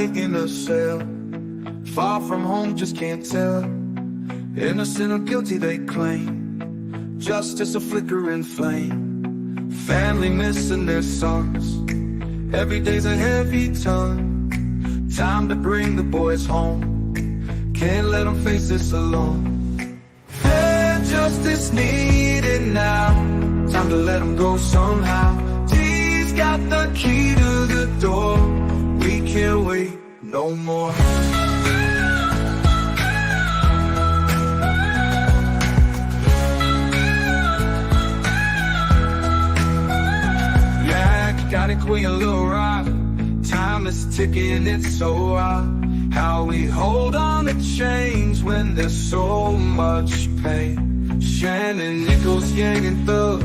night in a cell, far from home, just can't tell. Innocent or guilty they claim, justice a flickering flame. Family missing their sons, every day's a heavy ton. Time to bring the boys home, can't let them face this alone. Fair justice needed now, time to let them go somehow. D's got the key to the door, we can't wait no more. Got it, Queen, a little rock. Time is ticking, it's so odd how we hold on to change when there's so much pain. Shannon, Nichols, Yang, and Thug,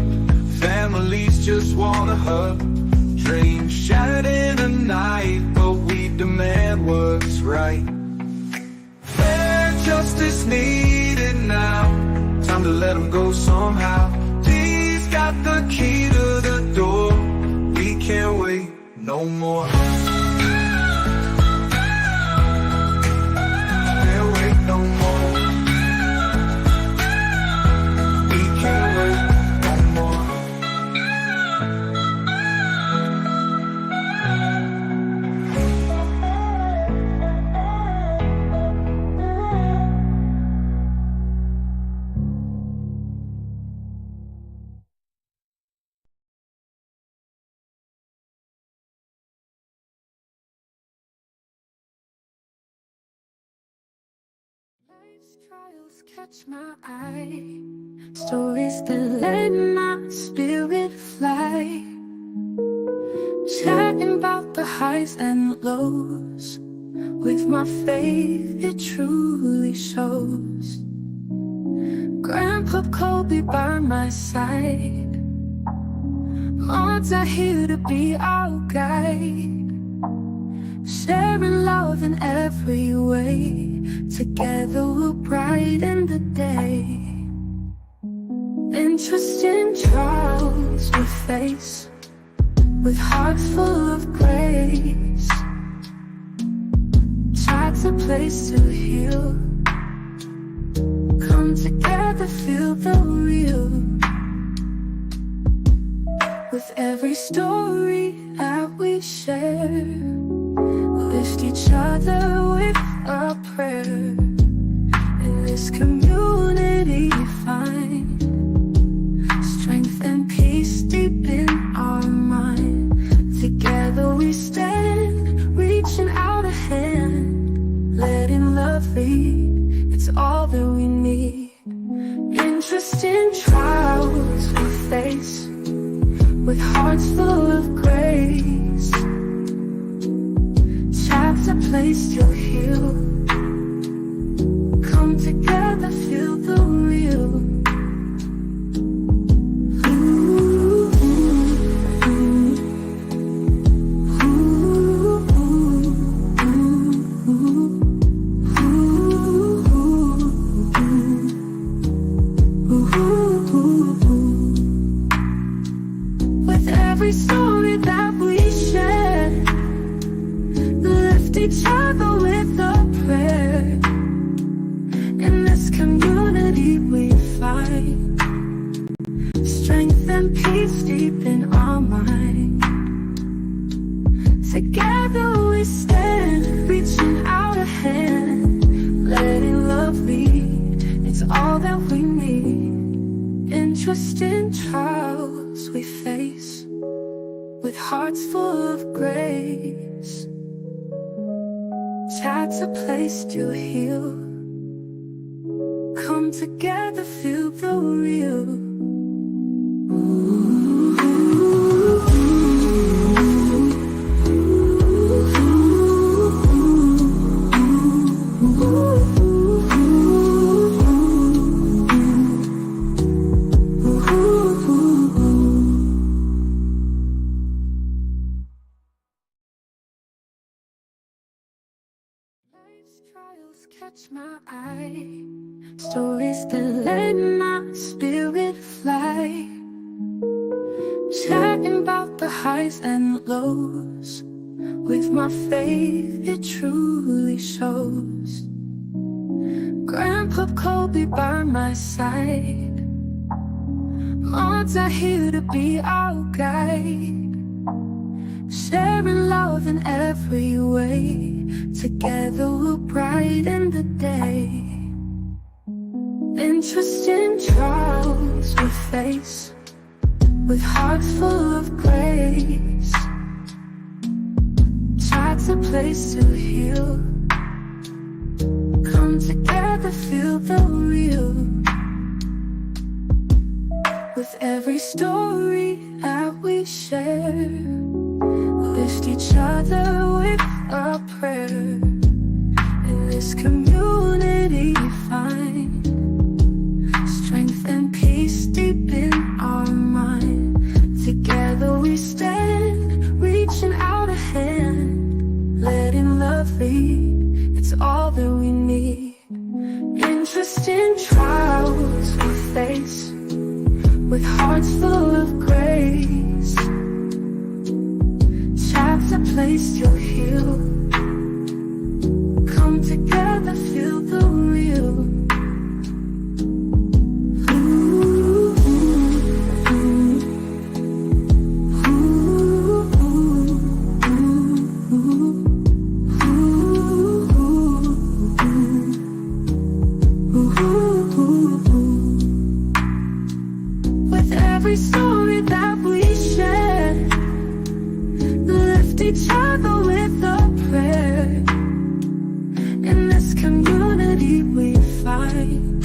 families just want a hug. Dreams shattered in a night, but we demand what's right. Fair justice needed now, time to let them go somehow. Please got the key to the door, can't wait no more. Can't wait no more. We can't wait no more. Life's trials catch my eye, stories that let my spirit fly. Chatting about the highs and lows, with my faith it truly shows. Grandpa Kobe by my side, moms are here to be our guide. Sharing love in every way, together we'll brighten the day. Interesting trials we face, with hearts full of grace. Time's a place to heal, come together, feel the real. With every story that we share, lift each other with a prayer. In this community find strength and peace deep in our mind. Together we stand, reaching out a hand, letting love lead, it's all that we need. Interesting trials we face, with hearts full of grace. Chat's a place to heal, come together, feel the real. With every story that we share, lift each other with a prayer. In this community we find strength and peace deep in our mind. Together we stand, reaching out a hand, letting love lead, it's all that we need. Interesting trials we face, with hearts full of grace. Chat's a place to heal, come together, feel the real. Trials catch my eye, stories that let my spirit fly. Chatting about the highs and lows, with my faith it truly shows. Grandpa Kobe by my side, moms are here to be our guide, sharing love in every way. Together we'll brighten the day. Interesting trials we face, with hearts full of grace. Chats a place to heal, come together, feel the real. With every story that we share, lift each other with a prayer. In this community find strength and peace deep in our mind. Together we stand, reaching out a hand, letting love lead, it's all that we need. Interesting trials we face, with hearts full of grace. Chats a place to heal, come together, feel the real. With every story that we share, lift each other with a prayer. In this community we find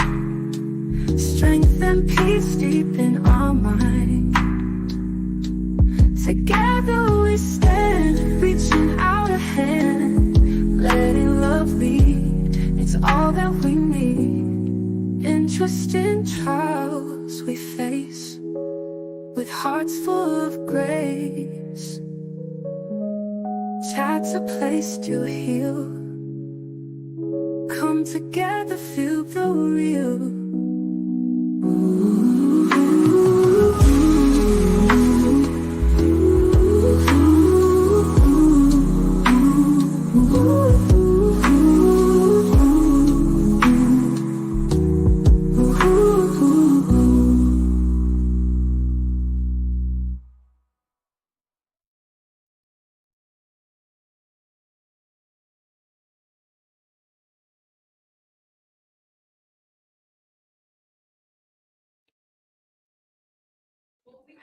strength and peace deep in our mind. Together we stand, reaching out a hand, letting love lead, it's all that we need. Interesting trials we face, with hearts full of grace. Chat's a place to heal, come together, feel the real.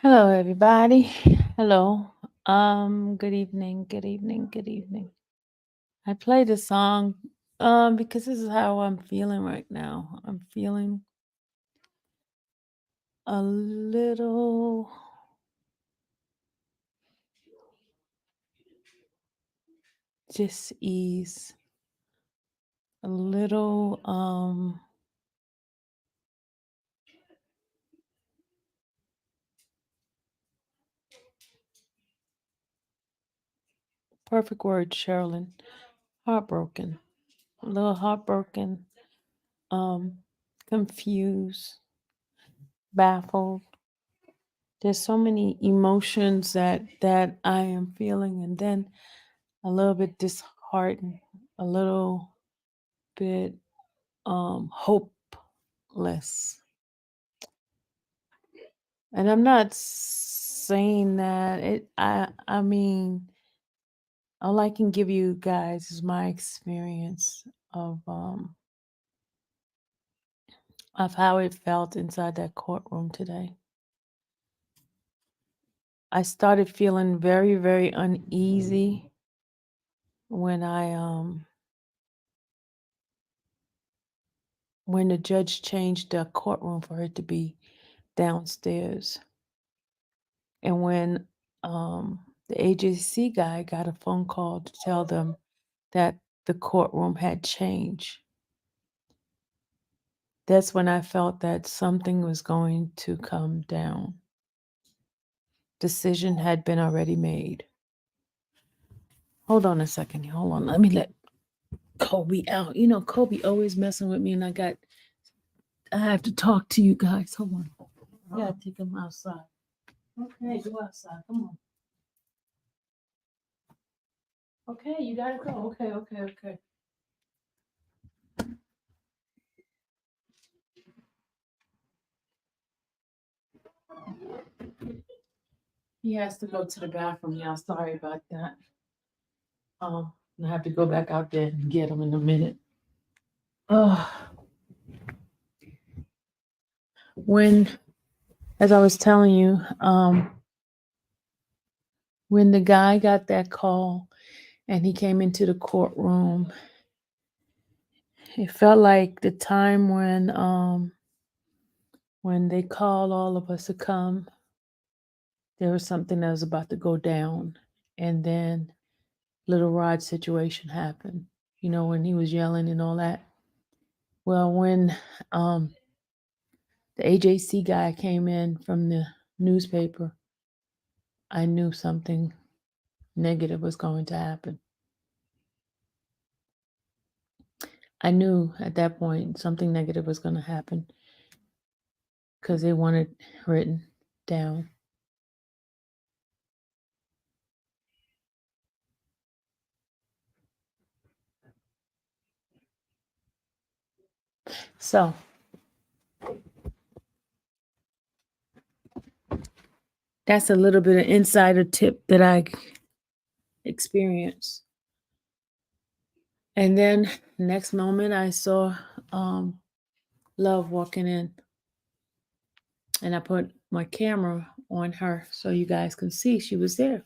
Hello, everybody. Hello. Good evening. Good evening. Good evening. I played a song because this is how I'm feeling right now. I'm feeling a little dis-ease, a little perfect word, Sherilyn. Heartbroken. A little heartbroken, confused, baffled. There's so many emotions that I am feeling, and then a little bit disheartened, a little bit hopeless. And I'm not saying that I mean all I can give you guys is my experience of how it felt inside that courtroom today. I started feeling very, very uneasy when when the judge changed the courtroom for her to be downstairs. And when the AJC guy got a phone call to tell them that the courtroom had changed, that's when I felt that something was going to come down. Decision had been already made. Hold on a second. Hold on. Let me let Kobe out. You know, Kobe always messing with me, and I have to talk to you guys. Hold on. I gotta take him outside. Okay, go outside. Come on. Okay, you gotta go. Okay. He has to go to the bathroom. Yeah, sorry about that. I have to go back out there and get him in a minute. When, as I was telling you, when the guy got that call and he came into the courtroom, it felt like the time when they called all of us to come, there was something that was about to go down, and then Little Rod's situation happened. You know, when he was yelling and all that. Well, when the AJC guy came in from the newspaper, I knew something negative was going to happen. I knew at that point something negative was going to happen because they wanted written down. So that's a little bit of insider tip that I experienced. And then next moment I saw Love walking in, and I put my camera on her so you guys can see she was there.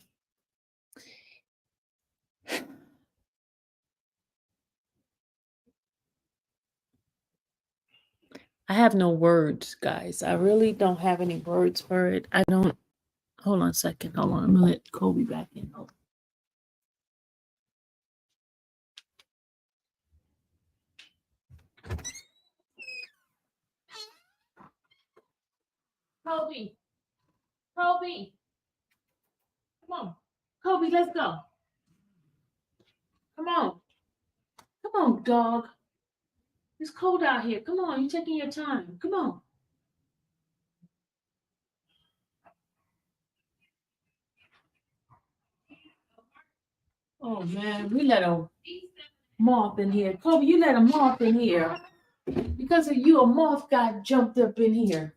I have no words, guys. I really don't have any words for it. I don't. Hold on a second. Hold on. I'm going to let Kobe back in. Hold on. Kobe. Kobe. Come on. Kobe, let's go. Come on. Come on, dog. It's cold out here. Come on. You're taking your time. Come on. Oh, man. We let a moth in here. Kobe, you let a moth in here. Because of you, a moth got jumped up in here.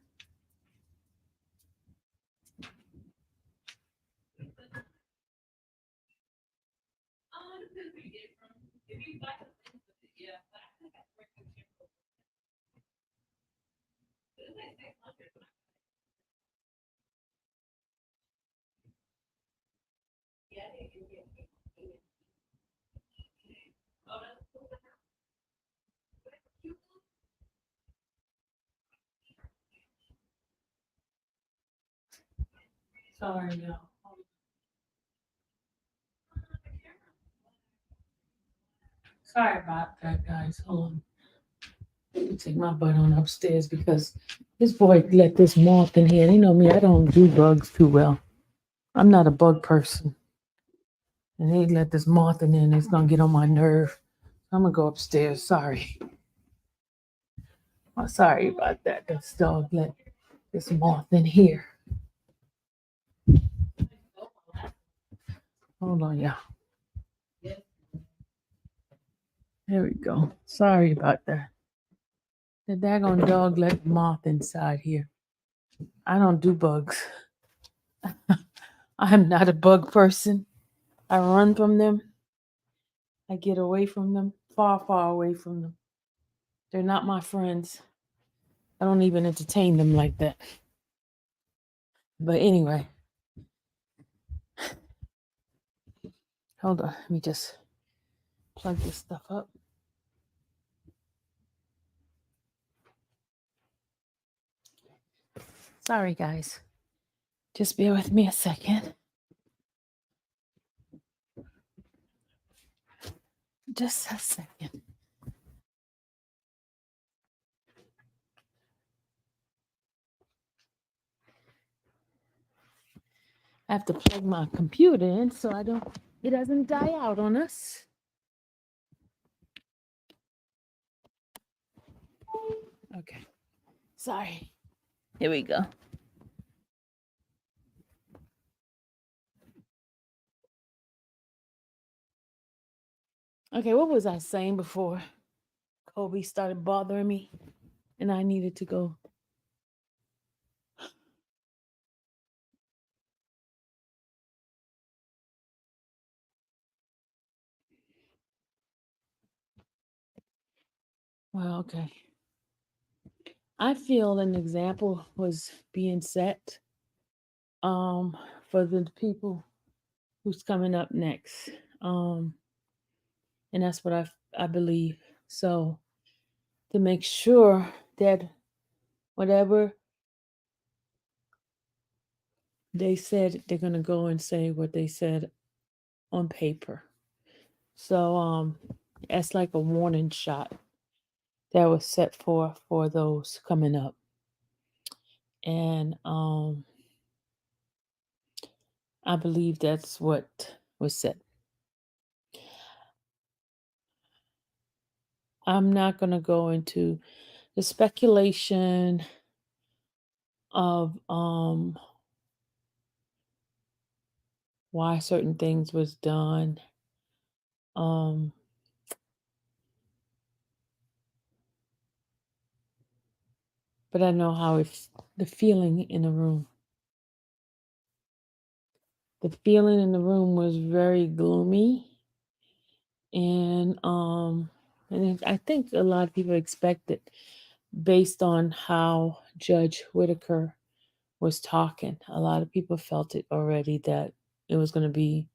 Sorry, y'all. Sorry about that, guys. Hold on. Let me take my butt on upstairs because this boy let this moth in here. You know me, I don't do bugs too well. I'm not a bug person. And he let this moth in there and it's gonna get on my nerve. I'm gonna go upstairs. Sorry. I'm sorry about that. This dog let this moth in here. Hold on, y'all. There we go. Sorry about that. The daggone dog let the moth inside here. I don't do bugs. I'm not a bug person. I run from them. I get away from them, far, far away from them. They're not my friends. I don't even entertain them like that. But anyway, hold on. Let me just plug this stuff up. Sorry, guys. Just bear with me a second. Just a second. I have to plug my computer in so it doesn't die out on us. Okay. Sorry. Here we go. Okay, what was I saying before Kobe started bothering me and I needed to go? Well, okay. I feel an example was being set um for the people who's coming up next. Um and that's what I believe. So to make sure that whatever they said, they're gonna go and say what they said on paper. So that's like a warning shot that was set for those coming up. And I believe that's what was said. I'm not going to go into the speculation of why certain things was done. Um but I know how it's the feeling in the room. The feeling in the room was very gloomy, and I think a lot of people expected, based on how Judge Whitaker was talking, a lot of people felt it already that it was going to be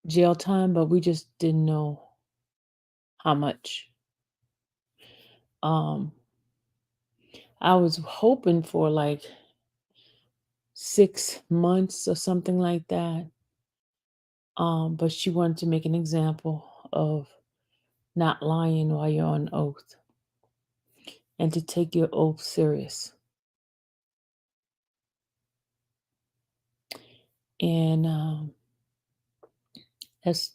jail time, but we just didn't know how much. Um, I was hoping for like 6 months or something like that. But she wanted to make an example of not lying while you're on oath and to take your oath serious. And that's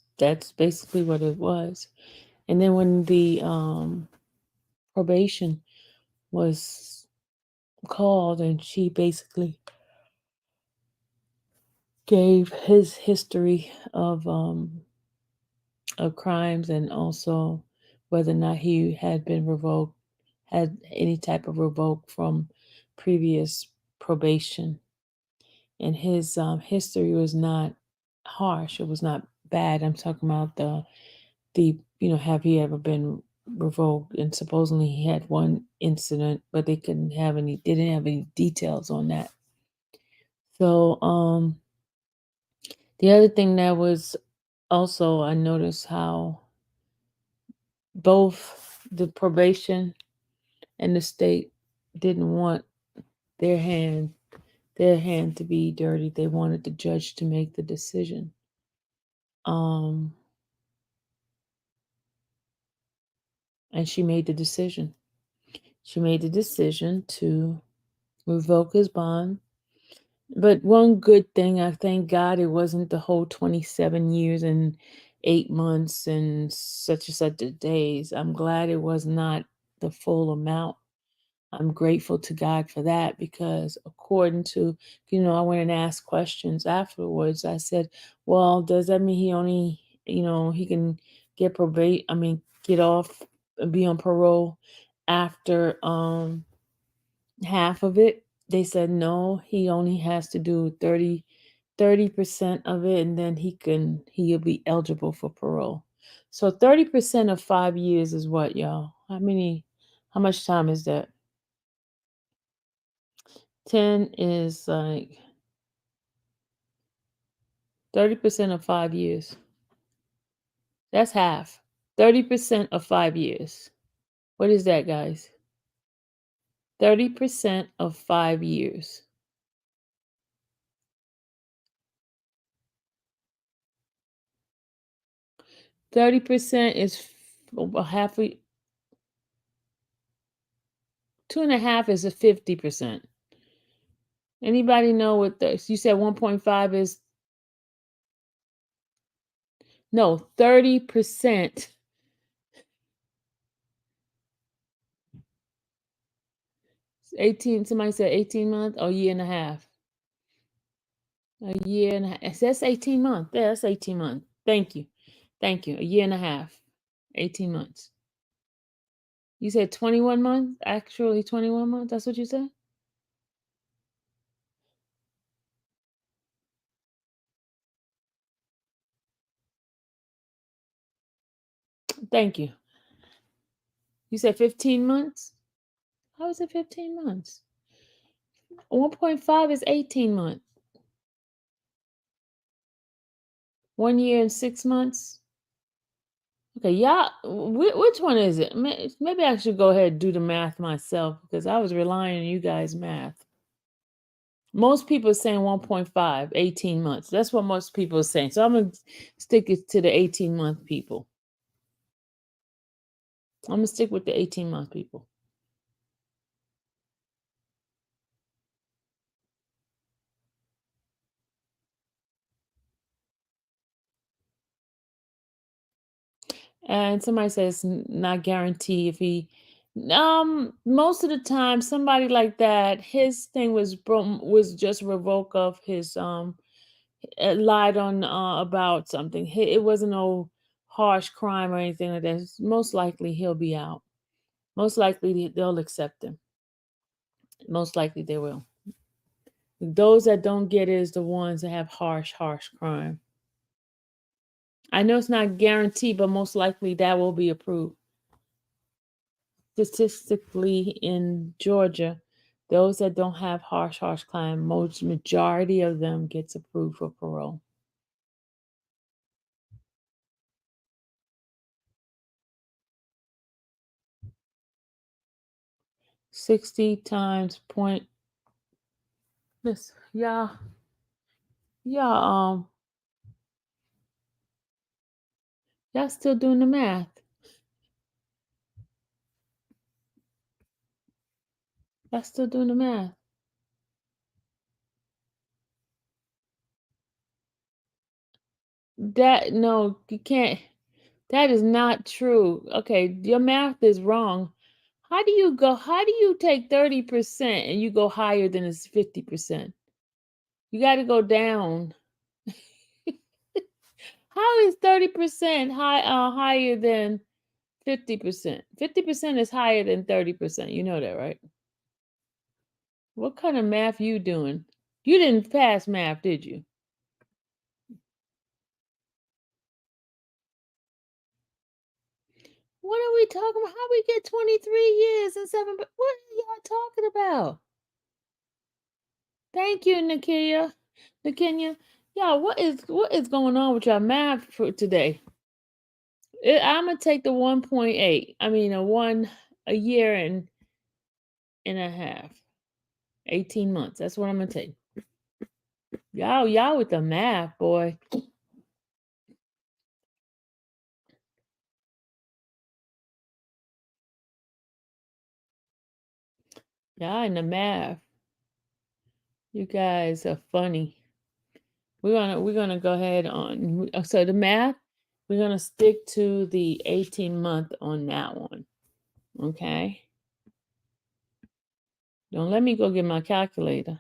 basically what it was. And then when the probation was called, and she basically gave his history of crimes, and also whether or not he had been revoked, had any type of revoke from previous probation. And his history was not harsh. It was not bad. I'm talking about the have he ever been revoked? And supposedly he had one incident, but they didn't have any details on that. So the other thing that was also, I noticed how both the probation and the state didn't want their hand to be dirty. They wanted the judge to make the decision. And she made the decision. She made the decision to revoke his bond. But one good thing, I thank God, it wasn't the whole 27 years and 8 months and such and such days. I'm glad it was not the full amount. I'm grateful to God for that, because according to, I went and asked questions afterwards. I said, well, does that mean he only, he can get get off and be on parole after half of it? They said no, he only has to do 30% of it, and then he'll be eligible for parole. So 30% of 5 years is what, y'all? How much time is that? 10 is like 30% of 5 years. That's half. 30% of 5 years. What is that, guys? 30% of 5 years. 30% is half a 2.5 is a 50%. Anybody know what this? You said 1.5 is? No, 30%. 18. Somebody said 18 months or year and a half. A year and a half. That's 18 months. Yeah, that's 18 months. Thank you. A year and a half. 18 months. You said 21 months? Actually 21 months? That's what you said? Thank you. You said 15 months? How is it 15 months? 1.5 is 18 months. 1 year and 6 months? Okay, y'all, which one is it? Maybe I should go ahead and do the math myself because I was relying on you guys' math. Most people are saying 1.5, 18 months. That's what most people are saying. So I'm going to stick it to the 18-month people. I'm going to stick with the 18-month people. And somebody says not guarantee if he most of the time somebody like that, his thing was just revoke of his lied on about something. It wasn't no harsh crime or anything like that. Most likely he'll be out. Most likely they'll accept him. Most likely they will. Those that don't get it is the ones that have harsh crime. I know it's not guaranteed, but most likely that will be approved. Statistically in Georgia, those that don't have harsh crime, majority of them gets approved for parole. $60 times point. Listen, y'all, y'all still doing the math. Y'all still doing the math. No, you can't. That is not true. Okay, your math is wrong. How do you take 30% and you go higher than it's 50%? You got to go down. How is 30% higher than 50%? 50% is higher than 30%. You know that, right? What kind of math you doing? You didn't pass math, did you? What are we talking about? How we get 23 years and 7? What are y'all talking about? Thank you, Nakia. Yeah, what is going on with your math for today? I'm gonna take the 1.8. I mean, a year and a half, 18 months. That's what I'm gonna take. Y'all with the math, boy. Y'all in the math. You guys are funny. We're gonna go ahead on. So the math, we're gonna stick to the 18-month on that one. Okay. Don't let me go get my calculator.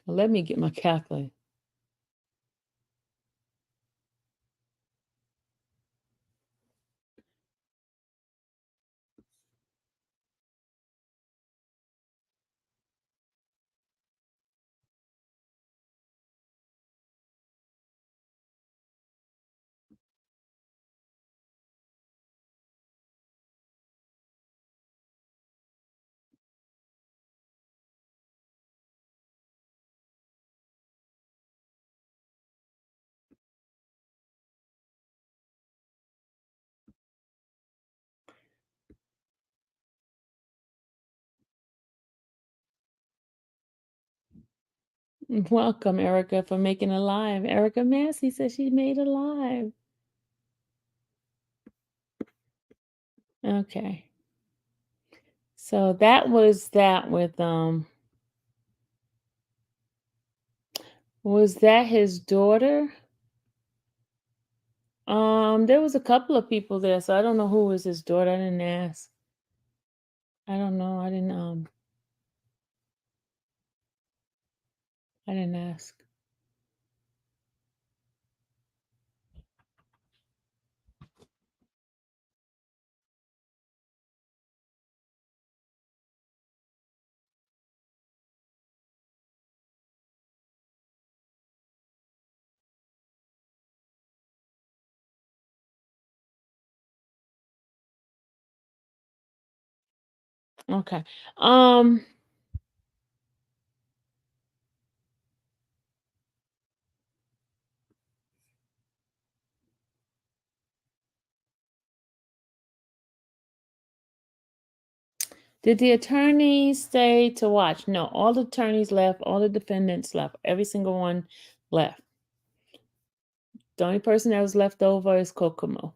Let me get my calculator. Welcome, Erica, for making a live. Erica Massey says she made a live. Okay. So that was that with was that his daughter? There was a couple of people there, so I don't know who was his daughter. I didn't ask. I don't know. I didn't ask. Okay. Did the attorneys stay to watch? No, all the attorneys left, all the defendants left, every single one left. The only person that was left over is Kokomo.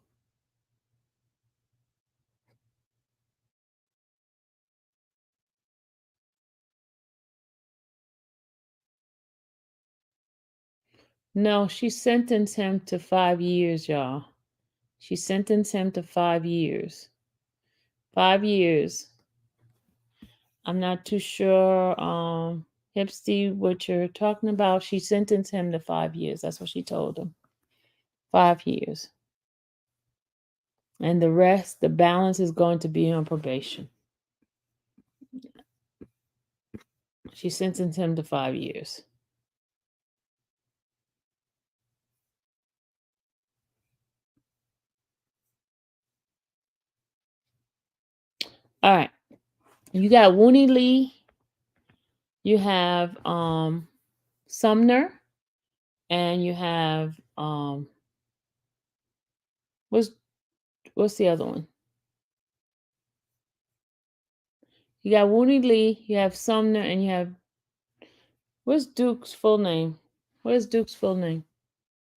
No, she sentenced him to 5 years, y'all. She sentenced him to 5 years. 5 years. I'm not too sure, Hipsy, what you're talking about. She sentenced him to 5 years. That's what she told him. 5 years. And the rest, the balance is going to be on probation. She sentenced him to 5 years. All right. You got Wooney Lee. You have Sumner. And you have what's the other one? You got Wooney Lee, you have Sumner, and you have what's Duke's full name? Where's Duke's full name?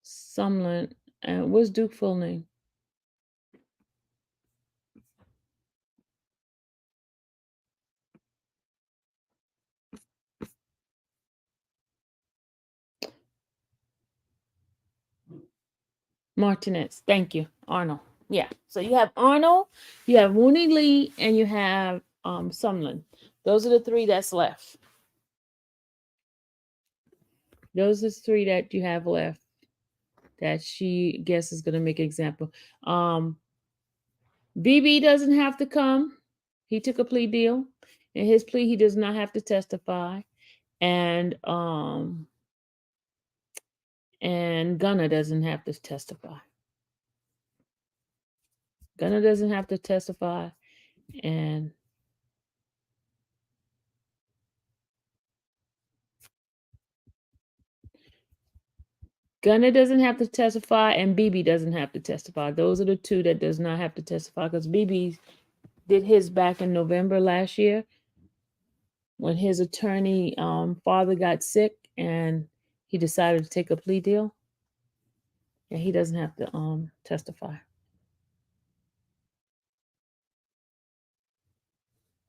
Sumner. And what's Duke's full name? Martinez. Thank you. Arnold. Yeah. So you have Arnold, you have Wooney Lee, and you have Sumlin. Those are the three that's left. Those are the three that you have left that she guess is gonna make an example. BB doesn't have to come. He took a plea deal. In his plea, he does not have to testify. And Gunner doesn't have to testify. Gunner doesn't have to testify. And Gunner doesn't have to testify, and BB doesn't have to testify. Those are the two that does not have to testify, because BB did his back in November last year when his attorney father got sick and he decided to take a plea deal. And he doesn't have to testify.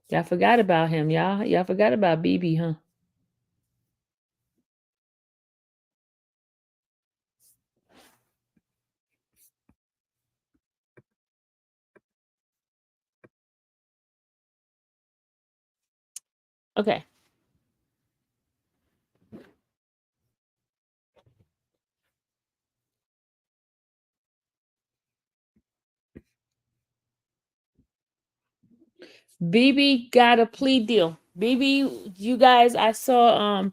Y'all forgot about him, y'all. Y'all forgot about BB, huh? Okay. BB got a plea deal. BB, you guys, I saw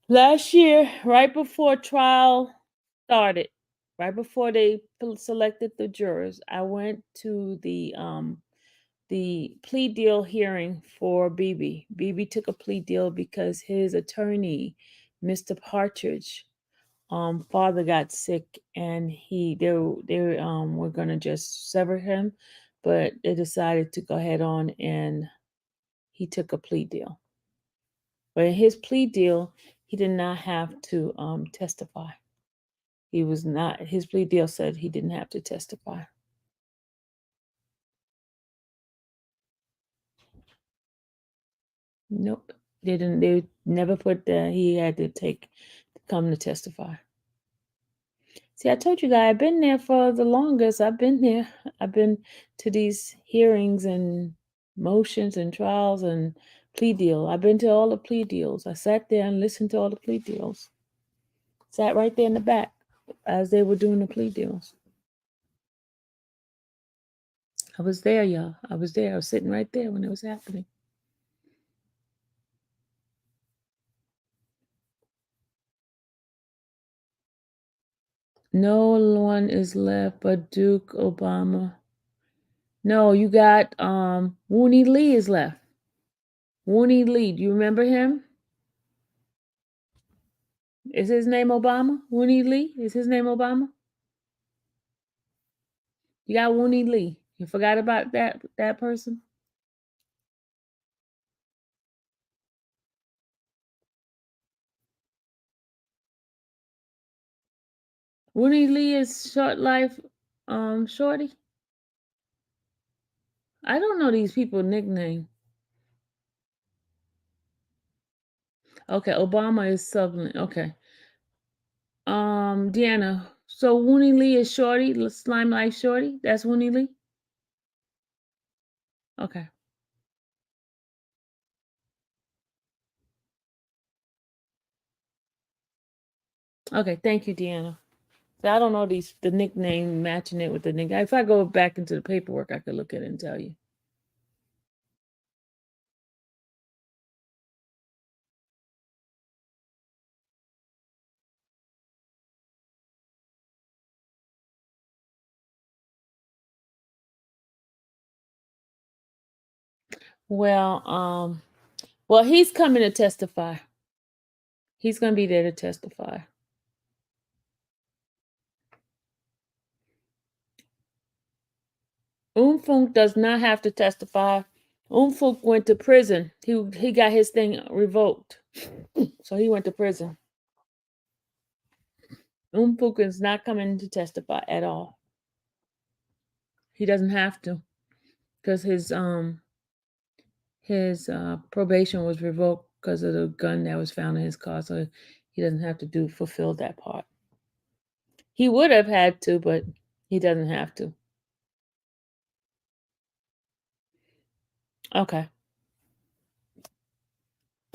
last year, right before trial started, right before they selected the jurors, I went to the plea deal hearing for BB. BB took a plea deal because his attorney, Mr. Partridge, father got sick, and they were gonna just sever him, but they decided to go ahead on, and he took a plea deal. But in his plea deal, he did not have to testify. He was not. His plea deal said he didn't have to testify. Nope, they didn't. They never put that he had to come to testify. See, I told you guys, I've been there for the longest. I've been there. I've been to these hearings and motions and trials and plea deal. I've been to all the plea deals. I sat there and listened to all the plea deals. Sat right there in the back as they were doing the plea deals. I was there, y'all. I was there. I was sitting right there when it was happening. No one is left but Duke Obama. No, you got Wooney Lee is left. Wooney Lee, do you remember him? Is his name Obama? Wooney Lee? Is his name Obama? You got Wooney Lee. You forgot about that person? Wooney Lee is short life shorty. I don't know these people nickname. Okay, Obama is Sutherland. Okay. Deanna. So Wooney Lee is shorty, slime life shorty? That's Wooney Lee? Okay. Okay, thank you, Deanna. So I don't know the nickname matching it with the nickname. If I go back into the paperwork, I could look at it and tell you. Well, he's coming to testify. He's gonna be there to testify. Funk does not have to testify. Funk went to prison. He got his thing revoked. So he went to prison. Funk is not coming to testify at all. He doesn't have to, because his probation was revoked because of the gun that was found in his car. So he doesn't have to fulfill that part. He would have had to, but he doesn't have to. Okay.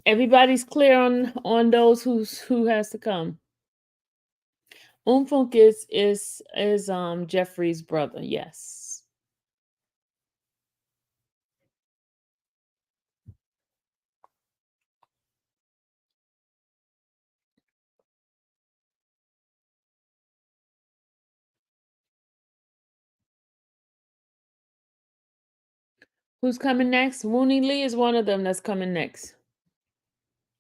Everybody's clear on those who has to come. Funk is Jeffrey's brother. Yes. Who's coming next? Wooney Lee is one of them that's coming next.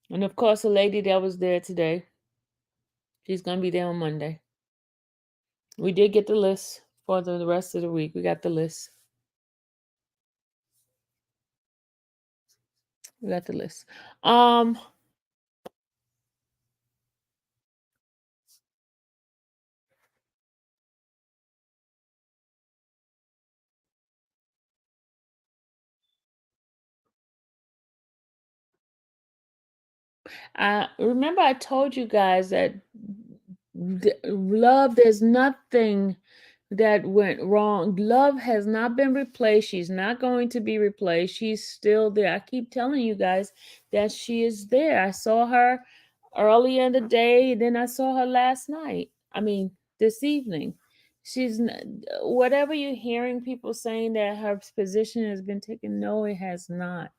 And of course, the lady that was there today, she's gonna be there on Monday. We did get the list for the rest of the week. We got the list. We got the list. I remember I told you guys that love, there's nothing that went wrong. Love has not been replaced. She's not going to be replaced. She's still there. I keep telling you guys that she is there. I saw her early in the day, then I saw her last night. I mean, this evening. Whatever you're hearing people saying that her position has been taken, no, it has not.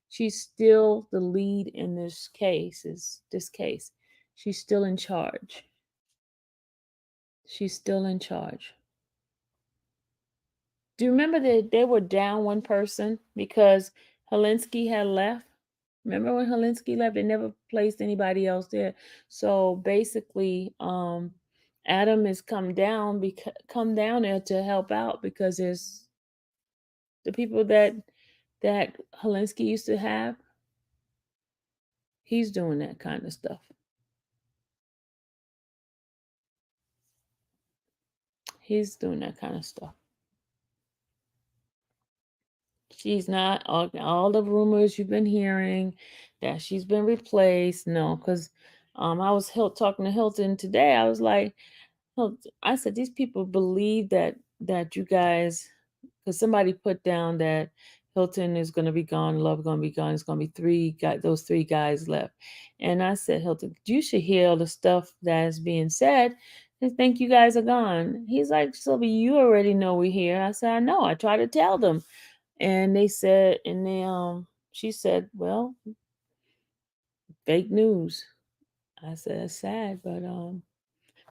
She's still the lead in this case. She's still in charge. She's still in charge. Do you remember that they were down one person because Helinski had left? Remember when Helinski left? They never placed anybody else there. So basically, Adam has come down there to help out because there's the people that Helinski used to have. He's doing that kind of stuff. He's doing that kind of stuff. She's not all the rumors you've been hearing that she's been replaced. No, because I was talking to Hilton today. I was like, I said these people believe that you guys, because somebody put down that Hilton is going to be gone, Love going to be gone. It's going to be those three guys left. And I said, Hilton, you should hear all the stuff that is being said. I think you guys are gone. He's like, Sylvie, you already know we're here. I said, I know. I try to tell them. And they said, and she said, well, fake news. I said, that's sad, but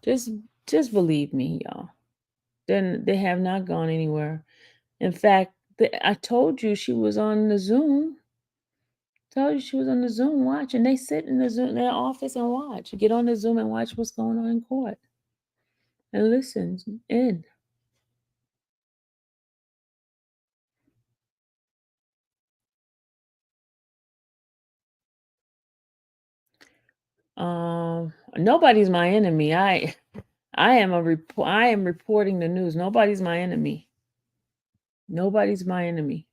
just believe me, y'all. Then they have not gone anywhere. In fact, I told you she was on the Zoom. Told you she was on the Zoom watching. They sit in the Zoom in their office and watch. Get on the Zoom and watch what's going on in court and listen in. Nobody's my enemy. I am reporting the news. Nobody's my enemy. Nobody's my enemy.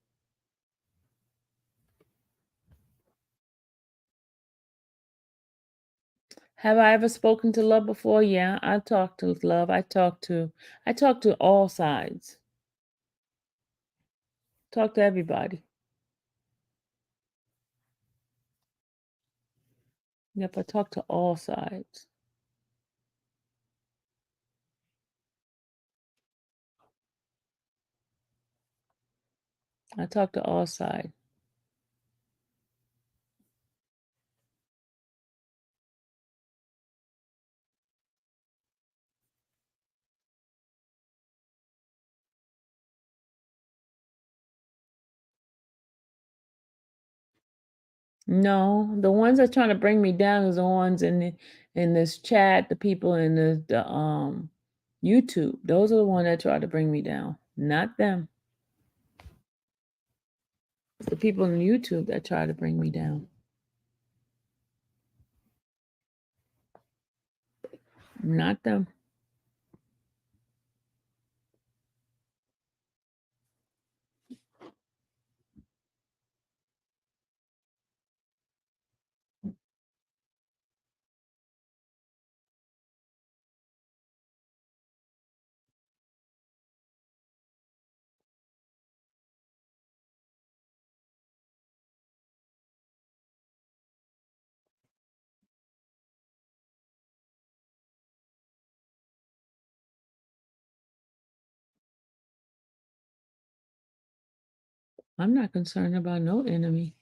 Have I ever spoken to love before? Yeah, I talk to love. I talk to all sides. Talk to everybody. Yep, I talk to all sides. I talk to all sides. No, the ones that trying to bring me down is the ones in this chat, the people in the YouTube. Those are the ones that try to bring me down, not them. It's the people in YouTube that try to bring me down. Not them. I'm not concerned about no enemy.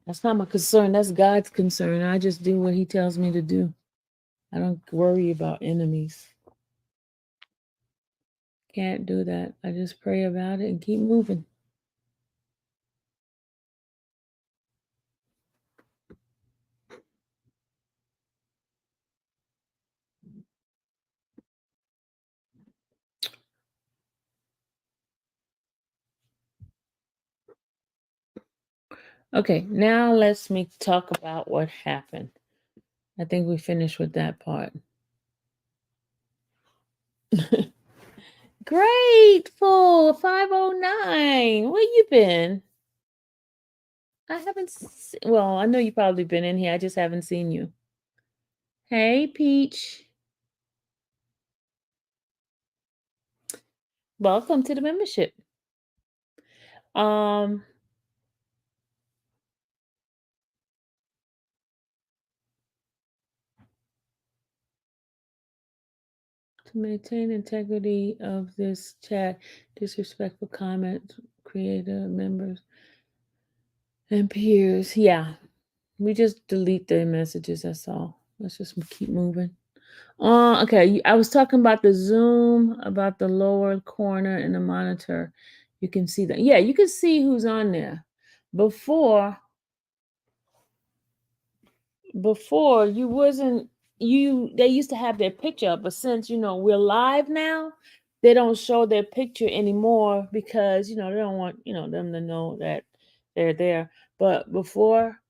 That's not my concern. That's God's concern. I just do what He tells me to do. I don't worry about enemies. Can't do that. I just pray about it and keep moving. Okay, now let's talk about what happened. I think we finished with that part. Grateful 509. Where you been? I haven't well, I know you probably been in here. I just haven't seen you. Hey, Peach. Welcome to the membership. Um to maintain integrity of this chat, disrespectful comments, creator, members, and peers. Yeah, we just delete the messages. That's all. Let's just keep moving. Okay. I was talking about the Zoom, about the lower corner in the monitor. You can see that. Yeah, you can see who's on there. Before you wasn't they used to have their picture up, but since we're live now, they don't show their picture anymore because they don't want them to know that they're there. But before,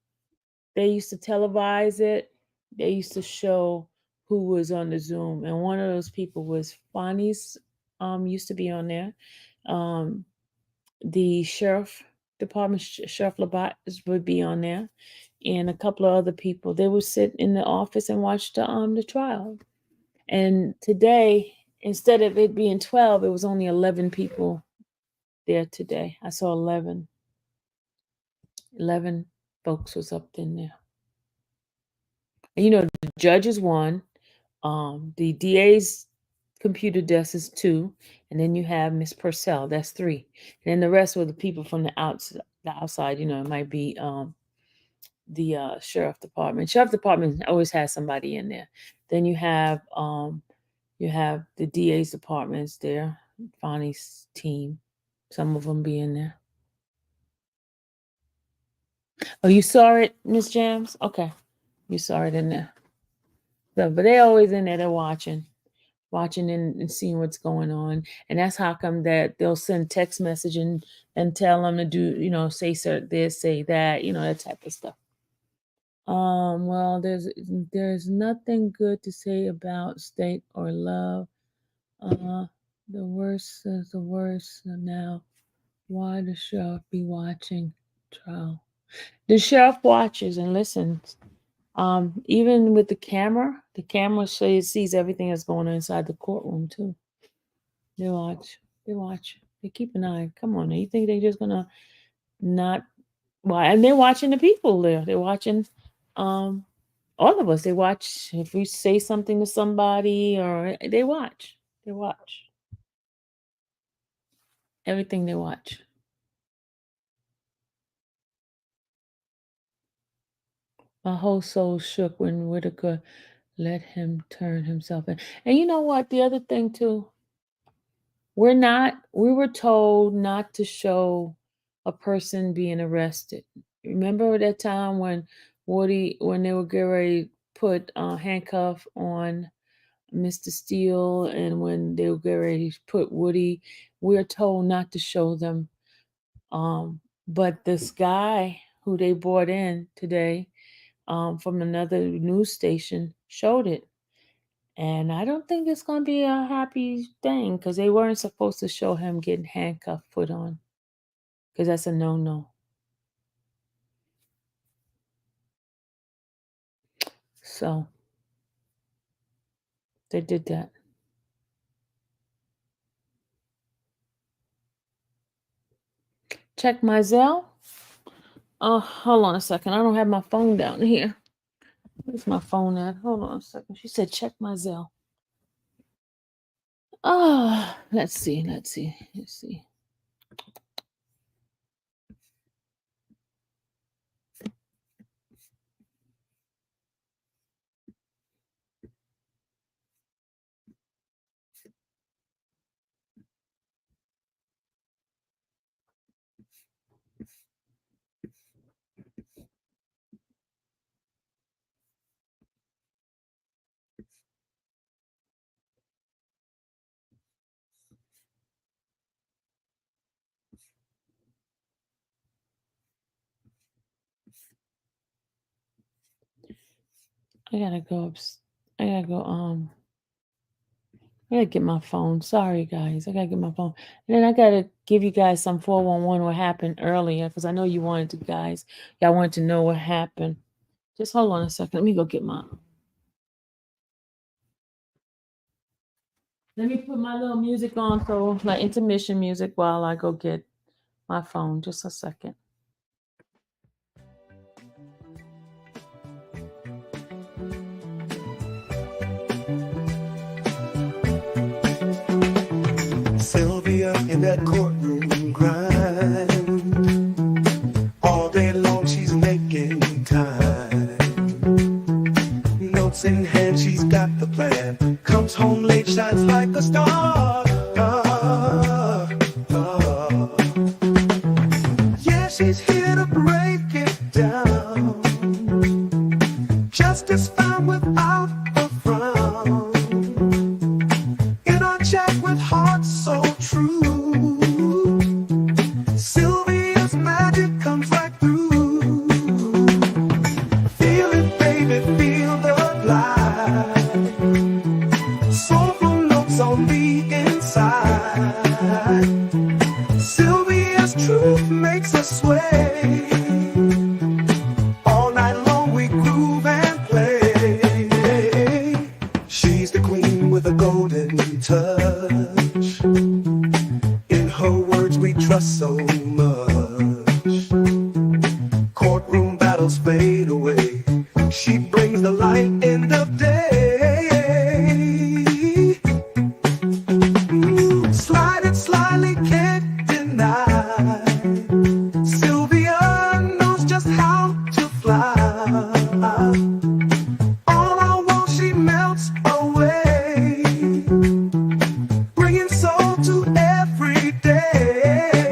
they used to televise it. They used to show who was on the Zoom, and one of those people was Bonnie's used to be on there. The sheriff department, Sheriff Labat would be on there, and a couple of other people. They would sit in the office and watch the trial. And today, instead of it being 12, it was only 11 people there today. I saw 11. 11 folks was up in there. And the judges won. The DA's computer desk is 2, and then you have Miss Purcell. That's 3, and then the rest were the people from the outside. The outside, it might be the sheriff department. Sheriff department always has somebody in there. Then you have the DA's departments there, Bonnie's team, Some of them be in there. Oh, you saw it, Miss Jams? Okay. You saw it in there. So, but they always in there, they're watching and seeing what's going on. And that's how come that they'll send text message and tell them to do, say this, say that, that type of stuff. Well, there's nothing good to say about state or love. The worst is the worst. Now, why the sheriff be watching trial? The sheriff watches and listens. Even with the camera sees everything that's going on inside the courtroom too. They watch. They keep an eye. Come on, you think they're just gonna not? Why? And they're watching the people there. They're watching, all of us. They watch if we say something to somebody, or they watch. They watch everything. They watch. My whole soul shook when Whitaker let him turn himself in. And you know what? The other thing too. We were told not to show a person being arrested. Remember that time when they were getting ready to put handcuff on Mr. Steele, and when they were getting ready to put Woody, we were told not to show them. But this guy who they brought in today from another news station showed it. And I don't think it's going to be a happy thing because they weren't supposed to show him getting handcuffed put on because that's a no-no. So they did that. Check my Zelle. Oh, hold on a second. I don't have my phone down here. Where's my phone at? Hold on a second. She said, check my Zelle. Oh, let's see. I gotta go. I gotta get my phone. Sorry, guys. I gotta get my phone. And then I gotta give you guys some 411 what happened earlier because I know you wanted to, guys. Y'all wanted to know what happened. Just hold on a second. Let me go get my. Let me put my little music on, so like intermission music while I go get my phone. Just a second. Sylvia in that courtroom grind. All day long she's making time. Notes in hand, she's got the plan. Comes home late, shines like a star. Yeah, she's here to break it down. Justice found without a frown. In our chat with hearts so true, Sylvia's magic comes right through. Feel it, baby, feel the light. Soulful notes on the inside. Sylvia's truth makes us sway. All night long we groove and play. She's the queen with a golden touch. In her words we trust so much. Courtroom battles fade away. She brings the light in the day. Slide it slyly, can't deny. Sylvia knows just how to fly. All I want, she melts away. Bringing soul to every day.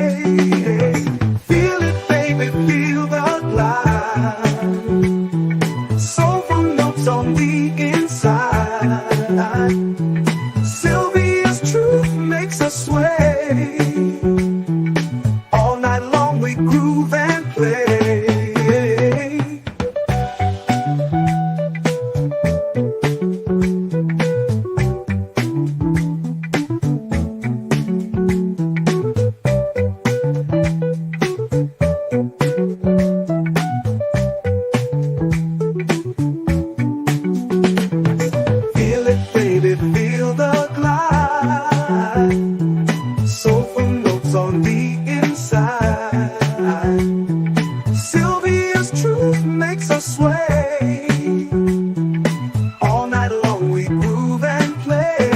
makes us sway. All night long we groove and play. Feel it, baby, feel the glide. Soulful notes on the inside. Sylvia's truth makes us sway. All night long we groove and play.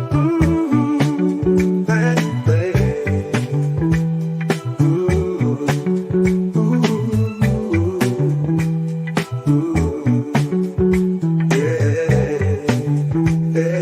Groove and play. Ooh, ooh, ooh, yeah, yeah.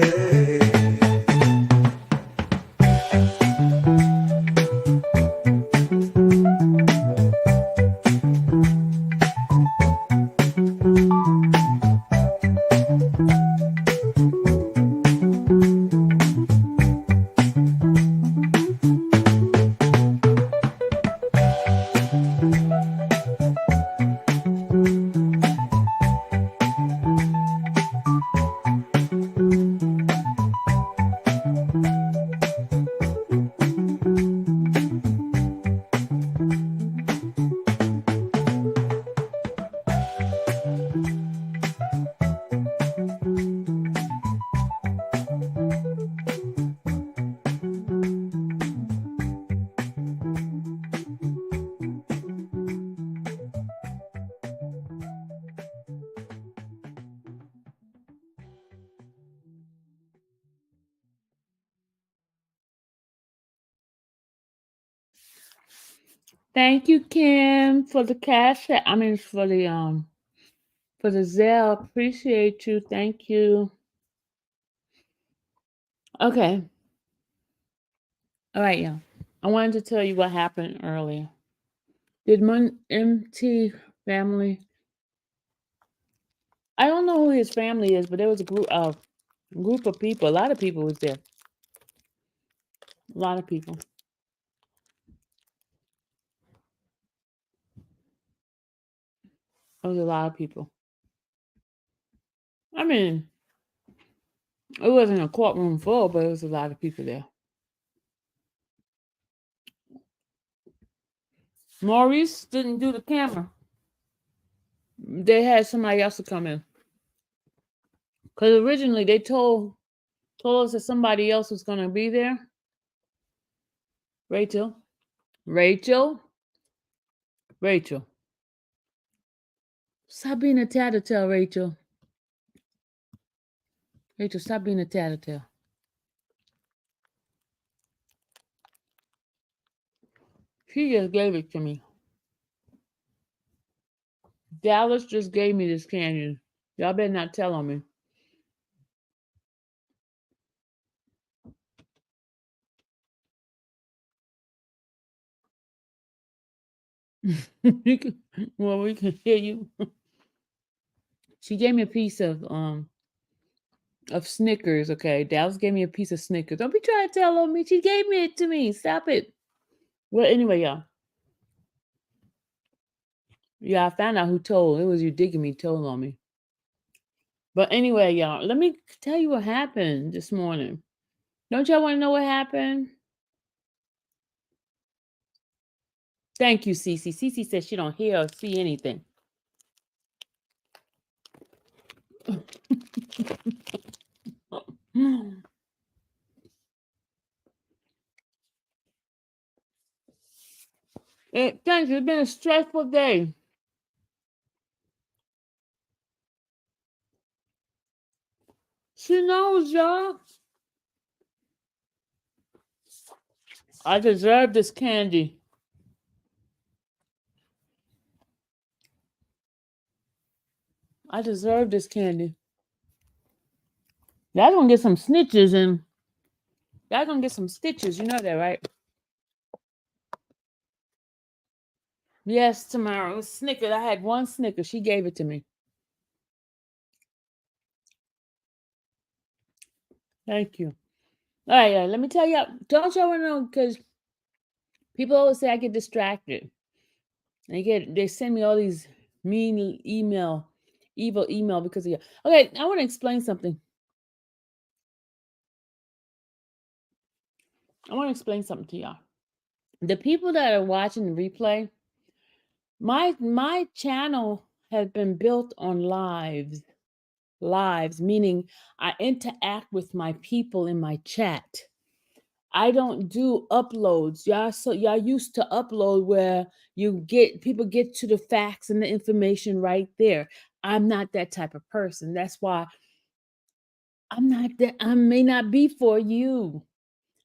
Thank you, Kim, for the cash. I mean, for the Zelle. Appreciate you. Thank you. Okay. All right, yeah. I wanted to tell you what happened earlier. Did MT family? I don't know who his family is, but there was a group of people. A lot of people was there. A lot of people. There was a lot of people. I mean, it wasn't a courtroom full, but it was a lot of people there. Maurice didn't do the camera. They had somebody else to come in. Because originally they told us that somebody else was going to be there. Rachel. Stop being a tattletale, Rachel. Rachel, stop being a tattletale. She just gave it to me. Dallas just gave me this candy. Y'all better not tell on me. Well, we can hear you. She gave me a piece of Snickers. Okay, Dallas gave me a piece of Snickers. Don't be trying to tell on me. She gave me it to me. Stop it. Well, anyway, y'all. Yeah, I found out who told. It was you digging me told on me. But anyway, y'all, let me tell you what happened this morning. Don't y'all want to know what happened? Thank you, Cece. Cece says she don't hear or see anything. Thanks. It's been a stressful day. She knows, y'all. I deserve this candy. I deserve this candy. Y'all gonna get some snitches and y'all gonna get some stitches. You know that, right? Yes, tomorrow. It was Snickers. I had one Snicker. She gave it to me. Thank you. All right, let me tell you. Don't y'all want to know? Because people always say I get distracted. They send me all these mean evil email because of you. Okay, I want to explain something. I want to explain something to y'all. The people that are watching the replay, my channel has been built on lives, meaning I interact with my people in my chat. I don't do uploads. Y'all used to upload where people get to the facts and the information right there. I'm not that type of person. That's why I may not be for you.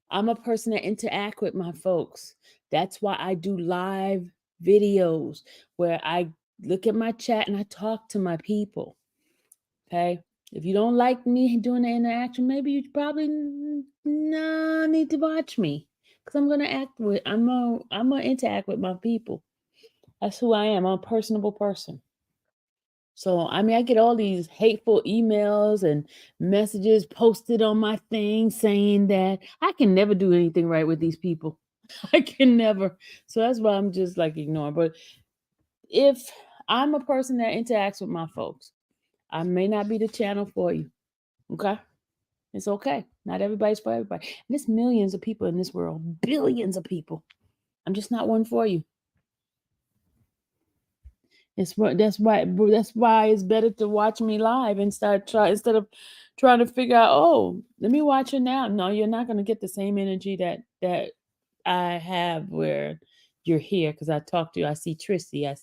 I'm a person that interact with my folks. That's why I do live videos where I look at my chat and I talk to my people. Okay? If you don't like me doing the interaction, maybe you probably need to watch me. Because I'm gonna interact with my people. That's who I am. I'm a personable person. So, I mean, I get all these hateful emails and messages posted on my thing saying that I can never do anything right with these people. I can never. So that's why I'm just like ignoring. But if I'm a person that interacts with my folks, I may not be the channel for you. Okay? It's okay. Not everybody's for everybody. And there's millions of people in this world, billions of people. I'm just not one for you. That's why it's better to watch me live and instead of trying to figure out, oh, let me watch it now. No, you're not going to get the same energy that I have where you're here because I talk to you. I see Trissy. I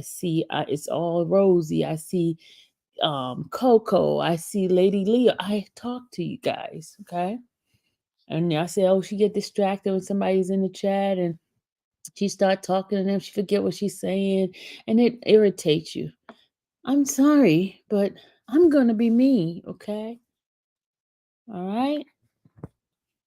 see it's all rosy. I see Coco. I see Lady Leah. I talk to you guys, okay? And I say, oh, she get distracted when somebody's in the chat and she start talking to them. She forget what she's saying, and it irritates you. I'm sorry, but I'm gonna be me, okay? All right.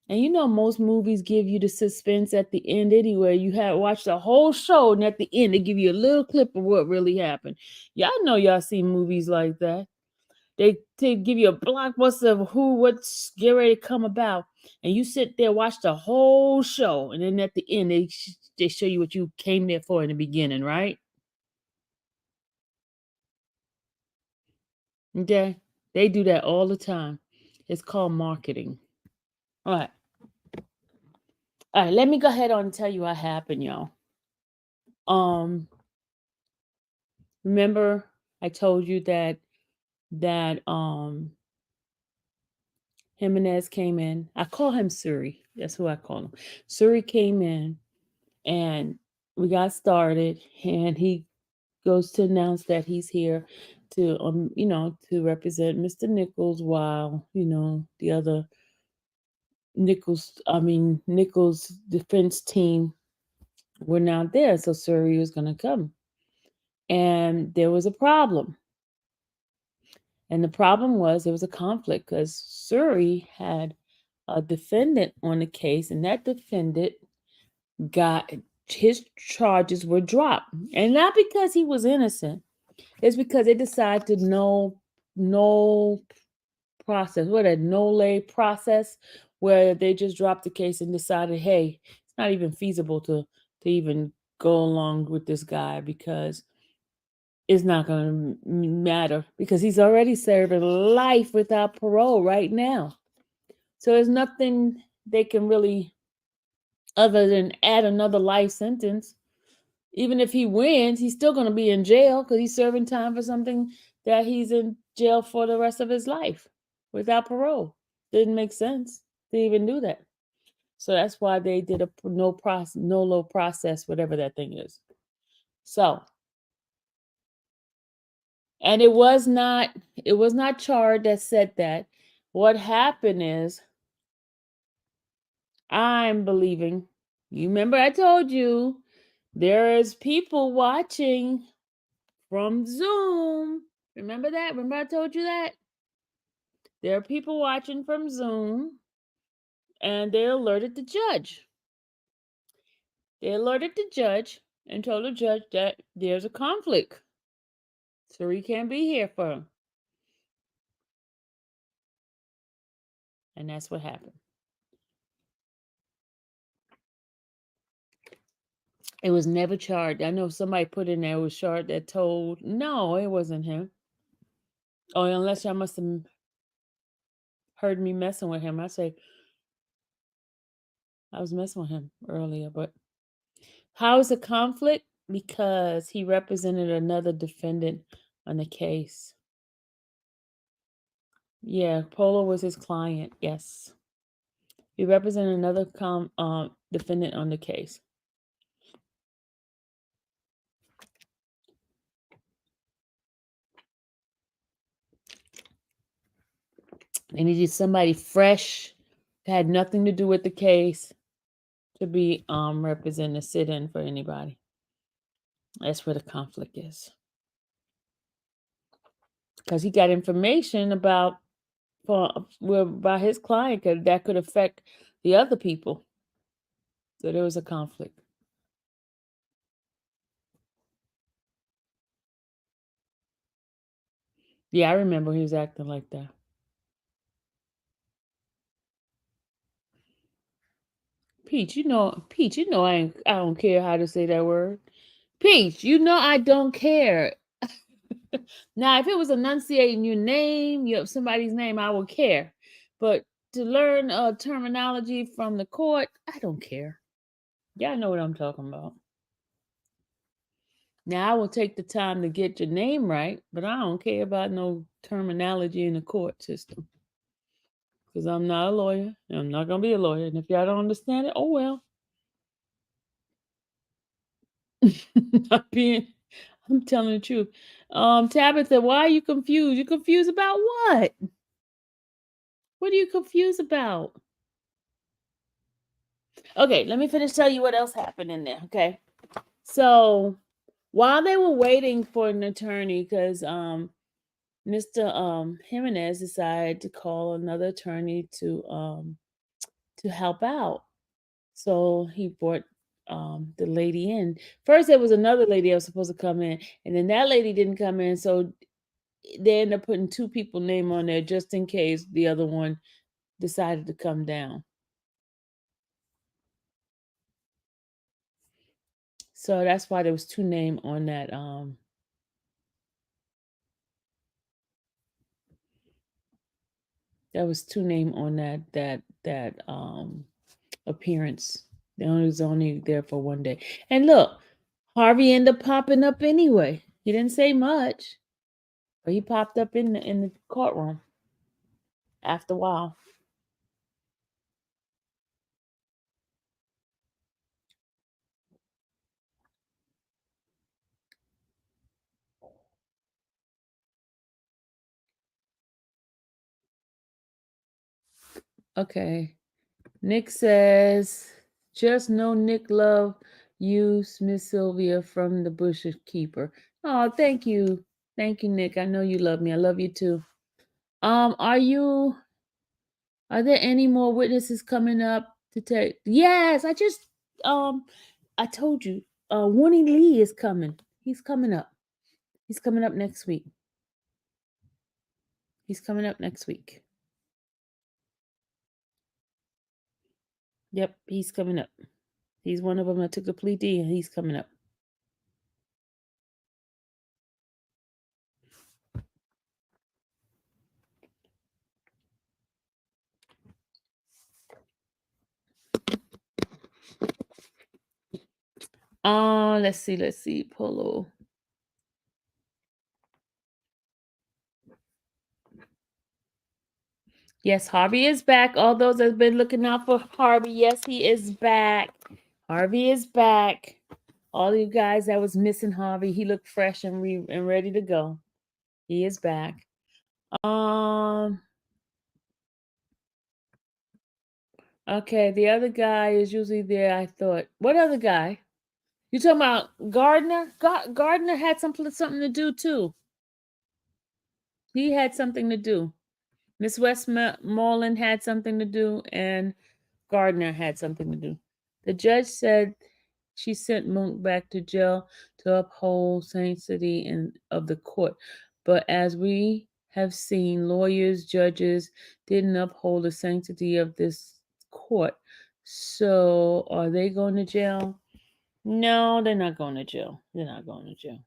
And you know most movies give you the suspense at the end anyway. You have watched the whole show, and at the end they give you a little clip of what really happened. Y'all know y'all see movies like that. They give you a blockbuster of what's getting ready to come about, and you sit there watch the whole show, and then at the end they show you what you came there for in the beginning, right? Okay, they do that all the time. It's called marketing. All right, all right. Let me go ahead on and tell you what happened, y'all. Remember I told you that Jimenez came in. I call him Suri. That's who I call him. Suri came in and we got started, and he goes to announce that he's here to to represent Mr. Nichols while the other Nichols defense team were not there. So Suri was going to come, and there was a problem. And the problem was there was a conflict because Suri had a defendant on the case, and that defendant got his charges were dropped. And not because he was innocent. It's because they decided to no process. What a no-lay process where they just dropped the case and decided, hey, it's not even feasible to even go along with this guy because it's not going to matter because he's already serving life without parole right now. So there's nothing they can really other than add another life sentence. Even if he wins, he's still going to be in jail because he's serving time for something that he's in jail for the rest of his life without parole. Didn't make sense to even do that. So that's why they did a no-low process, whatever that thing is. So, and it was not Chard that said that. What happened is, I'm believing. You remember I told you there is people watching from Zoom. Remember that? Remember I told you that? There are people watching from Zoom, and they alerted the judge. They alerted the judge and told the judge that there's a conflict. So he can't be here for him. And that's what happened. It was never charged. I know somebody put in there was charged that told. No, it wasn't him. Oh, unless y'all must have heard me messing with him. I say I was messing with him earlier, but how is a conflict? Because he represented another defendant on the case. Yeah, Polo was his client. Yes, he represented another defendant on the case. They needed somebody fresh that had nothing to do with the case to be represented, sit in for anybody. That's where the conflict is. Because he got information about his client that could affect the other people. So there was a conflict. Yeah, I remember he was acting like that. Peach, you know I don't care how to say that word. Peach, you know I don't care. Now, if it was enunciating your name, somebody's name, I would care. But to learn terminology from the court, I don't care. Y'all know what I'm talking about. Now, I will take the time to get your name right, but I don't care about no terminology in the court system. Because I'm not a lawyer, and I'm not going to be a lawyer. And if y'all don't understand it, oh well. I'm telling the truth. Tabitha, why are you confused? You confused about what? What are you confused about? Okay, let me finish tell you what else happened in there. Okay. So while they were waiting for an attorney, because Mr. Jimenez decided to call another attorney to help out. So he brought the lady in. First, there was another lady that was supposed to come in, and then that lady didn't come in. So they ended up putting two people name on there just in case the other one decided to come down. So that's why there was two name on that there was two name on that appearance. They was only there for one day. And look, Harvey ended up popping up anyway. He didn't say much, but he popped up in the courtroom after a while. Okay. Nick says, just know Nick love you, Miss Sylvia from the Bush Keeper. Oh, thank you. Thank you, Nick. I know you love me. I love you too. Are there any more witnesses coming up to take? Yes, I told you, Winnie Lee is coming. He's coming up. He's coming up next week. He's coming up next week. Yep, he's coming up. He's one of them that took the plea deal, and he's coming up. Let's see. Polo. Yes, Harvey is back. All those that have been looking out for Harvey, yes, he is back. Harvey is back. All you guys that was missing Harvey, he looked fresh and ready to go. He is back. Okay, the other guy is usually there. I thought, what other guy? You talking about Gardner? Gardner had something to do too. He had something to do. Miss Westmoreland had something to do, and Gardner had something to do. The judge said she sent MOUNK back to jail to uphold sanctity of the court. But as we have seen lawyers, judges didn't uphold the sanctity of this court. So are they going to jail? No, they're not going to jail. They're not going to jail.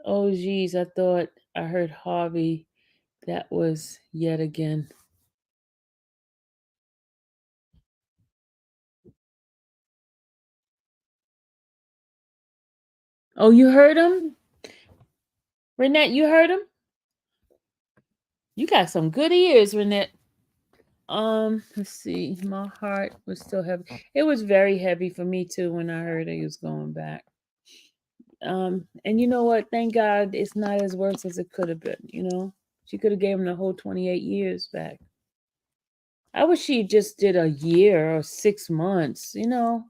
Oh, geez, I thought I heard Harvey. That was yet again. Oh, you heard him? Renette, you heard him? You got some good ears, Renette. Let's see. My heart was still heavy. It was very heavy for me too when I heard he was going back. And you know what? Thank God it's not as worse as it could have been, you know? She could have gave him the whole 28 years back. I wish she just did a year or 6 months, you know?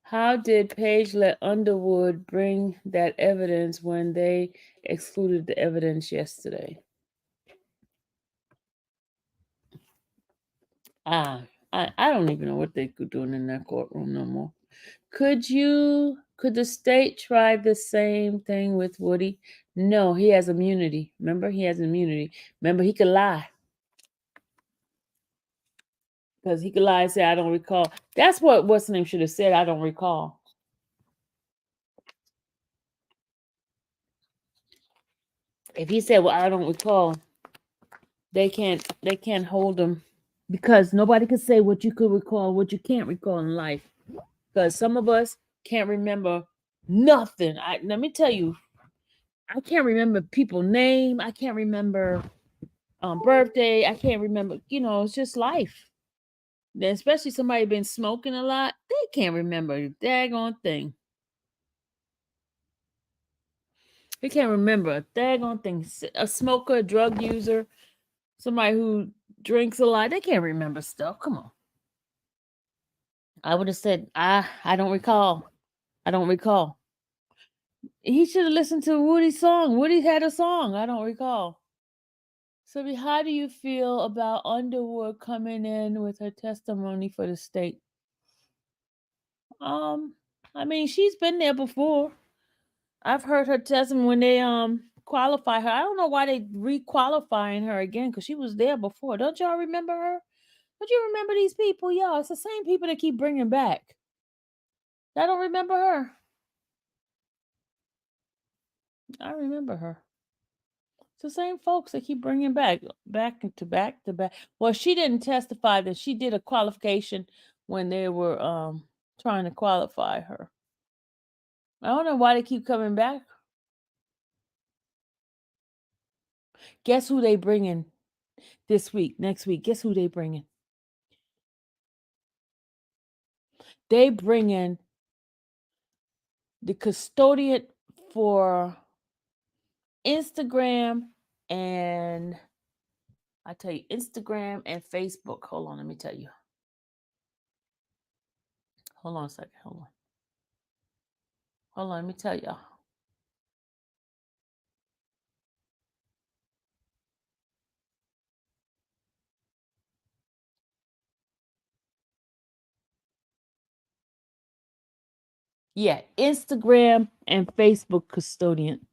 How did Page let Underwood bring that evidence when they excluded the evidence yesterday? I don't even know what they could doing in that courtroom no more. Could the state try the same thing with Woody? No, he has immunity. Remember, he has immunity. Remember, he could lie. Because he could lie and say, I don't recall. That's what what's the name should have said, I don't recall. If he said, well, I don't recall, they can't hold him because nobody can say what you could recall, what you can't recall in life. Because some of us can't remember nothing. Let me tell you, I can't remember people's name. I can't remember birthday. I can't remember. You know, it's just life. Then especially somebody been smoking a lot, they can't remember a daggone thing. They can't remember a daggone thing. A smoker, a drug user, somebody who drinks a lot, they can't remember stuff. Come on. I would have said, I don't recall. I don't recall. He should have listened to Woody's song. Woody had a song. I don't recall. So, how do you feel about Underwood coming in with her testimony for the state? I mean, she's been there before. I've heard her testimony when they qualify her. I don't know why they re-qualifying her again because she was there before. Don't y'all remember her? Don't you remember these people? Y'all, it's the same people that keep bringing back. I don't remember her. I remember her. It's the same folks that keep bringing back to back to back. Well, she didn't testify that she did a qualification when they were trying to qualify her. I don't know why they keep coming back. Guess who they bringing this week, next week? Guess who they bringing? They bringing the custodian for Instagram and I tell you, Instagram and Facebook. Hold on, let me tell you. Hold on a second. Hold on. Hold on, let me tell y'all. Yeah, Instagram and Facebook custodian.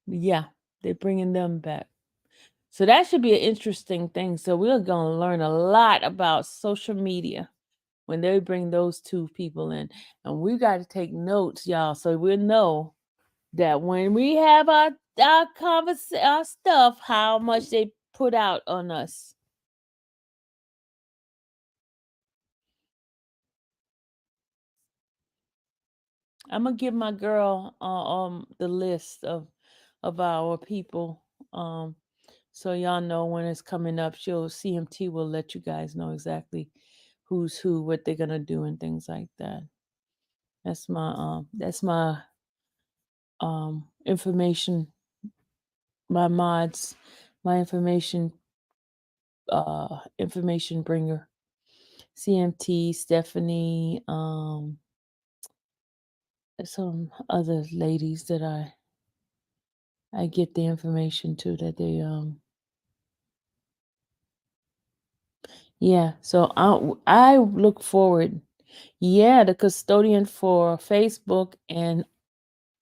Yeah, they're bringing them back. So that should be an interesting thing. So we're going to learn a lot about social media when they bring those two people in. And we got to take notes, y'all, so we'll know that when we have our our stuff, how much they put out on us. I'm gonna give my girl the list of our people. So y'all know when it's coming up, CMT will let you guys know exactly who's who, what they're gonna do, and things like that. That's my information, my mods, my information bringer. CMT, Stephanie, some other ladies that I get the information to that they yeah, so I look forward Yeah, the custodian for Facebook and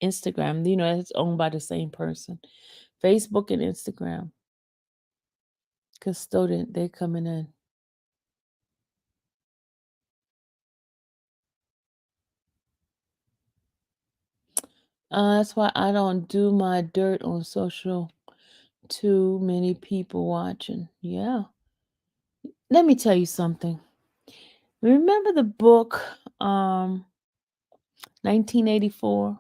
Instagram, it's owned by the same person. Facebook and Instagram. Custodian, they coming in. That's why I don't do my dirt on social. Too many people watching. Yeah. Let me tell you something. Remember the book 1984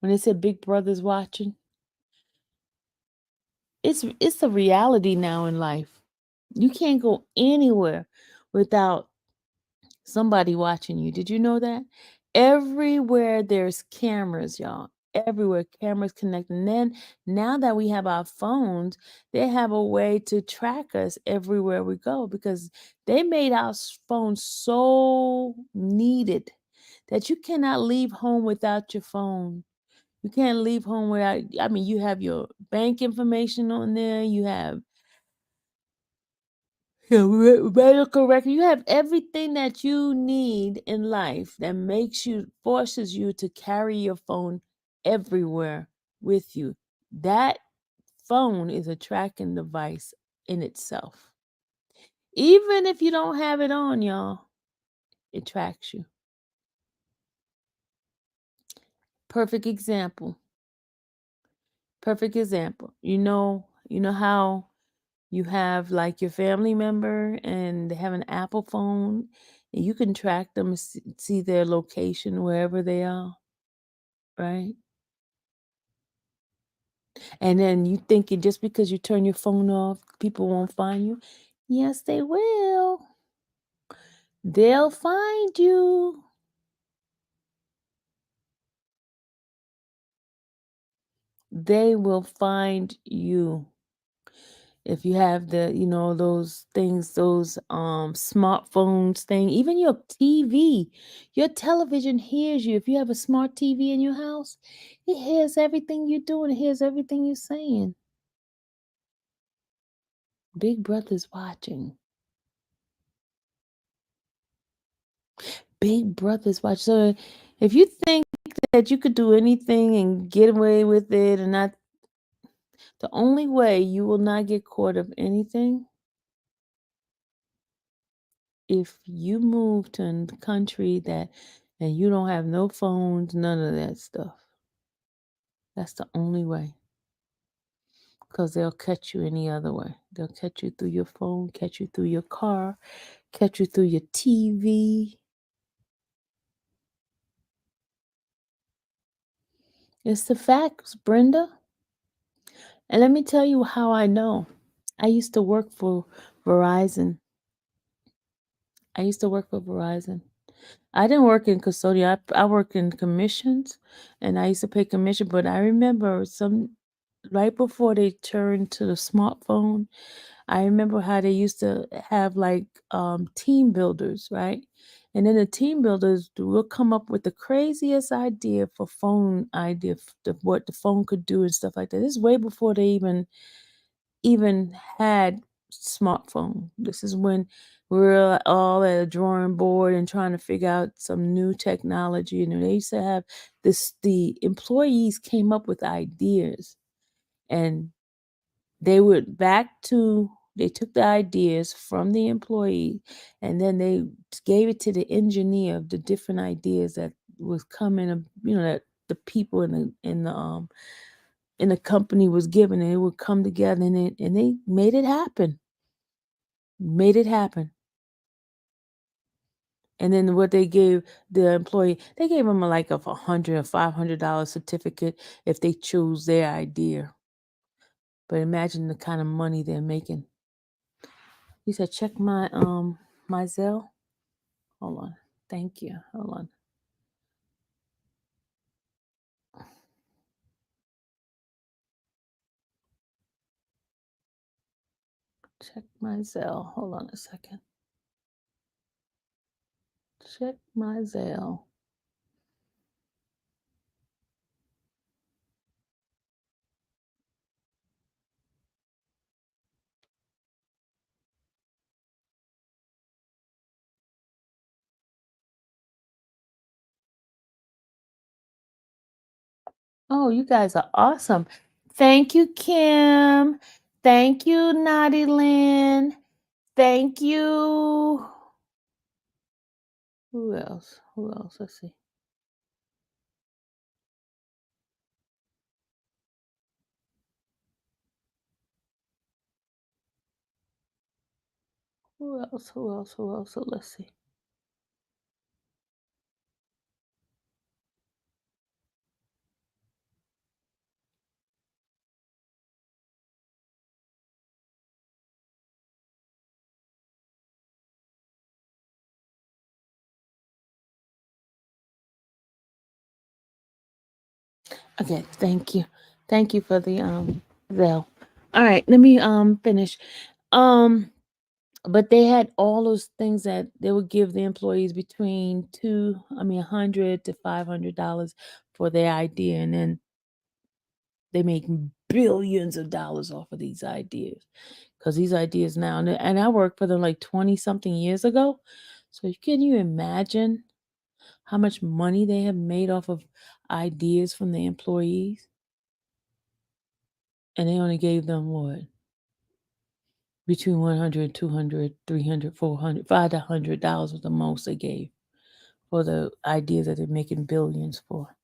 when they said Big Brother's watching? It's a reality now in life. You can't go anywhere without somebody watching you. Did you know that? Everywhere there's cameras, y'all. Everywhere cameras connected. And then now that we have our phones, they have a way to track us everywhere we go because they made our phones so needed that you cannot leave home without your phone. You can't leave home without, I mean, you have your bank information on there, you have yeah, medical record. You have everything that you need in life that forces you to carry your phone everywhere with you. That phone is a tracking device in itself. Even if you don't have it on, y'all, it tracks you. Perfect example. Perfect example. You know how you have like your family member and they have an Apple phone and you can track them, see their location wherever they are, right? And then you thinking just because you turn your phone off, people won't find you. Yes, they will. They'll find you. They will find you. If you have those things, those smartphones thing, even your TV, your television hears you. If you have a smart TV in your house, it hears everything you're doing, it hears everything you're saying. Big Brother's watching. Big Brother's watching. So if you think that you could do anything and get away with it and not, the only way you will not get caught of anything if you move to a country and you don't have no phones, none of that stuff. That's the only way. Because they'll catch you any other way. They'll catch you through your phone, catch you through your car, catch you through your TV. It's the facts, Brenda. And let me tell you how I know. I used to work for Verizon. I used to work for Verizon. I didn't work in custodian. I worked in commissions, and I used to pay commission. But I remember right before they turned to the smartphone, I remember how they used to have like team builders, right? And then the team builders will come up with the craziest idea for phone idea, what the phone could do and stuff like that. This is way before they even had smartphone. This is when we were all at a drawing board and trying to figure out some new technology. And they used to have this, the employees came up with ideas and they took the ideas from the employee and then they gave it to the engineer of the different ideas that was coming, that the people in the company was given, and it would come together and they made it happen. Made it happen. And then what they gave the employee, they gave them like a $100 or $500 certificate if they choose their idea. But imagine the kind of money they're making. He said, check my Zelle. Hold on. Thank you. Hold on. Check my Zelle. Hold on a second. Check my Zelle. Oh, you guys are awesome. Thank you, Kim. Thank you, Naughty Lynn. Thank you. Who else? Who else? Let's see. Who else? Who else? Who else? So let's see. Okay, thank you. Thank you for the Zell. All right, let me finish. Um but they had all those things that they would give the employees between $100 to $500 for their idea, and then they make billions of dollars off of these ideas. Because these ideas now, and I worked for them like 20 something years ago. So can you imagine how much money they have made off of ideas from the employees? And they only gave them what? Between 100, 200, 300, 400, $500 was the most they gave for the ideas that they're making billions for.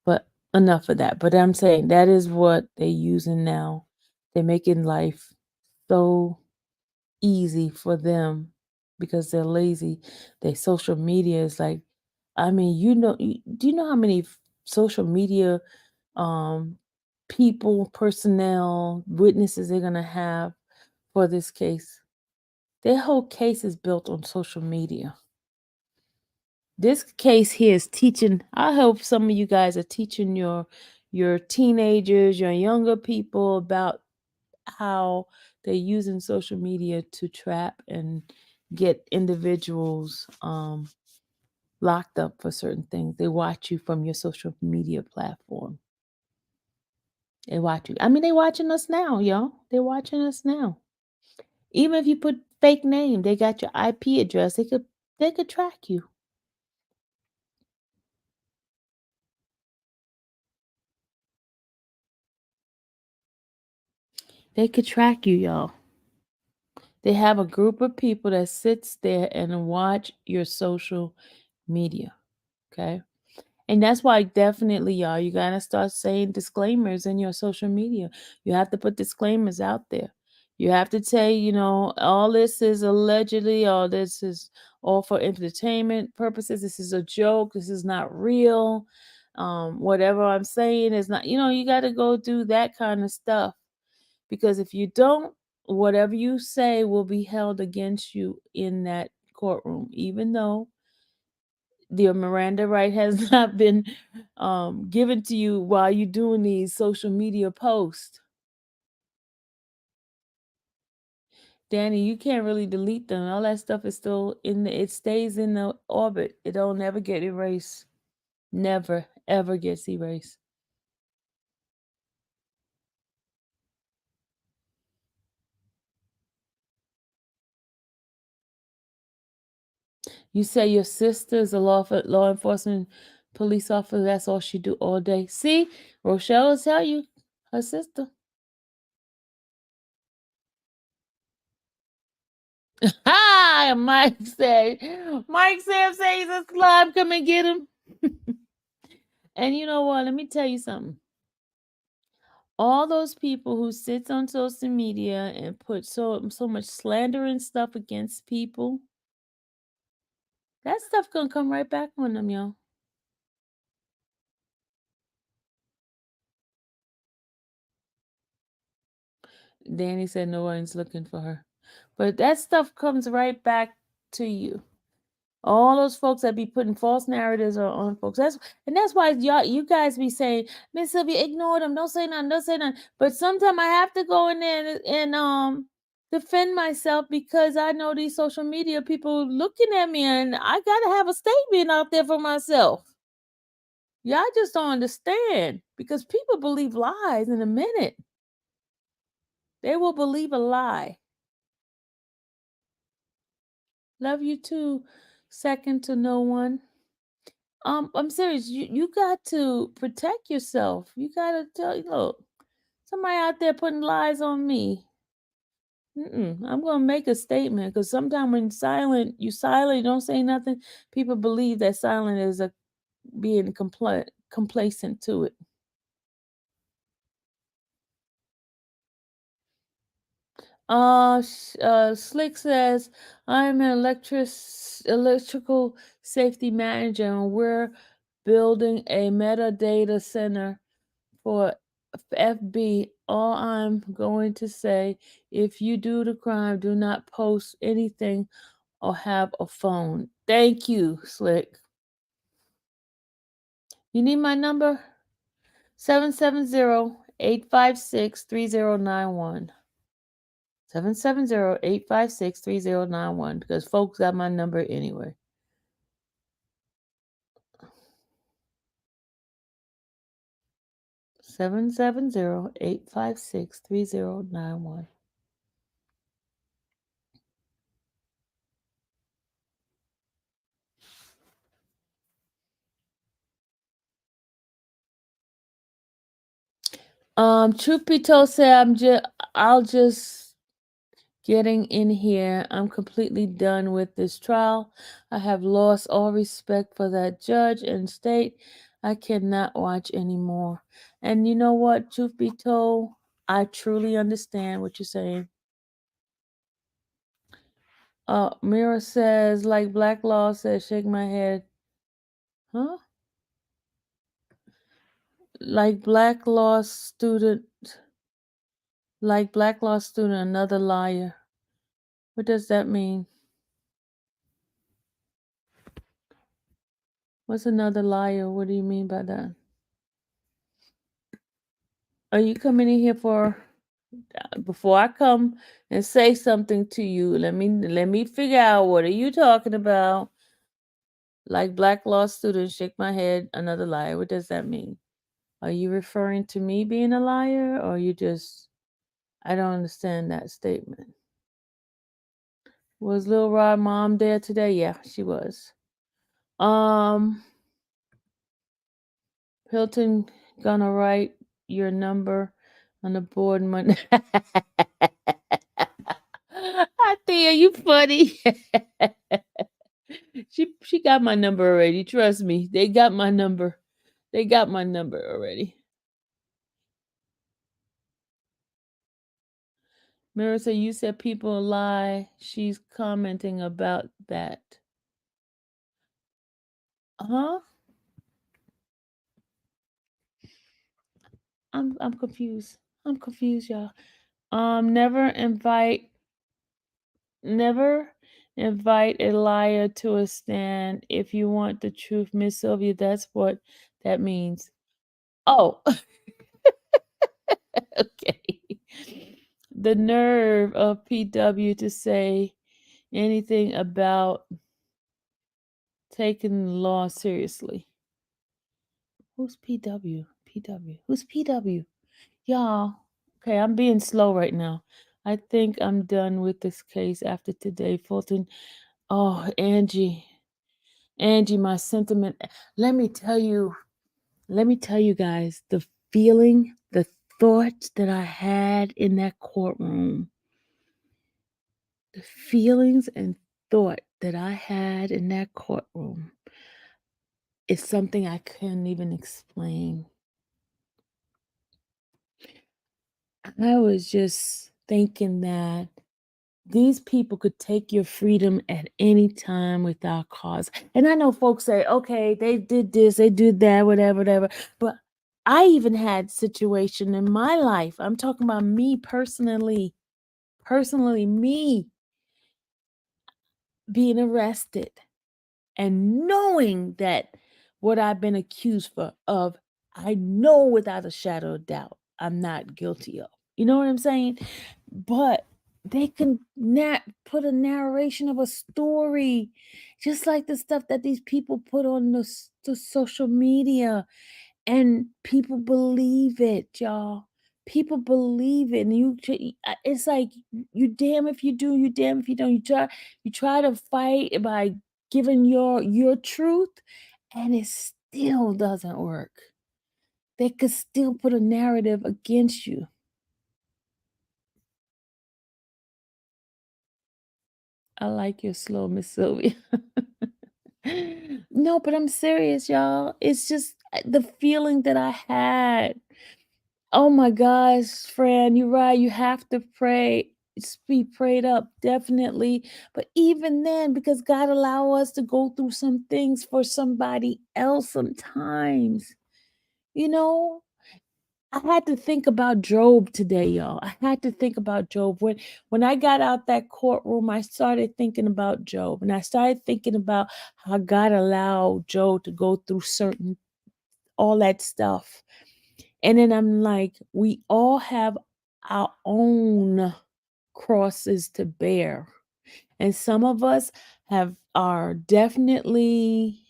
But enough of that. But I'm saying that is what they're using now. They're making life so easy for them because they're lazy. Their social media is like, I mean, do you know how many social media um, people, personnel, witnesses they're gonna have for this case? Their whole case is built on social media. This case here is teaching. I hope some of you guys are teaching your teenagers, your younger people about how they're using social media to trap and get individuals locked up for certain things. They watch you from your social media platform. They watch you. I mean, they watching us now, y'all. They're watching us now. Even if you put fake name, they got your IP address. They could track you. They could track you, y'all. They have a group of people that sits there and watch your social media. Okay. And that's why definitely, y'all, you gotta start saying disclaimers in your social media. You have to put disclaimers out there. You have to say, all this is allegedly, all this is all for entertainment purposes. This is a joke. This is not real. Whatever I'm saying is not, you got to go do that kind of stuff. Because if you don't, whatever you say will be held against you in that courtroom, even though the Miranda right has not been given to you while you're doing these social media posts. Danny, you can't really delete them. All that stuff is still it stays in the orbit. It don't never get erased. Never, ever gets erased. You say your sister is a law enforcement police officer. That's all she do all day. See, Rochelle will tell you, her sister. Hi, Mike Sam says he's a slob. Come and get him. And you know what? Let me tell you something. All those people who sits on social media and put so much slandering stuff against people, that stuff gonna come right back on them, y'all. Danny said no one's looking for her. But that stuff comes right back to you. All those folks that be putting false narratives on folks. That's why you guys be saying, Miss Sylvia, ignore them. Don't say nothing. Don't say nothing. But sometimes I have to go in there and defend myself because I know these social media people looking at me and I gotta have a statement out there for myself. Y'all just don't understand because people believe lies in a minute. They will believe a lie. Love you too. Second to no one. I'm serious. You got to protect yourself. You gotta look, somebody out there putting lies on me. I'm gonna make a statement because sometimes when you silent, you don't say nothing. People believe that silent is a being complacent to it. Slick says, I'm an electrical safety manager, and we're building a metadata center for FB. All I'm going to say, if you do the crime, do not post anything or have a phone. Thank you, Slick. You need my number? 770-856-3091. 770-856-3091 because folks got my number anyway. Seven 856-3091. Truth be told, say I'll just getting in here. I'm completely done with this trial. I have lost all respect for that judge and state. I cannot watch anymore. And you know what? Truth be told, I truly understand what you're saying. Mira says, like Black Law says, shake my head. Huh? Like Black Law student, another liar. What does that mean? What's another liar? What do you mean by that? Are you coming in here before I come and say something to you? Let me figure out what are you talking about? Like Black Law student, shake my head, another liar. What does that mean? Are you referring to me being a liar, or you just? I don't understand that statement. Was Lil Rod mom there today? Yeah, she was. Hilton gonna write your number on the board Monday. I think you funny. She got my number already. Trust me. They got my number. They got my number already. Marissa, you said people lie. She's commenting about that. Huh? I'm confused. I'm confused, y'all. Never invite a liar to a stand if you want the truth, Miss Sylvia. That's what that means. Oh, okay. The nerve of PW to say anything about taking the law seriously. Who's PW? PW. Who's PW? Y'all. Okay, I'm being slow right now. I think I'm done with this case after today. Fulton. Oh, Angie, my sentiment. Let me tell you guys, the feeling, the thoughts that I had in that courtroom, the feelings and thought that I had in that courtroom is something I couldn't even explain. I was just thinking that these people could take your freedom at any time without cause. And I know folks say, okay, they did this, they did that, whatever. But I even had situation in my life. I'm talking about me personally, me being arrested and knowing that what I've been accused of, I know without a shadow of doubt I'm not guilty of. You know what I'm saying? But they can put a narration of a story, just like the stuff that these people put on the social media, and people believe it, y'all. People believe it, and it's like you damn if you do, you damn if you don't. You try to fight by giving your truth, and it still doesn't work. They could still put a narrative against you. I like your slow, Miss Sylvia. No, but I'm serious, y'all. It's just the feeling that I had. Oh my gosh, Fran, you're right. You have to pray. Be prayed up, definitely. But even then, because God allow us to go through some things for somebody else sometimes, you know. I had to think about Job today, y'all. I had to think about Job. When I got out that courtroom, I started thinking about Job. And I started thinking about how God allowed Job to go through all that stuff. And then I'm like, we all have our own crosses to bear. And some of us are definitely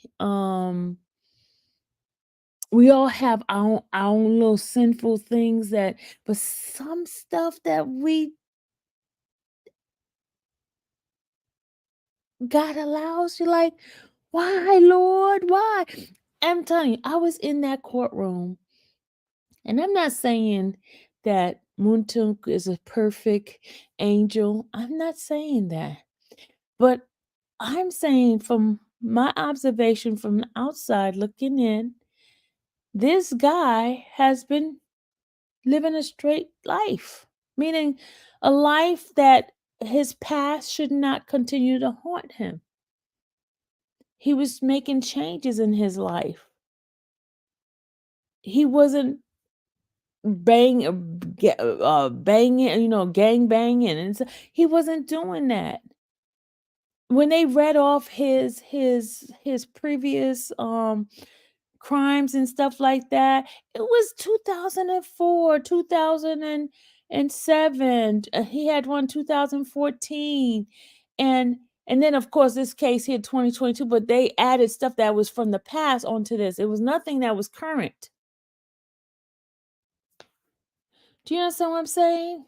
we all have our own little sinful things but some stuff that God allows you, like, why, Lord? Why? I'm telling you, I was in that courtroom, and I'm not saying that TOUNK is a perfect angel. I'm not saying that. But I'm saying from my observation from the outside looking in, this guy has been living a straight life, meaning a life that his past should not continue to haunt him. He was making changes in his life. He wasn't banging, gang banging, and he wasn't doing that. When they read off his previous crimes and stuff like that, it was 2004, 2007. He had one 2014, and then of course this case here 2022. But they added stuff that was from the past onto this. It was nothing that was current. Do you understand what I'm saying?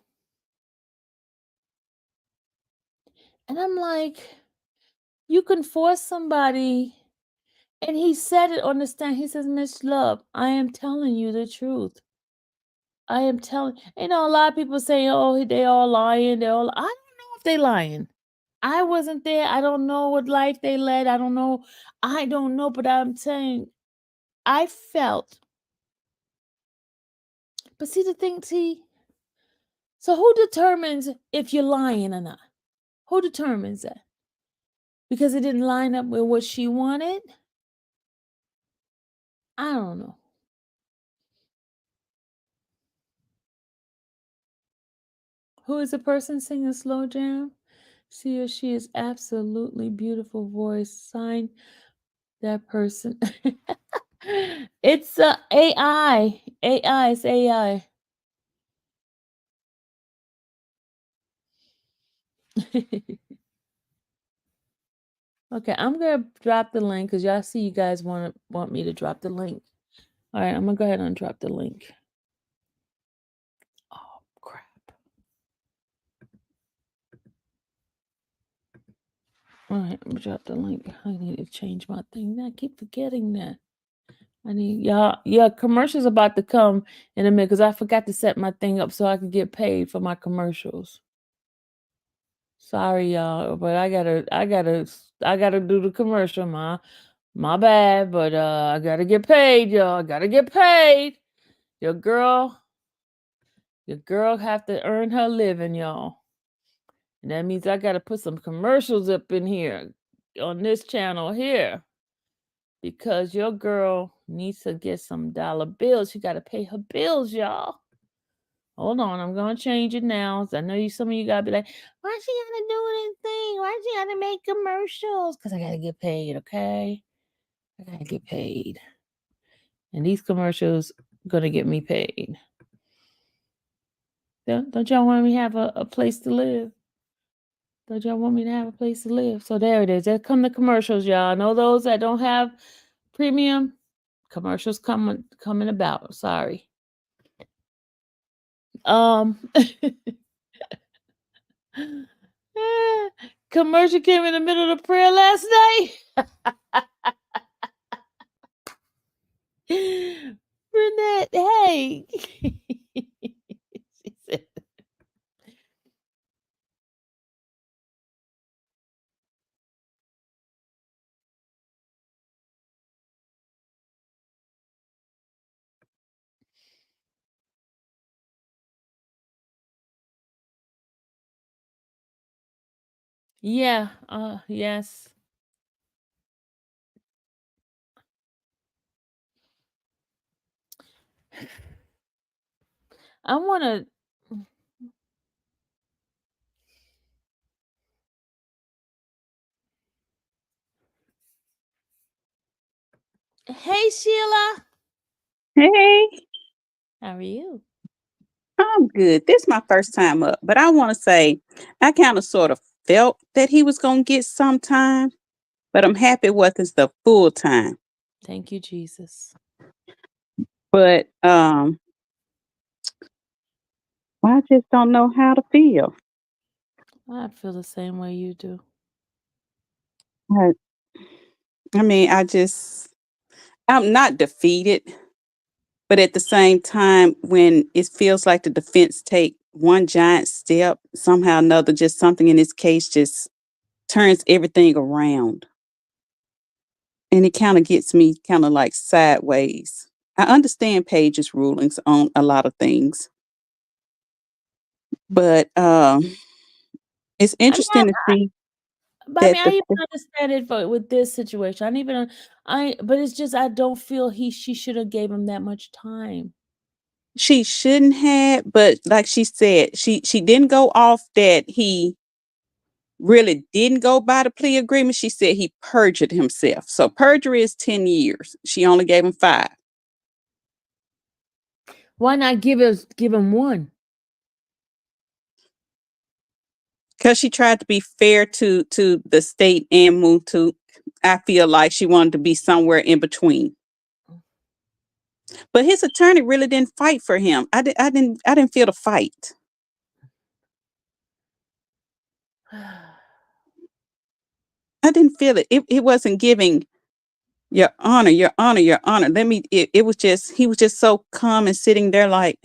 And I'm like, you can force somebody. And he said it on the stand. He says, Miss Love, I am telling you the truth. I am telling, a lot of people say, oh, they all lying. I don't know if they lying. I wasn't there. I don't know what life they led. I don't know. But I'm saying, I felt. But see the thing, so who determines if you're lying or not? Who determines that? Because it didn't line up with what she wanted? I don't know. Who is the person singing slow jam? She is absolutely beautiful voice. Sign that person. It's AI. AI. It's AI. Okay, I'm gonna drop the link because y'all see you guys want me to drop the link. All right, I'm gonna go ahead and drop the link. Oh crap! All right, I'm gonna drop the link. I need to change my thing. I keep forgetting that. I need y'all. Yeah, commercials about to come in a minute because I forgot to set my thing up so I can get paid for my commercials. Sorry, y'all, but I gotta do the commercial, my bad, but I gotta get paid, y'all. I gotta get paid. Your girl have to earn her living, y'all. And that means I gotta put some commercials up in here on this channel here. Because your girl needs to get some dollar bills. She gotta pay her bills, y'all. Hold on, I'm gonna change it now. I know some of you gotta be like, why she gotta do anything? Why she gotta make commercials? Because I gotta get paid, okay? I gotta get paid. And these commercials gonna get me paid. Don't y'all want me to have a place to live? Don't y'all want me to have a place to live? So there it is. There come the commercials, y'all. I know those that don't have premium commercials coming about. Sorry. Commercial came in the middle of the prayer last night. Renette, hey. She said, yeah, yes. I want to. Hey, Sheila. Hey, How are you? I'm good. This is my first time up, but I want to say I kind of sort of felt that he was going to get some time, but I'm happy it wasn't the full time. Thank you, Jesus. But I just don't know how to feel. I feel the same way you do. I, I mean, I'm not defeated, but at the same time, when it feels like the defense take one giant step, somehow or another, just something in this case just turns everything around. And it kind of gets me kind of like sideways. I understand Paige's rulings on a lot of things, but it's I mean, interesting to see but I that mean, I even understand it for with this situation. I don't even but it's just I don't feel she should have gave him that much time. she shouldn't have, but like she said, she didn't go off that he really didn't go by the plea agreement. She said he perjured himself. So perjury is 10 years. She only gave him 5 Why not give him one? because she tried to be fair to the state and MOUNK. I feel like she wanted to be somewhere in between. But his attorney really didn't fight for him. I didn't feel the fight. I didn't feel it. It wasn't giving your honor, your honor, your honor. It was just he was just so calm and sitting there like,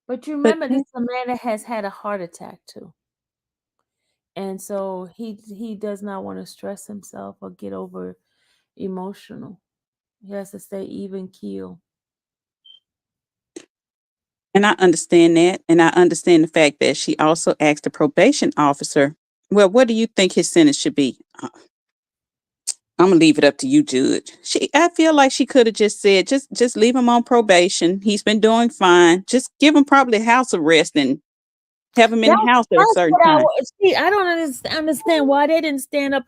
But you but remember this is a man that has had a heart attack too. And so he does not want to stress himself or get over emotional. He has to stay even keel. and I understand that. And I understand the fact that she also asked the probation officer, well, what do you think his sentence should be? I'm gonna leave it up to you, Judge. I feel like she could have just said, just leave him on probation. He's been doing fine. Just give him probably house arrest and have him in the house at a That's certain what time. see. I don't understand why they didn't stand up.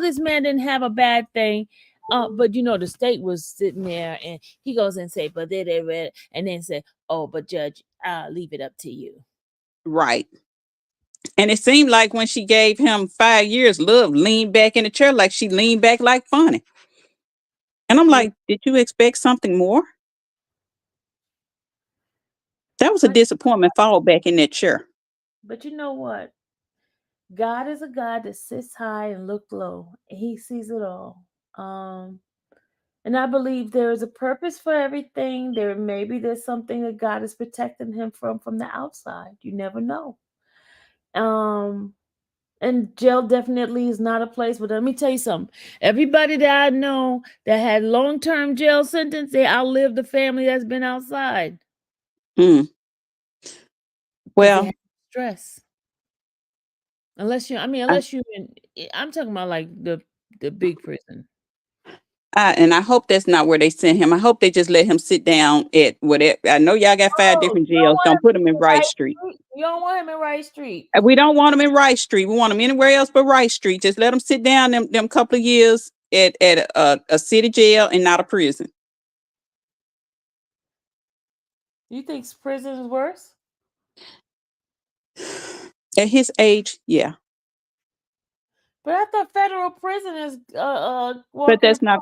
This man didn't have a bad thing, but the state was sitting there, and he goes and say, "But they read," and then say, "Oh, but Judge, I'll leave it up to you." Right. And it seemed like when she gave him 5 years, Love leaned back in the chair like she leaned back like funny. And I'm Yeah, like, did you expect something more? That was a but disappointment fall back in that chair. you know what? God is a God that sits high and look low. He sees it all. Um, and I believe there is a purpose for everything. There's something that God is protecting him from the outside. You never know. Um, and jail definitely is not a place. But let me tell you something. Everybody that I know that had long-term jail sentence, they outlived the family that's been outside Mm. because they Well, had stress. I, Unless you I'm talking about like the big prison. and I hope that's not where they sent him. I hope they just let him sit down at whatever. I know y'all got 5 Oh, different jails. Don't put him in Rice Street. You don't want him in Rice Street. We don't want him in Rice Street. We want him anywhere else but Rice Street. Just let him sit down them couple of years at a city jail and not a prison. You think prison is worse? At his age, yeah. But I thought federal prison is But walking that's across not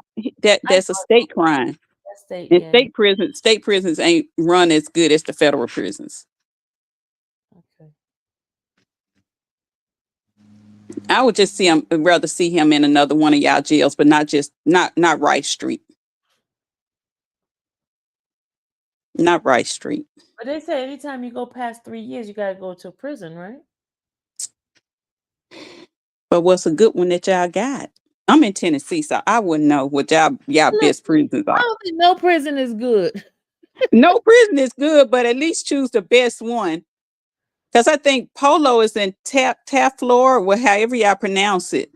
that's a state crime. that state. And Yeah. state prisons ain't run as good as the federal prisons. Okay. I would just rather see him in another one of y'all jails, but not Rice Street. not Rice Street. But they say anytime you go past 3 years, you gotta go to prison, right? But what's a good one that y'all got? I'm in Tennessee, so I wouldn't know what y'all best Listen, prisons I are. don't think no prison is good. No prison is good, but at least choose the best one. Because I think Polo is in Taflor, or however y'all pronounce it.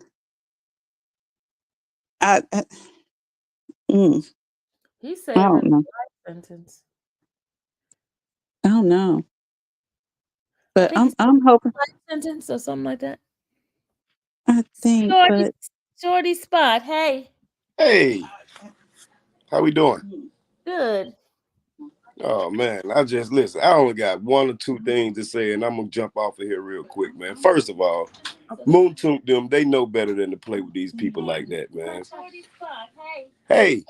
I, I, mm, He's I saying don't it's know. a life sentence. I don't know. I But think it's I'm hoping. a life sentence or something like that. I think, Shorty, but shorty spot. Hey, Hey, how we doing? good. Oh man, I just listen. I only got one or two things to say, and I'm gonna jump off of here real quick, man. First of all, MOUNK them, they know better than to play with these people like that, man. Hey,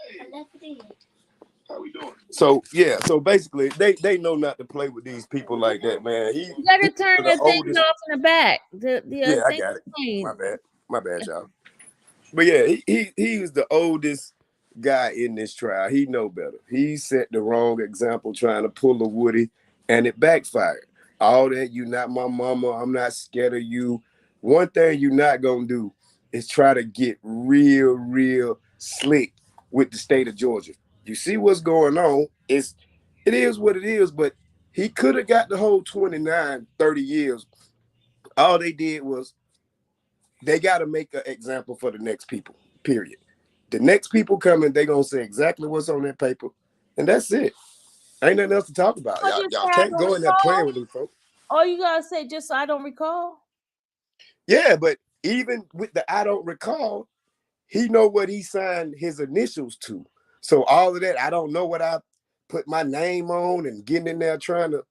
how we doing? So yeah, so basically, they know not to play with these people like that, man. He's You gotta turn the that thing oldest. off in the back. The Yeah, I thing got it. clean. My bad, y'all. But yeah, he was the oldest guy in this trial. He know better. He set the wrong example trying to pull a Woody, and it backfired. All that you not my mama, I'm not scared of you. One thing you not gonna do is try to get real slick with the state of Georgia. You see what's going on. It is what it is, but he could have got the whole 29, 30 years. All they did was they got to make an example for the next people, period. The next people coming, they going to say exactly what's on that paper, and that's it. Ain't nothing else to talk about. I just Y'all say I can't don't go in there playing recall. with these folks. All you gotta say just so I don't recall. Yeah, but even with the I don't recall, he know what he signed his initials to. So all of that, I don't know what I put my name on and getting in there trying to,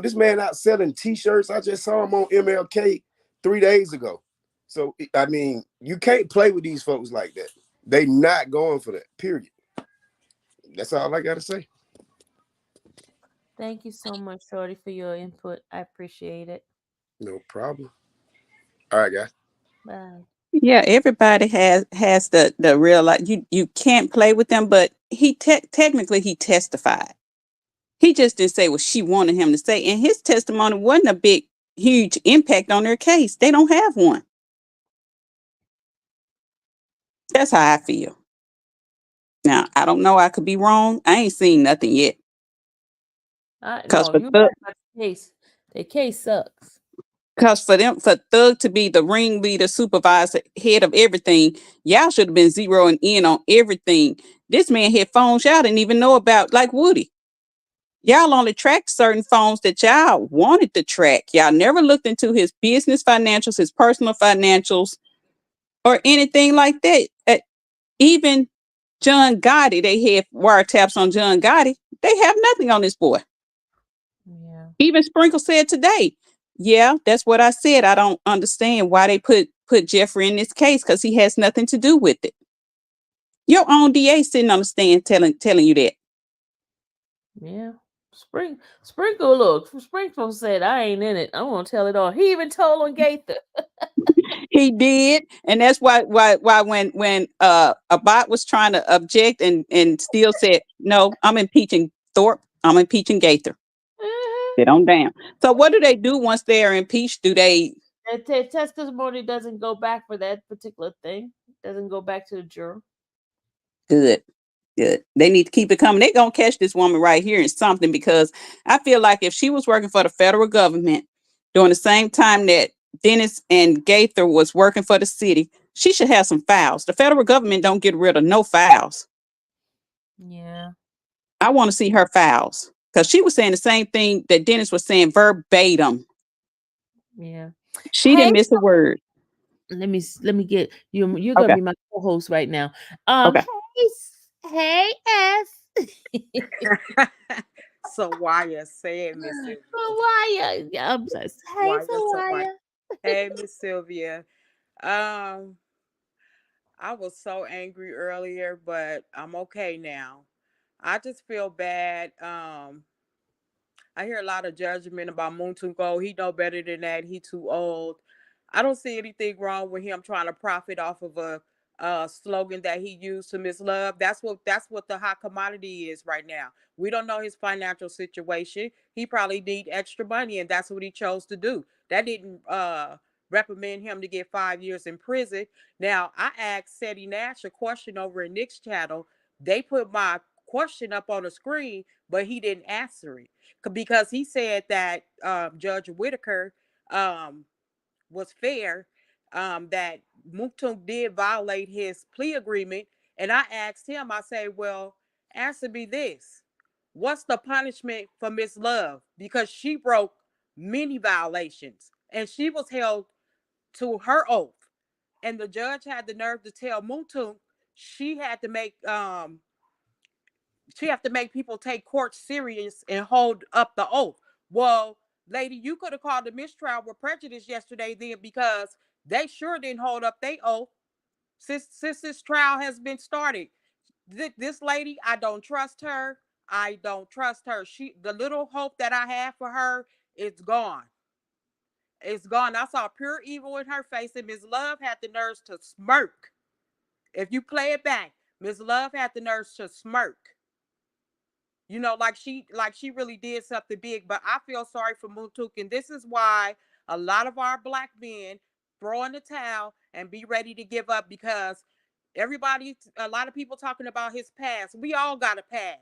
this man out selling T-shirts. I just saw him on MLK 3 days ago. So I mean, you can't play with these folks like that. They not going for that. Period. That's all I gotta say. Thank you so much, Shorty, for your input. I appreciate it. No problem. All right, guys. Bye. yeah, everybody has the real life. You can't play with them, but technically he testified. He just didn't say what she wanted him to say, and his testimony wasn't a big, huge impact on their case. They don't have one. That's how I feel. Now I don't know. I could be wrong. I ain't seen nothing yet. Cause No, for you're Thug, right about the case. The case sucks. cause for Thug to be the ringleader, supervisor, head of everything, y'all should have been zeroing in on everything. This man had phones y'all didn't even know about, like Woody. Y'all only tracked certain phones that y'all wanted to track. Y'all never looked into his business financials, his personal financials, or anything like that. Even John Gotti, they had wiretaps on John Gotti. They have nothing on this boy. Yeah. Even Sprinkle said today, yeah, that's what I said. I don't understand why they put Jeffrey in this case because he has nothing to do with it. Your own DA sitting on the stand telling you that. Yeah. Sprinkle, look. Sprinkle said, I ain't in it. I won't tell it all. He even told on Gaither. He did, and that's why when Abbott was trying to object and still said no, I'm impeaching Thorpe, I'm impeaching Gaither. Sit on down. So what do they do once they are impeached? Do they The testimony doesn't go back for that particular thing. Doesn't go back to the juror. good? Good. They need to keep it coming. They're gonna catch this woman right here in something because I feel like if she was working for the federal government during the same time that Dennis and Gaither was working for the city, she should have some files. The federal government don't get rid of no files. Yeah. I want to see her files because she was saying the same thing that Dennis was saying verbatim. Yeah. She Hey, didn't miss a word. let me get you. You're gonna Okay. be my co-host right now. Okay. Hey S. Sawaya, say it, Miss Sylvia. Sawaya. Yeah, I'm sorry. Hey Sawaya. Sawaya. Hey, Miss Sylvia. Um, I was so angry earlier, but I'm okay now. I just feel bad. I hear a lot of judgment about Moontungo. He know better than that. He too old. I don't see anything wrong with him trying to profit off of slogan that he used to Miss Love. That's what the hot commodity is right now. We don't know his financial situation. He probably need extra money, and that's what he chose to do. That didn't recommend him to get 5 years in prison. Now, I asked Seti Nash a question over in Nick's channel. They put my question up on the screen, but he didn't answer it because he said that Judge Whitaker was fair, that TOUNK did violate his plea agreement. And I asked him, I say, well, answer me this. What's the punishment for Miss Love? Because she broke many violations and she was held to her oath. And the judge had the nerve to tell TOUNK she had to make people take court serious and hold up the oath. Well, lady, you could have called the mistrial with prejudice yesterday then, because they sure didn't hold up their oath since this trial has been started. This lady, I don't trust her. I don't trust her. The little hope that I had for her, it's gone. It's gone. I saw pure evil in her face, and Ms. Love had the nerves to smirk. If you play it back, Ms. Love had the nerves to smirk. You know, like she really did something big. But I feel sorry for TOUNK, and this is why a lot of our black men throw in the towel and be ready to give up, because a lot of people talking about his past. We all got a past.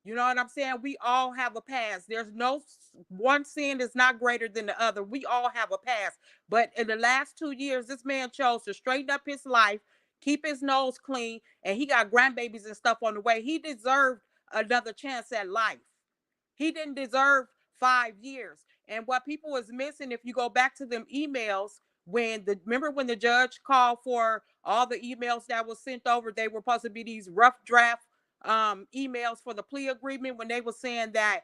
You know what I'm saying? We all have a past. There's no one sin is not greater than the other. We all have a past. But in the last 2 years, this man chose to straighten up his life, keep his nose clean, and he got grandbabies and stuff on the way. He deserved another chance at life. He didn't deserve 5 years. And what people was missing, if you go back to them emails, remember when the judge called for all the emails that was sent over, they were supposed to be these rough draft emails for the plea agreement, when they were saying that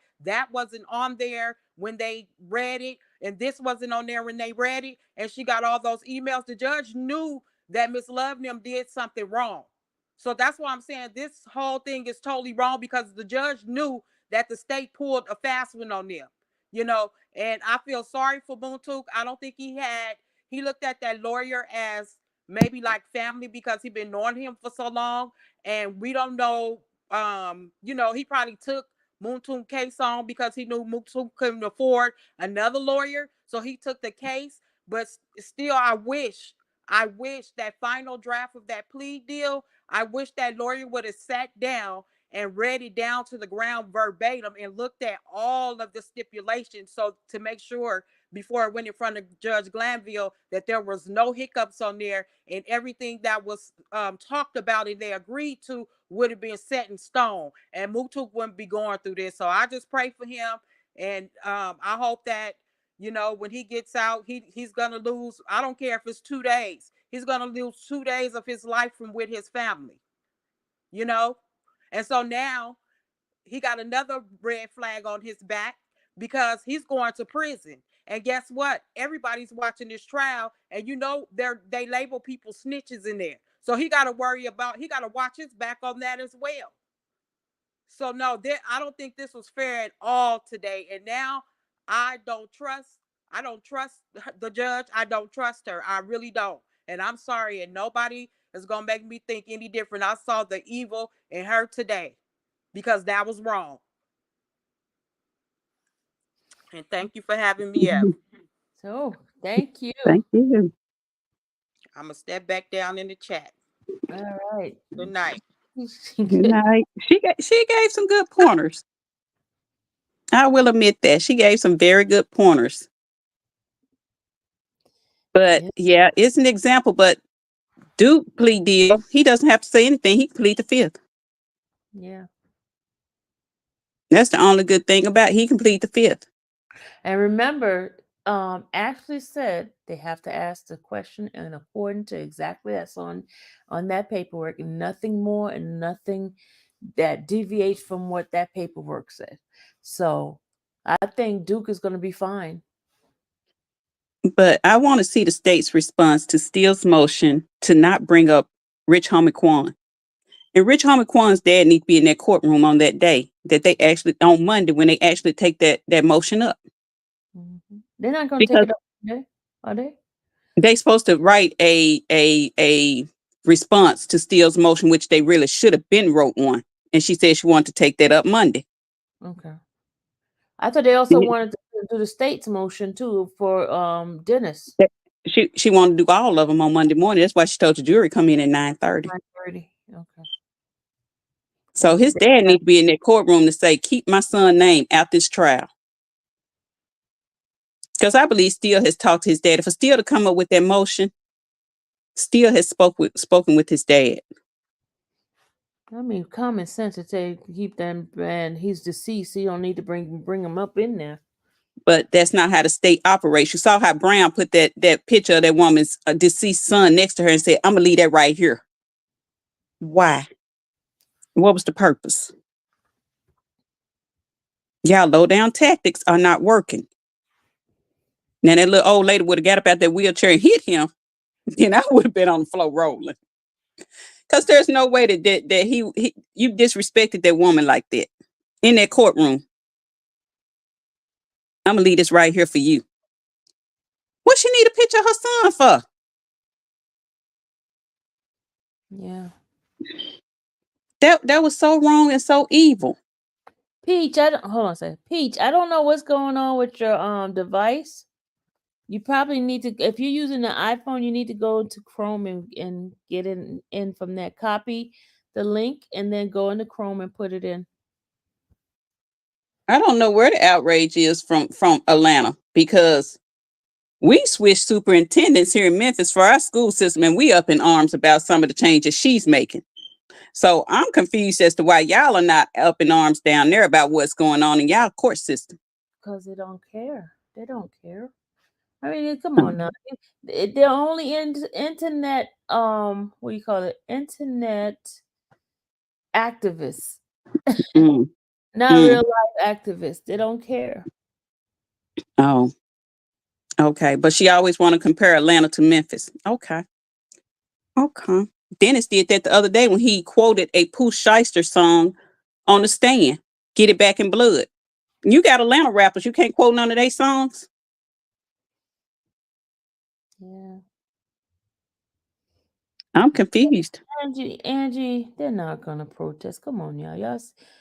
wasn't on there when they read it, and this wasn't on there when they read it, and she got all those emails. The judge knew that Miss Love and them did something wrong. So that's why I'm saying this whole thing is totally wrong, because the judge knew that the state pulled a fast one on them, you know. And I feel sorry for TOUNK. I don't think he looked at that lawyer as maybe like family, because he'd been knowing him for so long, and we don't know. You know, he probably took TOUNK case on because he knew TOUNK couldn't afford another lawyer, so he took the case. But still, I wish that final draft of that plea deal, I wish that lawyer would have sat down and read it down to the ground verbatim and looked at all of the stipulations, so to make sure before it went in front of Judge Glanville that there was no hiccups on there, and everything that was talked about and they agreed to would have been set in stone, and TOUNK wouldn't be going through this. So I just pray for him, and I hope that, you know, when he gets out, he's gonna lose. I don't care if it's 2 days. He's gonna lose 2 days of his life from with his family, you know. And so now he got another red flag on his back, because he's going to prison. And guess what? Everybody's watching this trial, and you know they label people snitches in there. So he got to watch his back on that as well. So no, I don't think this was fair at all today. And now I don't trust the judge. I don't trust her. I really don't. And I'm sorry, and nobody is gonna make me think any different. I saw the evil in her today, because that was wrong. And thank you for having me up. So, thank you. Thank you. I'm gonna step back down in the chat. All right. Good night. Good night. She gave some good pointers. I will admit that she gave some very good pointers. But yeah, it's an example. But Duke plea deal, he doesn't have to say anything. He can plead the fifth. Yeah. That's the only good thing about it. He can plead the fifth. And remember, Ashley said they have to ask the question in according to exactly that's on that paperwork, and nothing more and nothing that deviates from what that paperwork said. So I think Duke is going to be fine. But I want to see the state's response to Steele's motion to not bring up Rich Homie Quan. And Rich Homie Quan's dad needs to be in that courtroom on that day, that they actually, on Monday, when they actually take that motion up. Mm-hmm. They're not going to take it up today, are they? They supposed to write a response to Steele's motion, which they really should have been wrote one. And she said she wanted to take that up Monday. Okay. I thought they also wanted to do the state's motion too for Dennis. She wanted to do all of them on Monday morning. That's why she told the jury come in at 9:30. 9:30. Okay. So his dad needs to be in that courtroom to say, keep my son's name out this trial. Because I believe Steele has talked to his dad. For Steele to come up with that motion, Steele has spoken with his dad. I mean, common sense to say keep them, and he's deceased. So you don't need to bring him up in there. But that's not how the state operates. You saw how Brown put that picture of that woman's deceased son next to her and said, I'm going to leave that right here. Why? What was the purpose? Y'all low down tactics are not working. Now that little old lady would have got up out that wheelchair and hit him, then I would have been on the floor rolling. Because there's no way that you disrespected that woman like that in that courtroom. I'm going to leave this right here for you. What she need a picture of her son for? Yeah. That was so wrong and so evil. Peach, hold on a second. Peach, I don't know what's going on with your device. You probably need to, if you're using the iPhone, you need to go to Chrome and get in from that. Copy the link and then go into Chrome and put it in. I don't know where the outrage is from Atlanta, because we switched superintendents here in Memphis for our school system, and we up in arms about some of the changes she's making. So I'm confused as to why y'all are not up in arms down there about what's going on in y'all court system. Because they don't care. They don't care. I mean, come on now. They're only internet, what do you call it? Internet activists. Not real life activists. They don't care. Oh, okay. But she always want to compare Atlanta to Memphis. Okay. Dennis did that the other day when he quoted a Pooh Shyster song on the stand. Get It Back in Blood. You got Atlanta rappers. You can't quote none of their songs. Yeah. I'm confused. Angie, they're not gonna protest. Come on, y'all.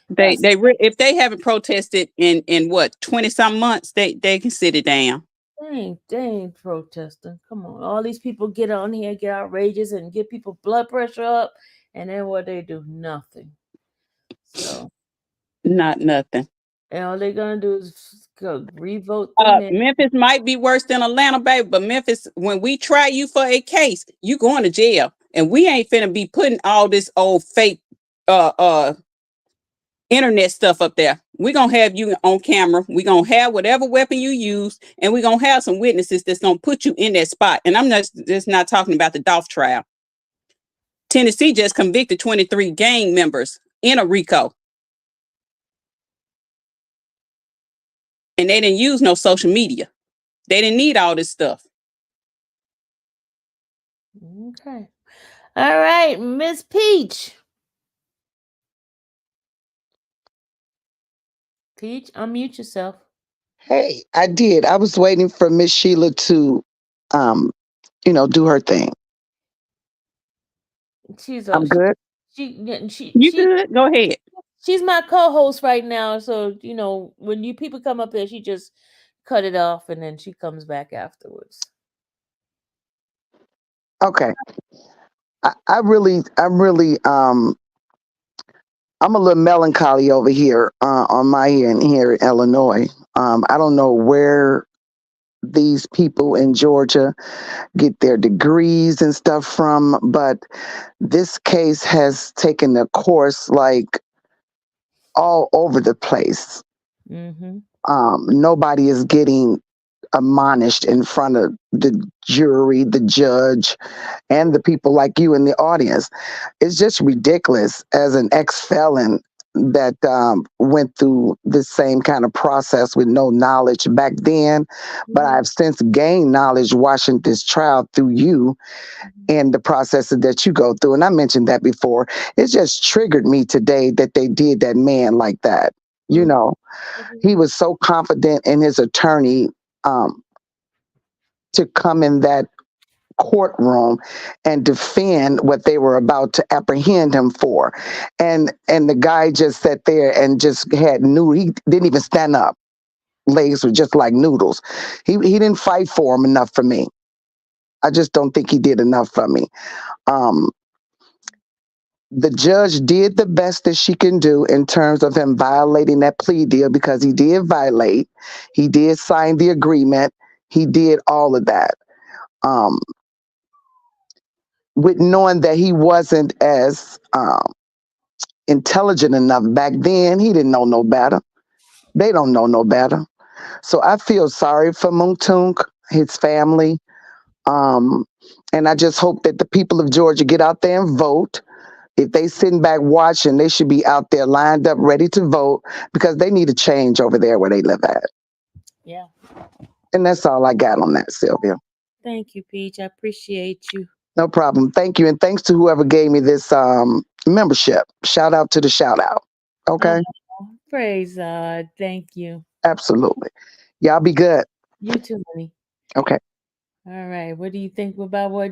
If they haven't protested in what 20-some months, they can sit it down. They ain't protesting. Come on, all these people get on here, get outrageous, and get people blood pressure up, and then what they do? Nothing. So not nothing. And all they're gonna do is go revote. Memphis might be worse than Atlanta, baby, but Memphis, when we try you for a case, you going to jail, and we ain't finna be putting all this old fake internet stuff up there. We're gonna have you on camera. We're gonna have whatever weapon you use, and we're gonna have some witnesses that's gonna put you in that spot. And I'm just not talking about the Dolph trial. Tennessee just convicted 23 gang members in a RICO. And they didn't use no social media. They didn't need all this stuff. Okay. All right, Miss Peach. Peach, unmute yourself. Hey, I did. I was waiting for Miss Sheila to, do her thing. I'm good. You good? Go ahead. She's my co-host right now, so when you people come up there, she just cut it off and then she comes back afterwards. Okay. I'm a little melancholy over here on my end here in Illinois. I don't know where these people in Georgia get their degrees and stuff from, but this case has taken a course like all over the place. Mm-hmm. Nobody is getting admonished in front of the jury, the judge, and the people like you in the audience. It's just ridiculous as an ex-felon that went through the same kind of process with no knowledge back then. But I've since gained knowledge watching this trial through you and the processes that you go through. And I mentioned that before. It just triggered me today that they did that man like that. You know, he was so confident in his attorney to come in that courtroom and defend what they were about to apprehend him for. And the guy just sat there and just had he didn't even stand up. Legs were just like noodles. He didn't fight for him enough for me. I just don't think he did enough for me. Um, the judge did the best that she can do in terms of him violating that plea deal, because he did violate. He did sign the agreement. He did all of that. Um, with knowing that he wasn't as intelligent enough back then, he didn't know no better. They don't know no better. So I feel sorry for TOUNK, his family. Um, and I just hope that the people of Georgia get out there and vote. If they sitting back watching, they should be out there lined up ready to vote, because they need a change over there where they live at. Yeah. And that's all I got on that, Sylvia. Thank you, Peach. I appreciate you. No problem. Thank you. And thanks to whoever gave me this membership. Shout out to the shout out. Okay? Praise God. Thank you. Absolutely. Y'all be good. You too, honey. Okay. All right. What do you think about what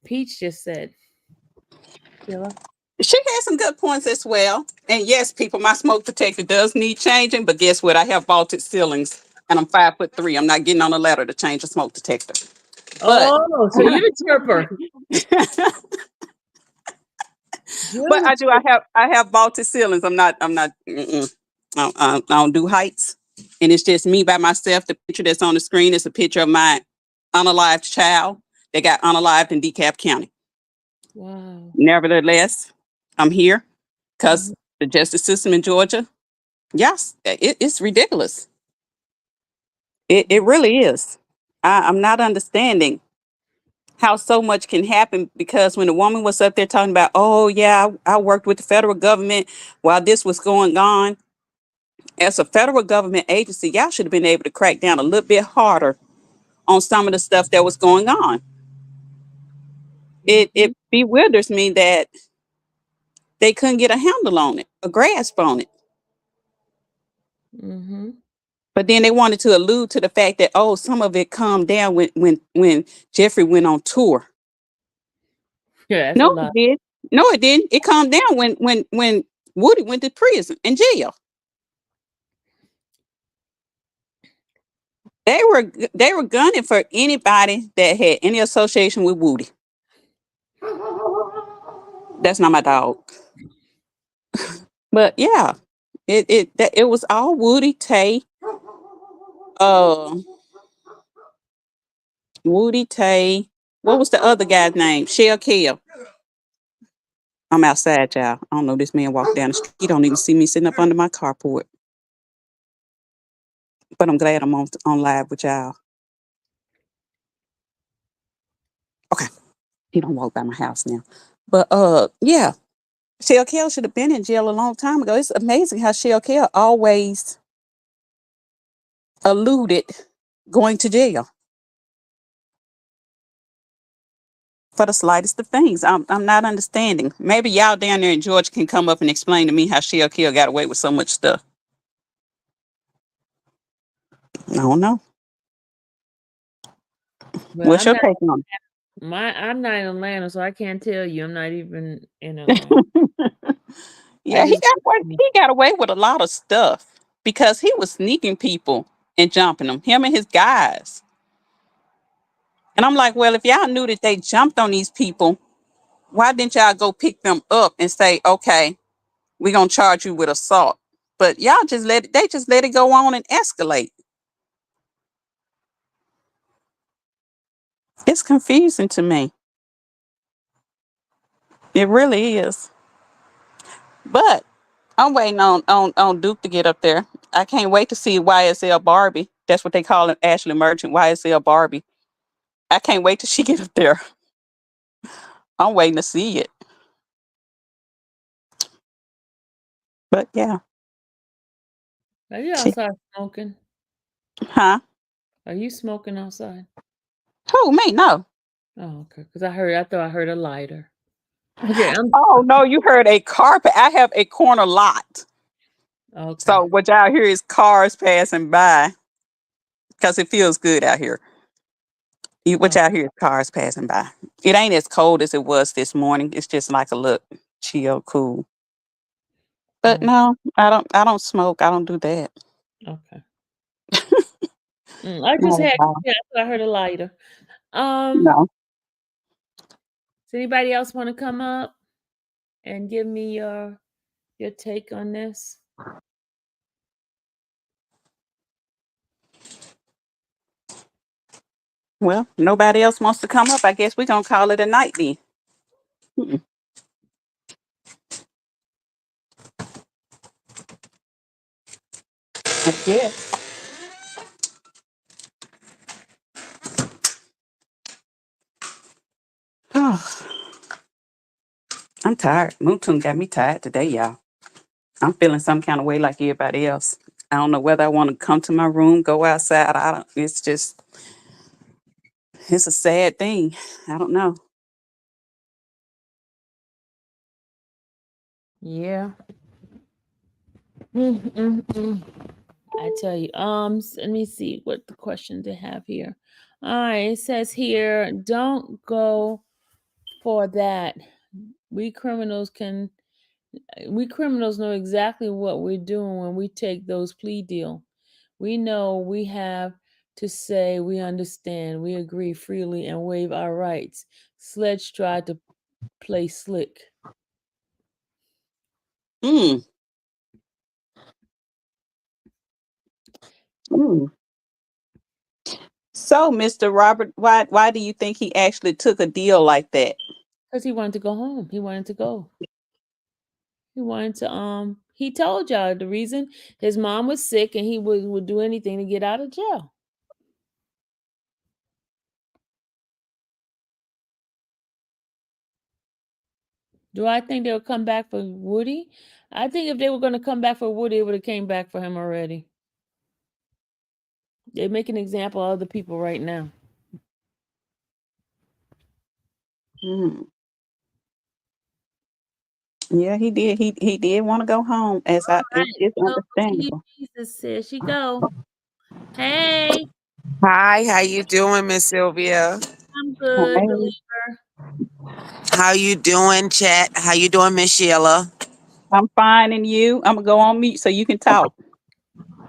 Peach just said? Sheila? She had some good points as well. And yes, people, my smoke detector does need changing, but guess what? I have vaulted ceilings and I'm 5'3". I'm not getting on a ladder to change a smoke detector. But Oh, so you're the chirper. but I have vaulted ceilings. I don't do heights. And it's just me by myself. The picture that's on the screen is a picture of my unalived child that got unalived in DeKalb County. Wow. Nevertheless, I'm here because the justice system in Georgia, yes, it's ridiculous. It really is. I'm not understanding how so much can happen, because when the woman was up there talking about, oh, yeah, I worked with the federal government while this was going on. As a federal government agency, y'all should have been able to crack down a little bit harder on some of the stuff that was going on. It bewilders me that they couldn't get a handle on it, a grasp on it. Mm-hmm. But then they wanted to allude to the fact that, oh, some of it calmed down when Jeffrey went on tour. Yeah, that's a No, lot. it did. No, it didn't. It calmed down when Woody went to prison and jail. They were gunning for anybody that had any association with Woody. That's not my dog. But yeah, it was all Woody, Tay, uh, Woody, Tay. What was the other guy's name? Shell Kill. I'm outside, y'all. I don't know. This man walked down the street. He don't even see me sitting up under my carport. But I'm glad I'm on live with y'all. Okay. He don't walk by my house now. But yeah. Shell Kell should have been in jail a long time ago. It's amazing how Shell Kell always eluded going to jail for the slightest of things. I'm not understanding. Maybe y'all down there in Georgia can come up and explain to me how Shell Kell got away with so much stuff. I don't know. Well, What's your take on I'm not in Atlanta, so I can't tell you. I'm not even in Atlanta. it? Yeah, he got away with a lot of stuff because he was sneaking people and jumping them, him and his guys. And I'm like, well, if y'all knew that they jumped on these people, why didn't y'all go pick them up and say, okay, we're gonna charge you with assault? But y'all just let it go on and escalate. It's confusing to me. It really is. But I'm waiting on Duke to get up there. I can't wait to see YSL Barbie. That's what they call it, Ashley Merchant, YSL Barbie. I can't wait till she get up there. I'm waiting to see it. But yeah. Are you outside smoking? Huh? Are you smoking outside? Who, me? No. Oh, okay. Because I thought I heard a lighter. Okay. Oh no, you heard a carpet. I have a corner lot. Okay. So what y'all hear is cars passing by because it feels good out here. Which out here, cars passing by. It ain't as cold as it was this morning. It's just like a look chill, cool. But Mm, no, I don't. I don't smoke. I don't do that. okay. I just No, had, no. yeah, I heard a lighter. Does No. anybody else want to come up and give me your take on this? Well, nobody else wants to come up. I guess we're gonna call it a night then. Hmm. Yeah. I'm tired. Moon got me tired today, y'all. I'm feeling some kind of way like everybody else. I don't know whether I want to come to my room, go outside. I don't. It's just. It's a sad thing. I don't know. Yeah. I tell you. Let me see what the question they have here. All right, it says here, don't go for that. We criminals can we criminals know exactly what we're doing when we take those plea deal. We know we have to say we understand, we agree freely and waive our rights. Sledge tried to play slick. Mm, mm. So, Mr. Robert, why do you think he actually took a deal like that? Because he wanted to go home. He wanted to go. He wanted to he told y'all the reason his mom was sick and he would do anything to get out of jail. Do I think they'll come back for Woody? I think if they were going to come back for Woody, they would have came back for him already. They make an example of other people right now. Mm. Yeah, he did. He did want to go home, as Right. it's So he understandable. Jesus says she go. Hey, Hi, how you doing, Miss Sylvia? I'm good, Hey, believer. How you doing, Chat? How you doing, Miss Sheila? I'm fine, and you? I'm gonna go on mute so you can talk.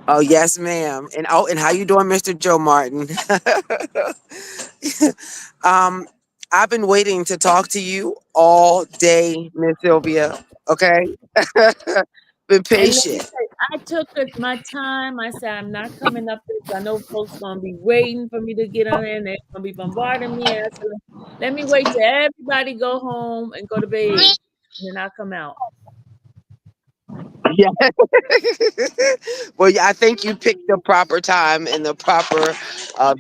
Oh, yes, ma'am. And how you doing, Mr. Joe Martin? um, I've been waiting to talk to you all day, Miss Sylvia. Okay, been And let me patient. say, I took my time. I said, I'm not coming up there 'cause I know folks gonna be waiting for me to get on there and they're gonna be bombarding me. And I said, let me wait till everybody go home and go to bed. And then I'll come out. Yeah. Well, yeah, I think you picked the proper time and the proper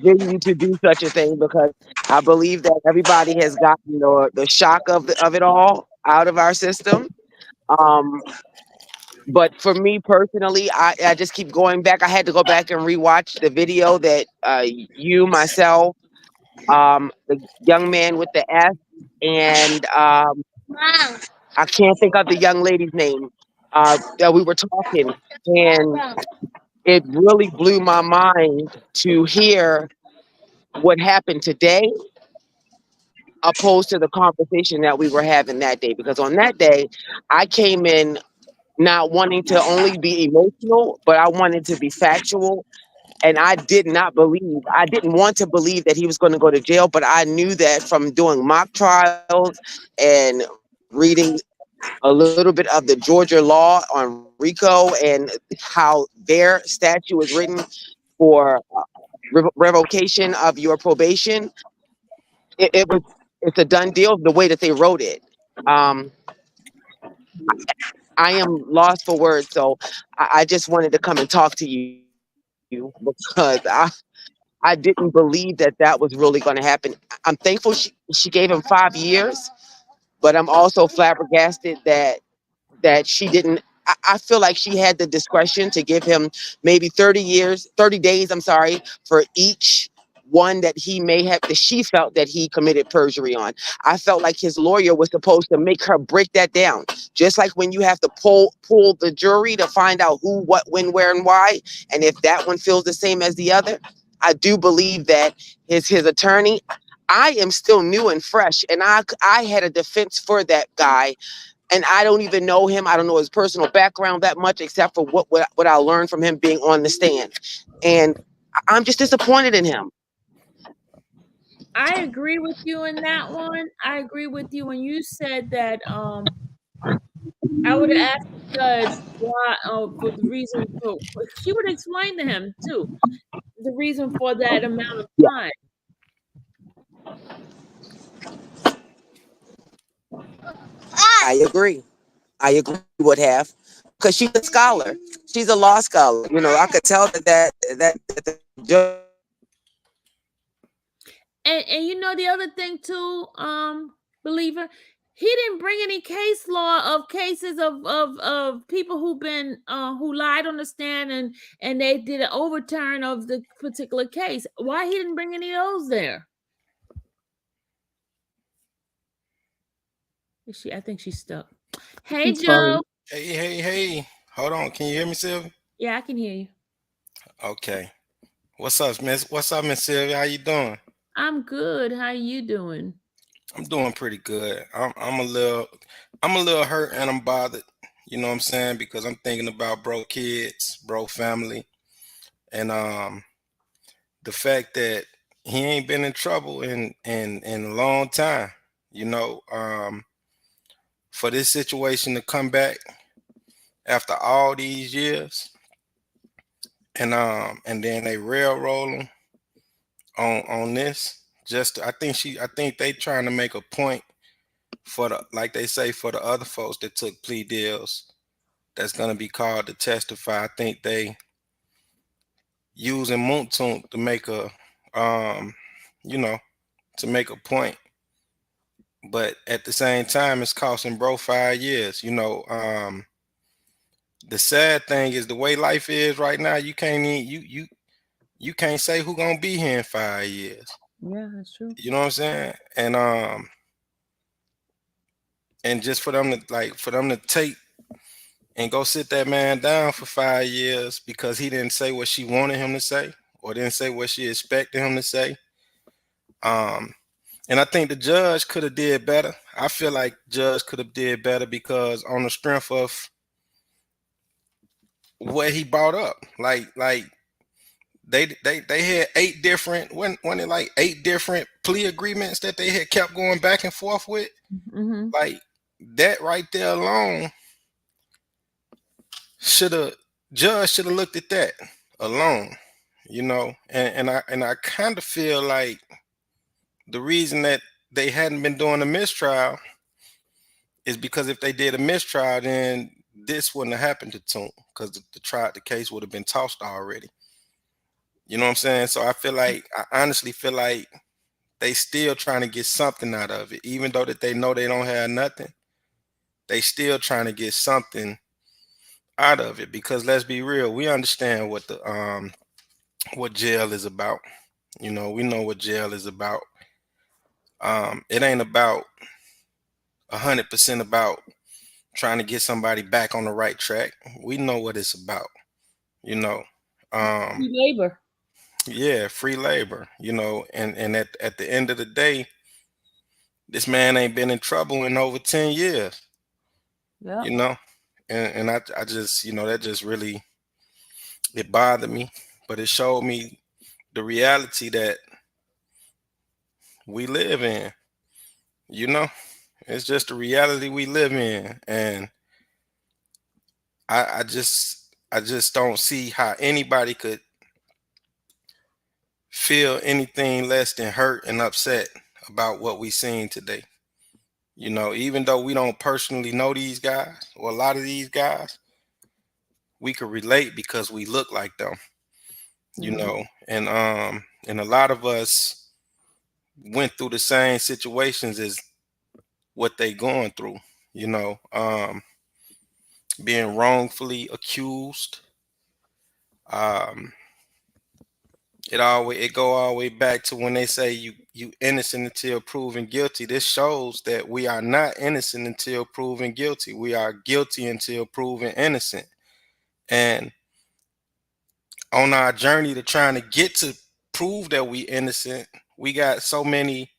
venue to do such a thing because I believe that everybody has gotten the shock of it all out of our system. Um, but for me personally, I just keep going back. I had to go back and rewatch the video that you, myself, the young man with the S, and I can't think of the young lady's name that we were talking. And it really blew my mind to hear what happened today opposed to the conversation that we were having that day. Because on that day, I came in not wanting to only be emotional, but I wanted to be factual. And I didn't want to believe that he was going to go to jail, but I knew that from doing mock trials and reading a little bit of the Georgia law on RICO and how their statute is written for revocation of your probation. It's a done deal the way that they wrote it. Um, I am lost for words, so I just wanted to come and talk to you because I didn't believe that that was really going to happen. I'm thankful she gave him 5 years, but I'm also flabbergasted that she didn't. I feel like she had the discretion to give him maybe 30 years, 30 days, I'm sorry, for each one that he may have, that she felt that he committed perjury on. I felt like his lawyer was supposed to make her break that down. Just like when you have to pull the jury to find out who, what, when, where, and why, and if that one feels the same as the other. I do believe that his attorney, I am still new and fresh, and I had a defense for that guy, and I don't even know him. I don't know his personal background that much, except for what I learned from him being on the stand, and I'm just disappointed in him. I agree with you in that one. I agree with you when you said that I would have asked the judge why for the reason for she would explain to him too the reason for that amount of Yeah, time. I agree. I agree. Would have, because she's a scholar. She's a law scholar. You know, I could tell that the judge. And you know the other thing too, believer, he didn't bring any case law of cases of people who've been who lied on the stand and they did an overturn of the particular case. Why he didn't bring any of those there? Is she? I think she's stuck. Hey He's frozen. Joe. Hey. Hold on. Can you hear me, Sylvia? Yeah, I can hear you. Okay. What's up, Miss? What's up, Miss Sylvia? How you doing? I'm good. How you doing? I'm doing pretty good. I'm a little hurt and I'm bothered. You know what I'm saying? Because I'm thinking about bro kids, bro family, and the fact that he ain't been in trouble in a long time. You know, for this situation to come back after all these years, and then they railroad him on this. I think they trying to make a point for the, like they say, for the other folks that took plea deals that's gonna be called to testify. I think they using MOUNK to make a um you know, to make a point. But at the same time it's costing bro 5 years. The sad thing is the way life is right now, you can't even you can't say who gonna be here in 5 years. Yeah, that's true. You know what I'm saying? And just for them to take and go sit that man down for 5 years because he didn't say what she wanted him to say or didn't say what she expected him to say. Um, and I think the judge could have did better. I feel like judge could have did better because on the strength of what he brought up, like they had eight different when it like eight different plea agreements that they had kept going back and forth with. Mm-hmm. Like that right there alone should have judge should have looked at that alone, and I kind of feel like the reason that they hadn't been doing a mistrial is because if they did a mistrial, then this wouldn't have happened to TOUNK because the case would have been tossed already. You know what I'm saying? So I honestly feel like they still trying to get something out of it, even though that they know they don't have nothing. They still trying to get something out of it because let's be real, we understand what jail is about. We know what jail is about. It ain't about 100% about trying to get somebody back on the right track. We know what it's about. You know, um, Labor. yeah, free labor. And at the end of the day, this man ain't been in trouble in over 10 years. Yeah. You know, and I just that just really it bothered me, but it showed me the reality that we live in. You know, it's just the reality we live in, and I just don't see how anybody could feel anything less than hurt and upset about what we seen today. Even though we don't personally know these guys or a lot of these guys, we could relate because we look like them. And a lot of us went through the same situations as what they going through. You know, being wrongfully accused. Um, it go all the way back to when they say you innocent until proven guilty. This shows that we are not innocent until proven guilty. We are guilty until proven innocent. And on our journey to trying to get to prove that we innocent, we got so many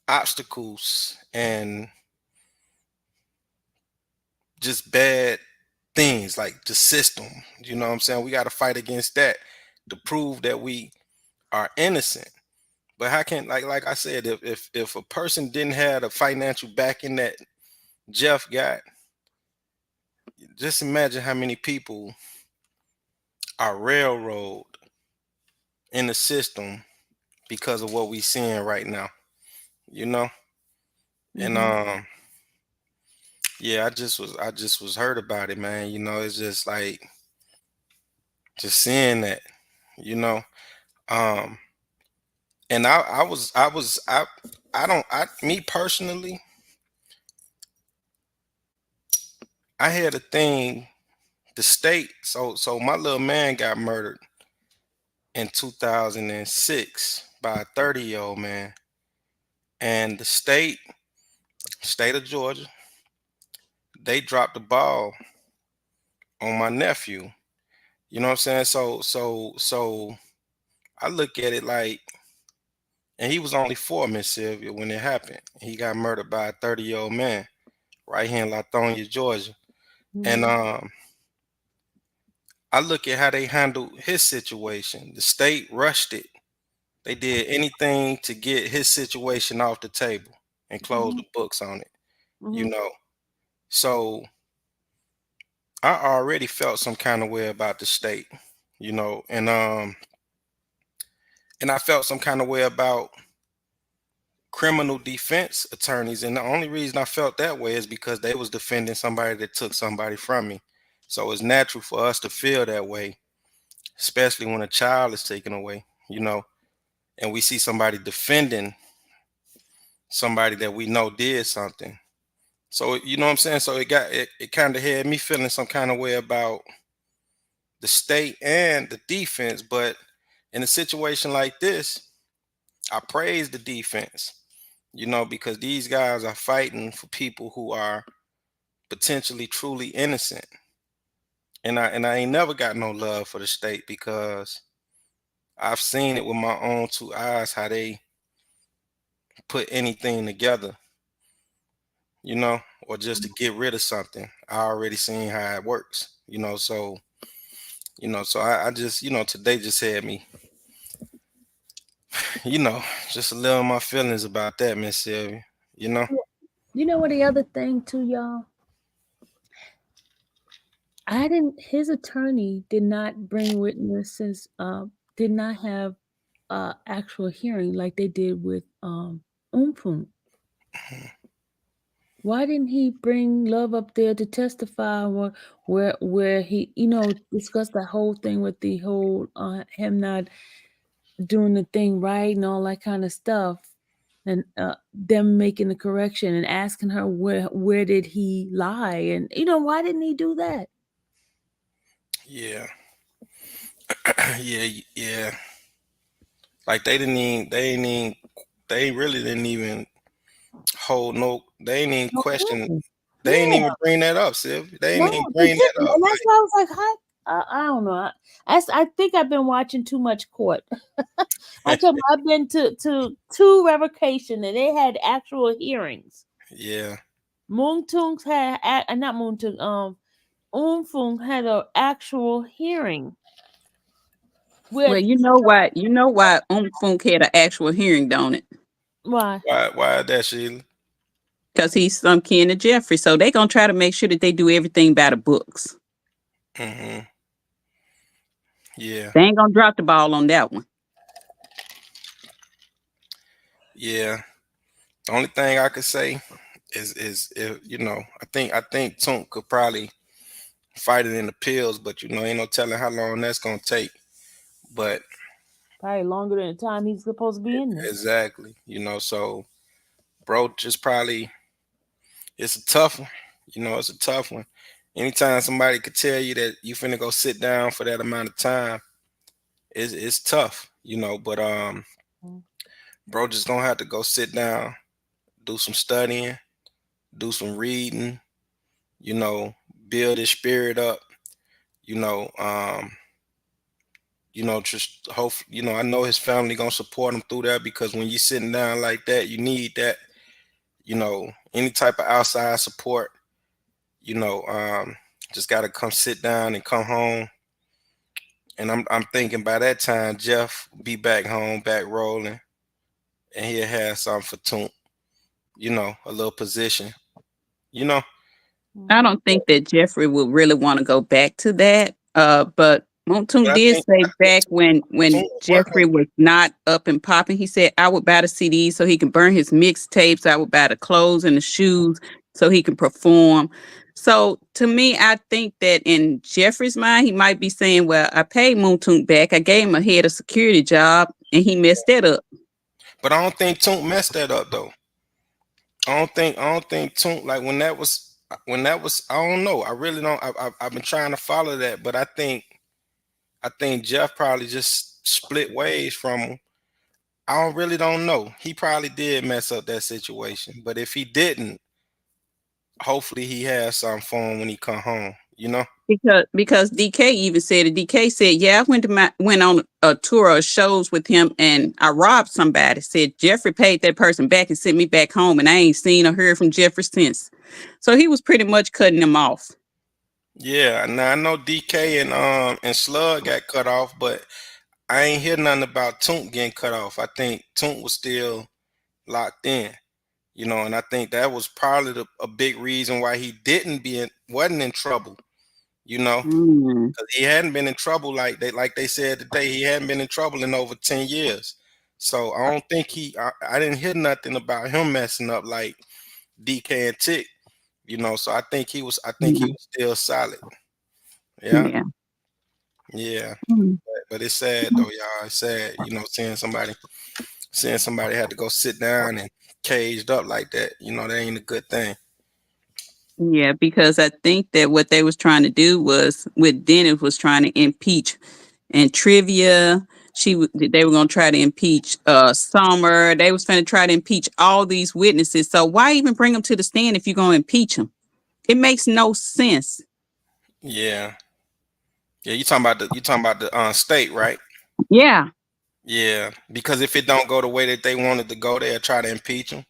obstacles and just bad things like the system. You know what I'm saying? We got to fight against that to prove that we are innocent. But how can, like I said, if a person didn't have the financial backing that Jeff got, just imagine how many people are railroad in the system because of what we seeing right now, you know? And yeah, I just was hurt about it, man. You know, it's just like just seeing that, you know. Um and I don't I me personally, I had a thing, the state, so my little man got murdered in 2006 by a 30-year-old man. And the state of Georgia, they dropped the ball on my nephew. You know what I'm saying? So I look at it like, and he was only 4, Miss Sylvia, when it happened. He got murdered by a 30-year-old man right here in Lithonia, Georgia. And I look at how they handled his situation. The state rushed it. They did anything to get his situation off the table and close the books on it, you know. So I already felt some kind of way about the state, you know, and I felt some kind of way about criminal defense attorneys. And the only reason I felt that way is because they was defending somebody that took somebody from me. So it's natural for us to feel that way, especially when a child is taken away, you know, and we see somebody defending somebody that we know did something. So you know what I'm saying? So it kind of had me feeling some kind of way about the state and the defense. But in a situation like this, I praise the defense, you know, because these guys are fighting for people who are potentially truly innocent. And I ain't never got no love for the state because I've seen it with my own 2 eyes how they put anything together, you know, or just to get rid of something. I already seen how it works, you know. So, you know, so I just, you know, today just had me, you know, just a little of my feelings about that, Miss Sylvia, you know. You know what the other thing too, y'all? His attorney did not bring witnesses, did not have actual hearing like they did with Umpum. Why didn't he bring Love up there to testify where he, you know, discussed that whole thing with the whole him not doing the thing right and all that kind of stuff, and them making the correction and asking her where did he lie, and you know, why didn't he do that? Yeah. Yeah. Like they really didn't even hold no, they ain't even No question, hearing. they ain't Yeah, even bring that up, Sylvia. They no, ain't even they bring that didn't, up. and that's why I was like, "Hi." I don't know. I think I've been watching too much court. I Like, told you I've been to 2 revocation and they had actual hearings. yeah. Moontungs had not Moontung, Umfung had an actual hearing Well, with you know why Funk had an actual hearing, don't it? why? Why that, Sheila? Because he's some kin to Jeffrey. So they gonna try to make sure that they do everything by the books. Mm-hmm. Yeah. They ain't gonna drop the ball on that one. Yeah. The only thing I could say is if, you know, I think Tunk could probably fight it in the pills, but you know, ain't no telling how long that's gonna take. But Probably longer than the time he's supposed to be in there. exactly, you know, so bro just probably, it's a tough one. You know, it's a tough one. Anytime somebody could tell you that you finna go sit down for that amount of time, it's tough, you know. But Mm. bro just gonna have to go sit down, do some studying, do some reading, you know, build his spirit up, you know, just hope, I know his family gonna support him through that, because when you're sitting down like that, you need that, any type of outside support, you know, um, just gotta come sit down and come home. And I'm thinking by that time Jeff be back home, back rolling, and he'll have something for Toon, a little position, you know. I don't think that Jeffrey would really want to go back to that. But But Montoon I did think say I think back when Toon will work Jeffrey was not up and popping, he said, I would buy the CDs so he can burn his mixtapes. I would buy the clothes and the shoes so he can perform. So to me, I think that in Jeffrey's mind, he might be saying, well, I paid Montoon back. I gave him a head of security job and he messed that up. but I don't think Toon messed that up though. I don't think Toon, like when that was I don't know. I really don't. I've been trying to follow that, but I think Jeff probably just split ways from him. I don't know. He probably did mess up that situation, but if he didn't, hopefully he has something for him when he come home. Because DK even said it. DK said, "Yeah, I went on a tour of shows with him, and I robbed somebody." Said Jeffrey paid that person back and sent me back home, and I ain't seen or heard from Jeffrey since. So he was pretty much cutting them off. Yeah. Now I know DK and Slug got cut off, but I ain't hear nothing about Toonk getting cut off. I think Toonk was still locked in. And I think that was probably a big reason why he wasn't in trouble. Mm, Because he hadn't been in trouble like they said today. He hadn't been in trouble in over 10 years. So I don't think I didn't hear nothing about him messing up like DK and Tick. So I think he yeah, was still solid. Yeah, yeah. yeah. Mm, But it's sad though, y'all. It's sad, seeing somebody had to go sit down and caged up like that. That ain't a good thing. yeah, because I think that what they was trying to do was with Dennis was trying to impeach and trivia. They were going to try to impeach Summer. They was going to try to impeach all these witnesses. So why even bring them to the stand if you're going to impeach them? It makes no sense. Yeah. Yeah, you talking about the state, right? Yeah. Yeah, because if it don't go the way that they wanted to go, they'll try to impeach him.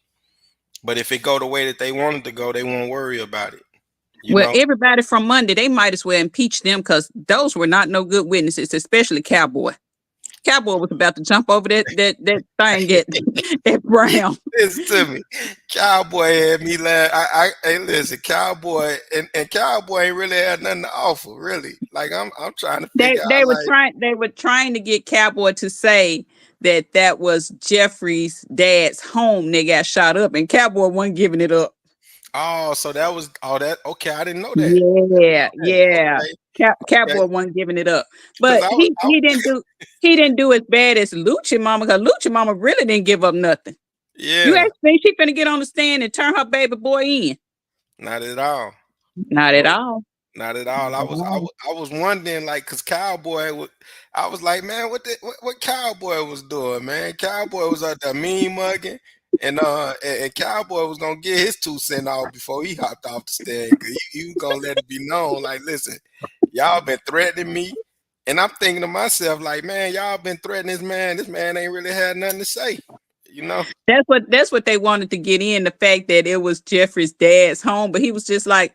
But if it go the way that they wanted to go, they won't worry about it. You Well, know? everybody from Monday, they might as well impeach them because those were not no good witnesses, especially Cowboy. Cowboy was about to jump over that thing at Brown. Listen to me. Cowboy had me laugh. Hey, listen, Cowboy and Cowboy ain't really had nothing to offer, really. Like I'm trying to They figure they out, were like, trying to get Cowboy to say that was Jeffrey's dad's home. They got shot up, and Cowboy wasn't giving it up. oh, so that was all that. Okay, I didn't know that. Yeah, yeah. Okay, okay. Cowboy wasn't giving it up, Because but he didn't do as bad as Lucha Mama because Lucha Mama really didn't give up nothing. You yeah, actually think she finna get on the stand and turn her baby boy in? not at all. Not at Nope. all. Not at all. I was wondering, like, cause Cowboy I was like, man, what Cowboy was doing, man? Cowboy was out there mean mugging, and Cowboy was gonna get his 2 cents off before he hopped off the stand, cause he was gonna let it be known, like, listen, y'all been threatening me, and I'm thinking to myself, like, man, y'all been threatening this man. This man ain't really had nothing to say, you know? That's what they wanted to get in, the fact that it was Jeffrey's dad's home, but he was just like,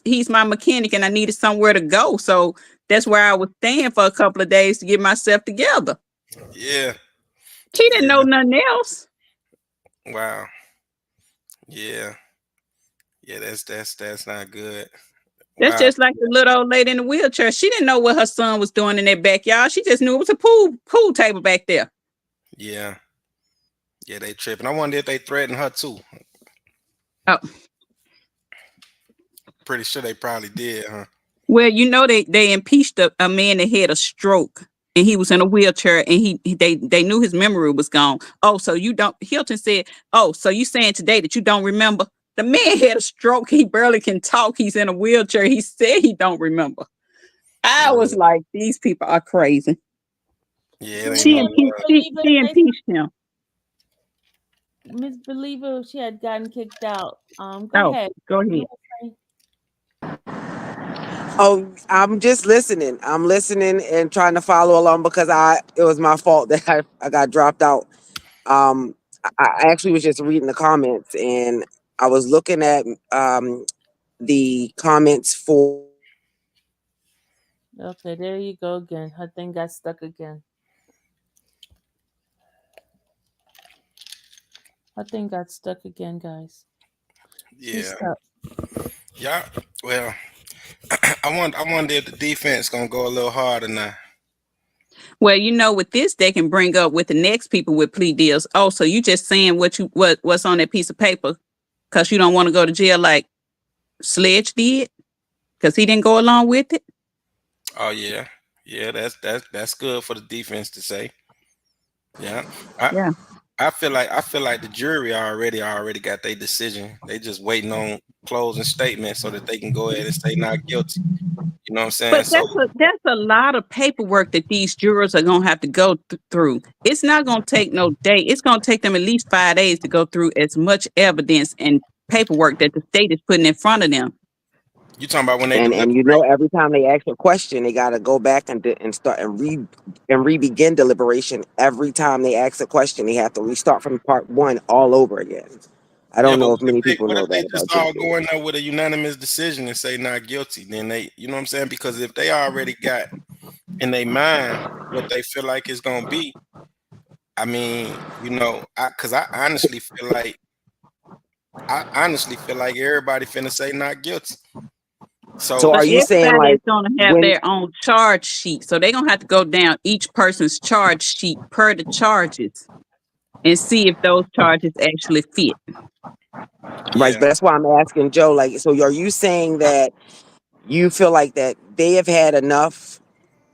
he's my mechanic and I needed somewhere to go. So that's where I was staying for a couple of days to get myself together. Yeah, He didn't know yeah, nothing else. wow, yeah, yeah. That's not good. That's Wow. just like the little old lady in the wheelchair. She didn't know what her son was doing in that backyard. She just knew it was a pool table back there. Yeah. Yeah, they tripping. I wonder if they threatened her too. Oh, Pretty sure they probably did, huh? well, they impeached a man that had a stroke and he was in a wheelchair and they knew his memory was gone. Oh, so you don't Hilton said, "Oh, so you saying today that you don't remember?" The man had a stroke. He barely can talk. He's in a wheelchair. He said he don't remember. I Yeah, was like, these people are crazy. yeah, it ain't She no impeached love. she impeached him. Miss Believer, she had gotten kicked out. Go Oh, ahead. go You ahead. were saying- Oh, I'm just listening. I'm listening and trying to follow along because it was my fault that I got dropped out. I actually was just reading the comments and I was looking at the comments for Okay, there you go again. Her thing got stuck again. Her thing got stuck again, guys. She's Yeah. stuck. Yeah. Well, I wonder if the defense gonna go a little harder now. Well, with this, they can bring up with the next people with plea deals. Oh, so you just saying what's on that piece of paper because you don't want to go to jail like Sledge did because he didn't go along with it. Oh yeah. Yeah, that's good for the defense to say. Yeah. I Yeah. I feel like the jury already got their decision. They just waiting on closing statements so that they can go ahead and say not guilty. You know what I'm saying? But So that's a lot of paperwork that these jurors are gonna have to go through. It's not gonna take no day. It's gonna take them at least 5 days to go through as much evidence and paperwork that the state is putting in front of them. you talking about when they and deliberate? every time they ask a question, they got to go back and start and re-begin deliberation. Every time they ask a question, they have to restart from part one all over again. I Yeah, don't but know if many people what know if they that just about all jury. go in there with a unanimous decision and say not guilty? Then they, you know what I'm saying? Because if they already got in their mind what they feel like it's gonna be, I mean, because I honestly feel like everybody finna say not guilty. So So are But you saying everybody is like gonna have when? their own charge sheet, so they're gonna have to go down each person's charge sheet per the charges and see if those charges actually fit. Right, yeah, but that's why I'm asking Joe. Like, so are you saying that you feel like that they have had enough?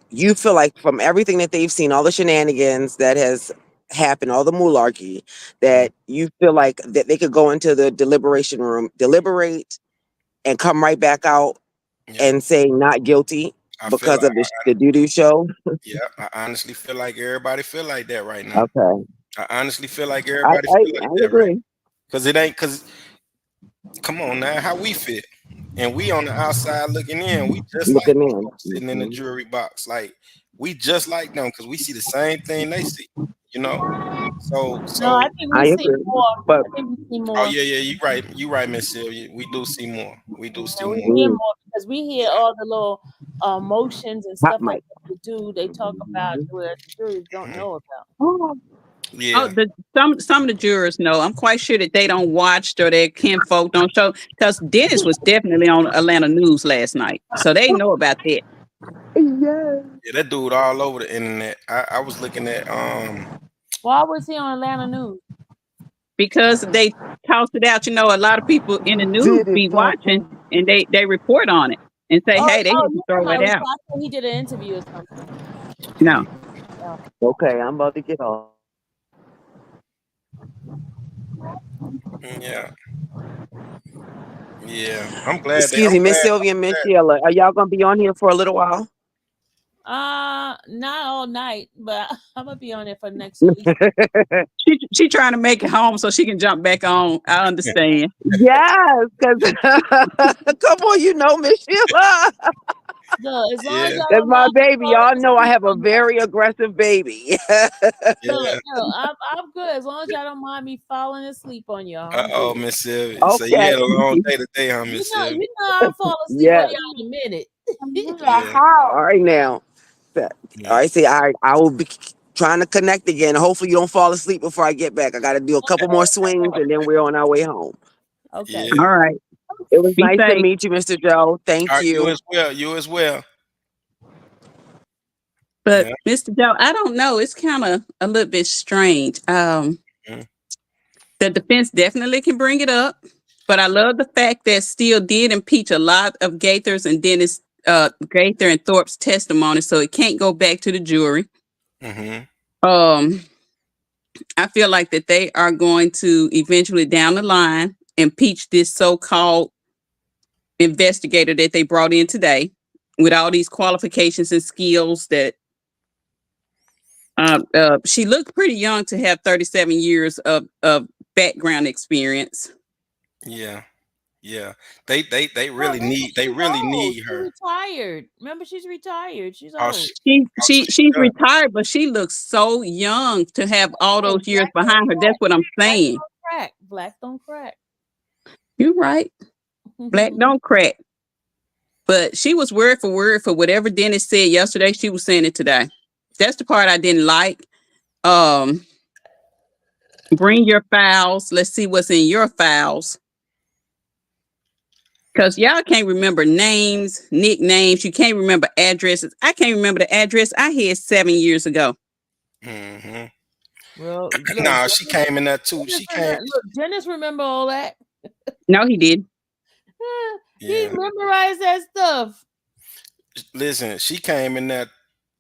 You feel like from everything that they've seen, all the shenanigans that has happened, all the mularkey, mm, that you feel like that they could go into the deliberation room, deliberate, and come right back out yeah. and say not guilty I feel because like of the doo-doo show? yeah, I honestly feel like everybody feel like that right now. Okay. I honestly feel like I, everybody I, feel like I that right. agree. Cause it ain't cause come on now, how we feel. And we on the outside looking in, we just like Looking them in. folks sitting in the Mhm. jury box. Like we just like them because we see the same thing they see, you know? So No, I so think I we see agree. more. But I think we see oh more. yeah, yeah, you right, Miss Sylvia. We do see more. We do see And we more. hear mm, more because we hear all the little motions and hot stuff like mic. that they do. They talk about where the juries don't Mhm. know about. Oh, Oh, Yeah. some of the jurors know. I'm quite sure that they don't watch or their kinfolk don't show because Dennis was definitely on Atlanta News last night, so they know about that yes. Yeah, that dude all over the internet. I was looking at Why was he on Atlanta News? because they tossed it out. A lot of people in the news Did it be for watching him. and they report on it and say, Oh, hey, they oh, had to you throw it talking out. about? I thought he did an interview or something. No, Oh, Okay, I'm about to get off. yeah, yeah. I'm glad Excuse me, Miss Sylvia and Miss Sheila. Are y'all gonna be on here for a little while? not all night, but I'm gonna be on it for next at least. she trying to make it home so she can jump back on. I understand. Yes, because come on, Miss Sheila. Look, as long as Yeah, y'all That's don't my mind me baby. falling Y'all know I asleep have a on y'all. very aggressive baby. yeah. I'm good. As long as y'all don't mind me falling asleep on y'all, I'm Uh-oh, good. Miss Sylvia. So you Okay. had a long day today, huh, Miss Sylvia? I'll fall asleep on Yes. y'all in a minute. Yeah, All right now. All yeah, right, see, I will be trying to connect again. Hopefully you don't fall asleep before I get back. I gotta do a couple more swings and then we're on our way home. Okay. yeah. All right. It was Be nice to safe. meet you, Mr. Joe. All Thank right, you you. as well. You as well. But Yeah. Mr. Joe, I don't know. It's kind of a little bit strange. Mhm. The defense definitely can bring it up, but I love the fact that Steele did impeach a lot of Gaither's and Dennis Gaither and Thorpe's testimony, so it can't go back to the jury. Mhm. Um, I feel like that they are going to eventually down the line impeach this so-called investigator that they brought in today with all these qualifications and skills that she looked pretty young to have 37 years of background experience. Yeah. Yeah, they No, really need they she's really old. need She her. retired. Remember, she's retired. She's Oh, old. so She's she done. retired, but she looks so young to have all Hey, those years black don't behind her. That's crack. what I'm Black saying. don't crack. Black don't crack. You're right. Black don't crack. But she was word for whatever Dennis said yesterday. She was saying it today. That's the part I didn't like. Um, bring your files. Let's see what's in your files. Because y'all can't remember names, nicknames. You can't remember addresses. I can't remember the address I had 7 years ago. Hmm. Well, look, Nah, she came in there too. She came. Look, Dennis remember all that. No, he did. He Yeah, memorized that stuff. listen, she came in there.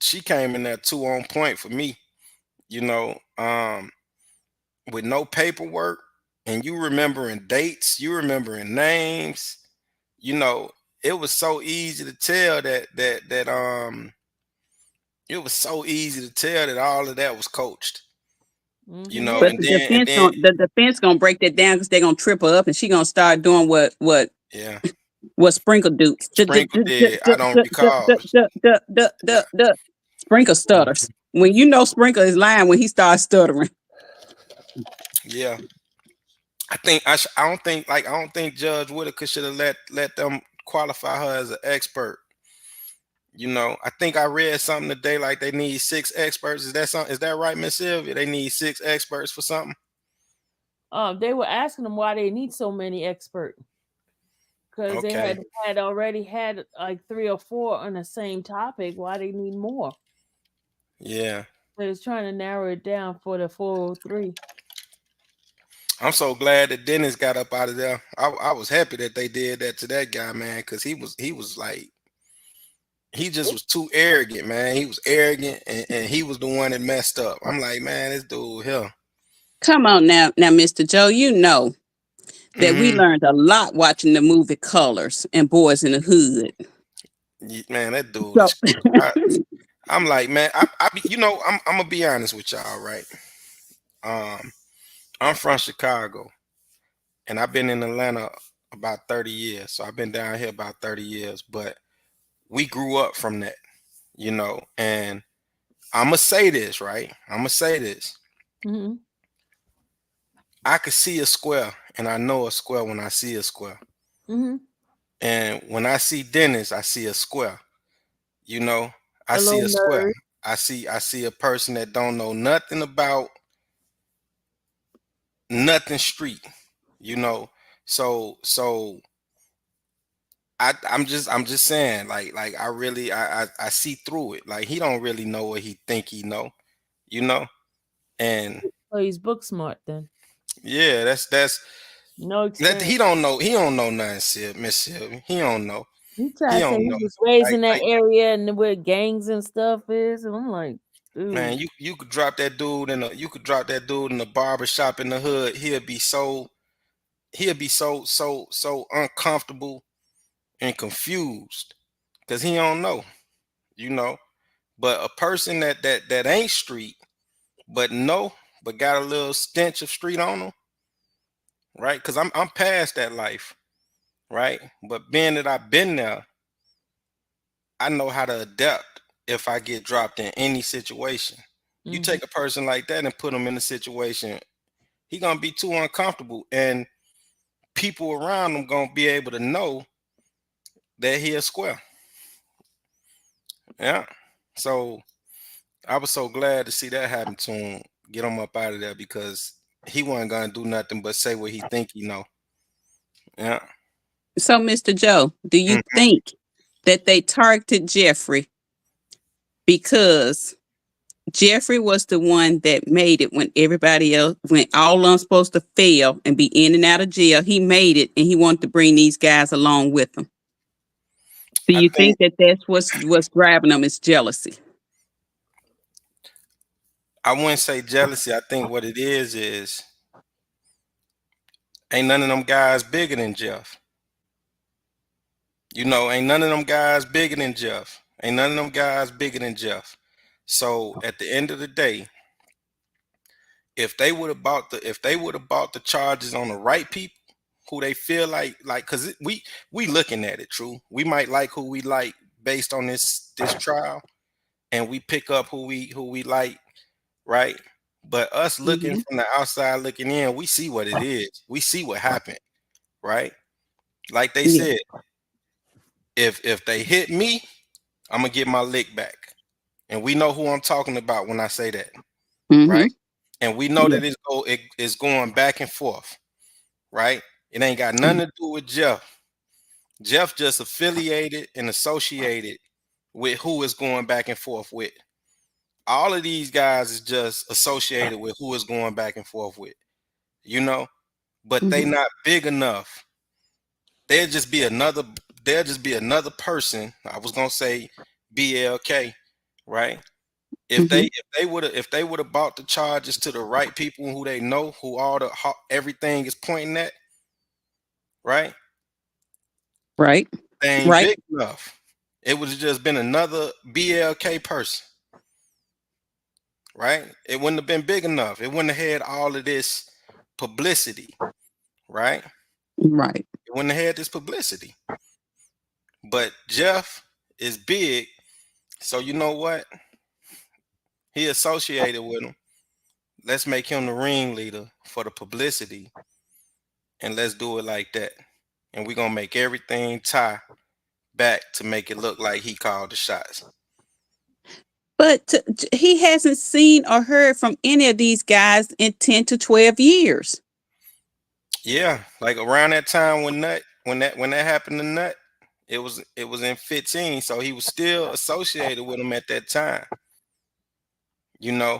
She came in there too on point for me. You know, with no paperwork, and you remembering dates, you remembering names. You know, it was so easy to tell that it was so easy to tell that all of that was coached. You know, Yeah. But and then the defense gonna break that down because they're gonna trip her up and she gonna start doing yeah, what Sprinkle do. Sprinkle did. I don't recall. Sprinkle stutters. When you know Sprinkle is lying when he starts stuttering. Yeah, I don't think I don't think Judge Whitaker should have let them qualify her as an expert. You know, I think I read something today like they need 6 experts. Is that something? Is that right, Miss Sylvia? They need 6 experts for something. They were asking them why they need so many experts because they Okay. had already had like 3 or 4 on the same topic. Why they need more? Yeah. They was trying to narrow it down for the 403. I'm so glad that Dennis got up out of there. I was happy that they did that to that guy, man, because he was like he just was too arrogant, man. He was arrogant and he was the one that messed up. I'm like, man, this dude here. Come on now, Mr. Joe. You know that we Hmm. learned a lot watching the movie Colors and Boys in the Hood. Man, that dude So is. I'm like, man, you know, I'm gonna be honest with y'all, right? Um, I'm from Chicago, and I've been in Atlanta about 30 years. So I've been down here about 30 years, but we grew up from that, you know. And I'm gonna say this, right? I'm gonna say this. Mm-hmm. I could see a square, and I know a square when I see a square. Mm-hmm. And when I see Dennis, I see a square. You know, I A see little a square. nerd. I see a person that don't know nothing about nothing street. You know, so I'm just saying, like I really I see through it. Like he don't really know what he think he know, you know? And Oh, he's book smart then. yeah, No that experience. he don't know nothing, Miss Sylvia. He don't know. He He tried to say don't he know. was raised Like in that like area and where gangs and stuff is. And I'm like, dude. man, you could drop that dude in a barber shop in the hood. He'll be so uncomfortable and confused because he don't know, you know. But a person that ain't street, but but got a little stench of street on them, right? Because I'm past that life, right? But being that I've been there, I know how to adapt if I get dropped in any situation. You Mm-hmm. take a person like that and put him in a situation, he gonna be too uncomfortable, and people around him gonna be able to know that he a square. Yeah. So I was so glad to see that happen to him, get him up out of there because he wasn't gonna do nothing but say what he think he know. Yeah. So, Mr. Joe, do you Mhm. think that they targeted Jeffrey because Jeffrey was the one that made it when everybody else, when all of them supposed to fail and be in and out of jail? He made it and he wanted to bring these guys along with him. Do I you think think that that's what's grabbing them is jealousy? I wouldn't say jealousy. I think what it is ain't none of them guys bigger than Jeff. You know, ain't none of them guys bigger than Jeff. Ain't none of them guys bigger than Jeff. So at the end of the day, if they would have bought the charges on the right people, who they feel like, because we looking at it, true. We might like who we like based on this trial, and we pick up who we like, right? But us looking Hmm. from the outside looking in, we see what it is. We see what happened, right? Like they Yeah. said, if they hit me, I'm gonna get my lick back. And we know who I'm talking about when I say that, Hmm. right? And we know Yeah. that it's going back and forth, right? It ain't got nothing to do with Jeff. Jeff just affiliated and associated with who is going back and forth with. All of these guys is just associated with who is going back and forth with, you know, but they Hmm. not big enough. They'll just be another, they'll just be another person. I was gonna say BLK, right? Hmm. If they would have bought the charges to the right people who they know, who everything is pointing at, right? Right. They ain't Right. big enough. It would have just been another BLK person, right? It wouldn't have been big enough. It wouldn't have had all of this publicity, right? Right. It wouldn't have had this publicity. But Jeff is big, so you know what? He associated with him. Let's make him the ringleader for the publicity, and let's do it like that. And we're gonna make everything tie back to make it look like he called the shots. But he hasn't seen or heard from any of these guys in 10 to 12 years. Yeah, like around that time when that happened to Nut, it was in 15, so he was still associated with him at that time. You know,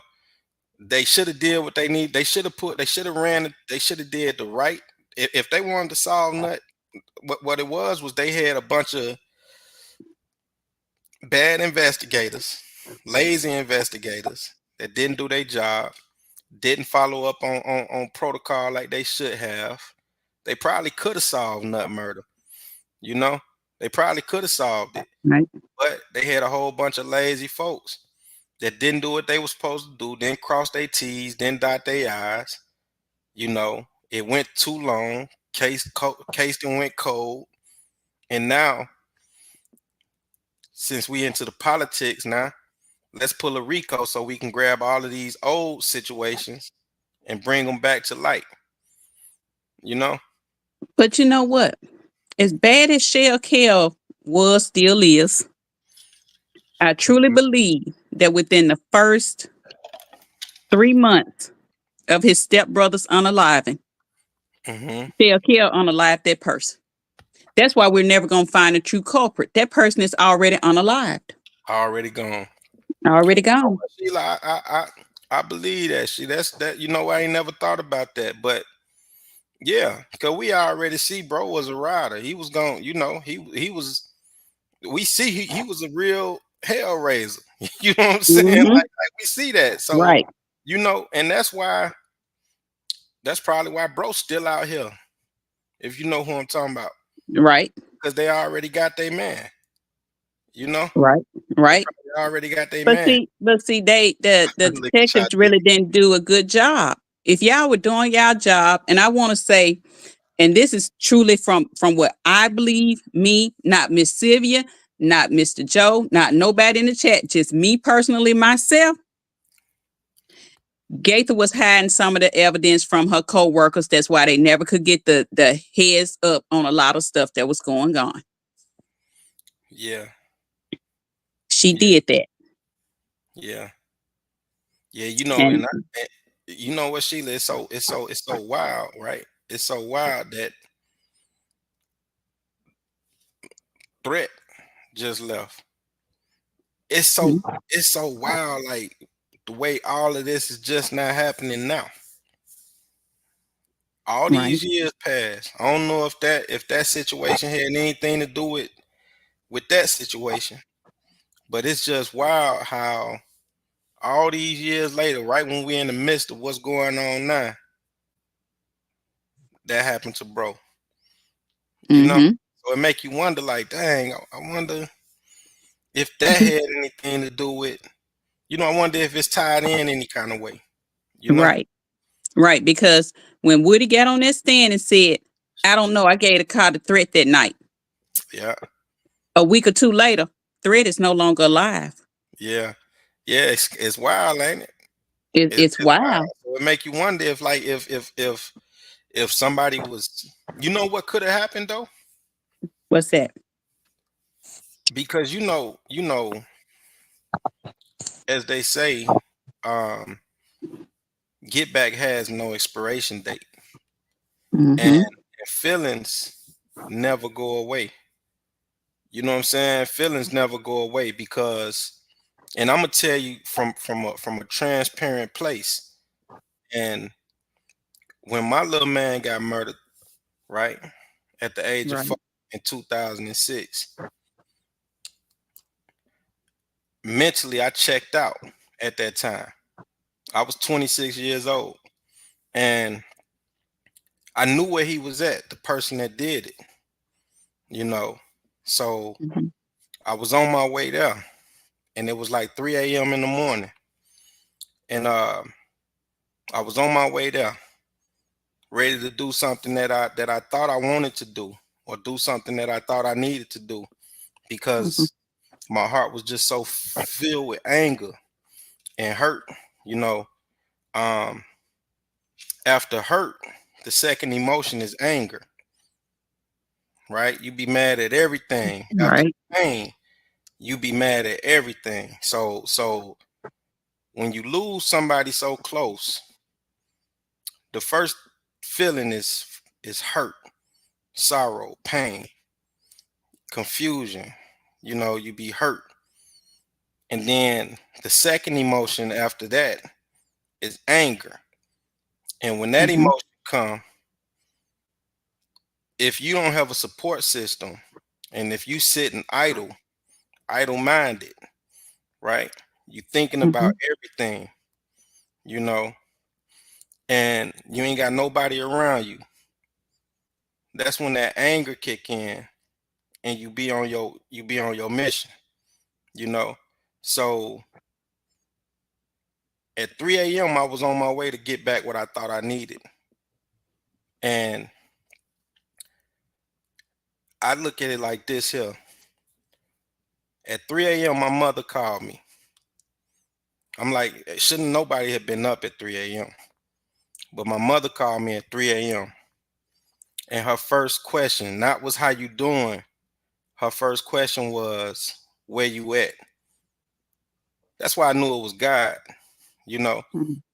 they should have did what they need. They should have ran. They should have did the right. If they wanted to solve Nut, what it was they had a bunch of bad investigators, lazy investigators that didn't do their job, didn't follow up on protocol like they should have. They probably could have solved Nut murder. You know, they probably could have solved it, Right. but they had a whole bunch of lazy folks that didn't do what they were supposed to do, didn't cross their T's, didn't dot their I's. You know, it went too long. Case then went cold, and now since we into the politics now, let's pull a Rico so we can grab all of these old situations and bring them back to light. You know? But you know what? As bad as Shell Kell was, still is, I truly believe that within the first 3 months of his stepbrother's unaliving, Mm-hmm. Shell Kell unalived that person. That's why we're never going to find a true culprit. That person is already unalived, Already gone. already gone. Sheila, I believe that. That's that. You know, I ain't never thought about that, but yeah, because we already see bro was a rider. He was going, you know, he was, we see he was a real hell raiser. You know what I'm saying? Hmm. Like we see that. So, Right. you know, and that's probably why bro's still out here. If you know who I'm talking about. Right. Because they already got their man. You know? Right. They Right. probably already got their But man. see, the Look at y'all detectives really didn't do a good job. If y'all were doing y'all job, and I want to say, and this is truly from what I believe, me, not Miss Sylvia, not Mr. Joe, not nobody in the chat, just me personally, myself. Gaither was hiding some of the evidence from her co-workers. That's why they never could get the heads up on a lot of stuff that was going on. Yeah. She Yeah. did that. Yeah. Yeah. You know, And you know what, Sheila? It's so wild, right? It's so wild that Brett just left. It's so it's so wild, like the way all of this is just not happening now. All right. these years passed. I don't know if that situation had anything to do with that situation, but it's just wild how all these years later, right when we're in the midst of what's going on now, that happened to bro. You know, Mm-hmm. so it make you wonder, like, dang, I wonder if that had anything to do with, you know, I wonder if it's tied in any kind of way. You know, Right. Right. Because when Woody got on that stand and said, I don't know. I gave the car to Threat that night. Yeah. A week or two later, Threat is no longer alive. Yeah. Yeah. It's wild, ain't it? It's It's wild. wild. So it make you wonder if, like, if somebody was, you know, what could have happened though, What's that? because as they say, um, get back has no expiration date, Mm-hmm. and feelings never go away. You know what I'm saying? Feelings never go away because, and I'm gonna tell you from a transparent place. And when my little man got murdered, right, at the age of Right. 4 in 2006, mentally I checked out at that time. I was 26 years old, and I knew where he was at, the person that did it, you know. So Mm-hmm. I was on my way there, and it was like 3 a.m. in the morning, and I was on my way there, ready to do something that I thought I wanted to do, or do something that I thought I needed to do, Mm-hmm. because my heart was just so filled with anger and hurt, you know. Um, After hurt, the second emotion is anger, right? You be mad at everything. After Right. pain, you be mad at everything. So when you lose somebody so close, the first feeling is hurt, sorrow, pain, confusion. You know, you be hurt. And then the second emotion after that is anger. And when that Mm-hmm. emotion come, if you don't have a support system, and if you sitting idle minded, right? You thinking Mm-hmm. about everything, you know, and you ain't got nobody around you. That's when that anger kick in, and you be on your mission, you know. So at 3 a.m. I was on my way to get back what I thought I needed. And I look at it like this here. At 3 a.m. my mother called me. I'm like, shouldn't nobody have been up at 3 a.m.? But my mother called me at 3 a.m. And her first question, not was how you doing. Her first question was, where you at? That's why I knew it was God, you know.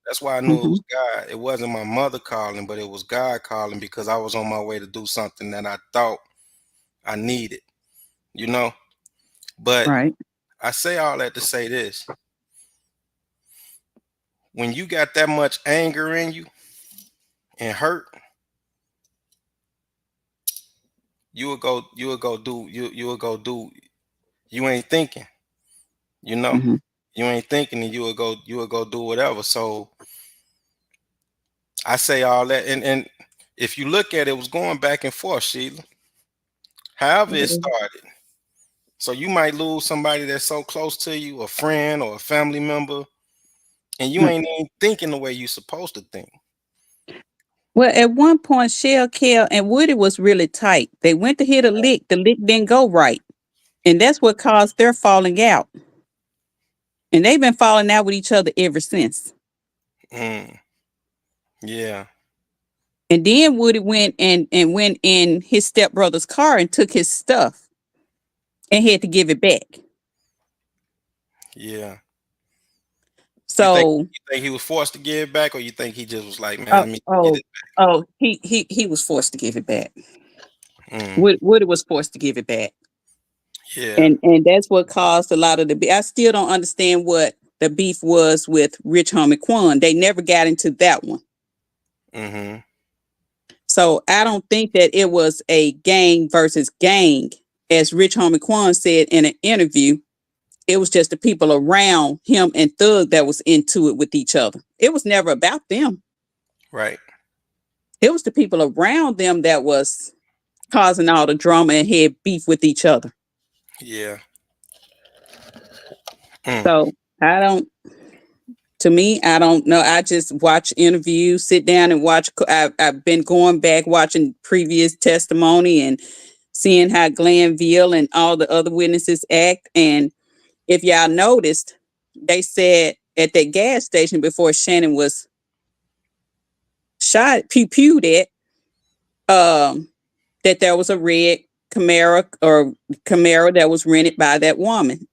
That's why I knew it Mm-hmm. was God. It wasn't my mother calling, but it was God calling, because I was on my way to do something that I thought I needed, you know. But Right. I say all that to say this. When you got that much anger in you and hurt, you ain't thinking, you know. Mm-hmm. You ain't thinking, and you will go do whatever. So I say all that, and if you look at it, it was going back and forth, Sheila. However it started. So you might lose somebody that's so close to you, a friend or a family member, and you Right. ain't even thinking the way you supposed to think. Well, at one point, Shell, Kel, and Woody was really tight. They went to hit a lick. The lick didn't go right. And that's what caused their falling out. And they've been falling out with each other ever since. Mm, yeah, And then Woody went went in his stepbrother's car and took his stuff and had to give it back. yeah. You think So, you think he was forced to give it back, or you think he just was like, man, oh, let me get oh, it oh, he was forced to give it back. back? Woody was forced to give it back. Yeah. And that's what caused a lot of the beef. I still don't understand what the beef was with Rich Homie Quan. They never got into that one. Mm-hmm. So I don't think that it was a gang versus gang, as Rich Homie Quan said in an interview. It was just the people around him and Thug that was into it with each other. It was never about them. Right. It was the people around them that was causing all the drama and had beef with each other. Yeah. Mm. So I don't. To me, I don't know. I just watch interviews, sit down and watch. I've been going back watching previous testimony and seeing how Glanville and all the other witnesses act. And if y'all noticed, they said at that gas station before Shannon was shot, pewed at, that there was a red Camaro that was rented by that woman.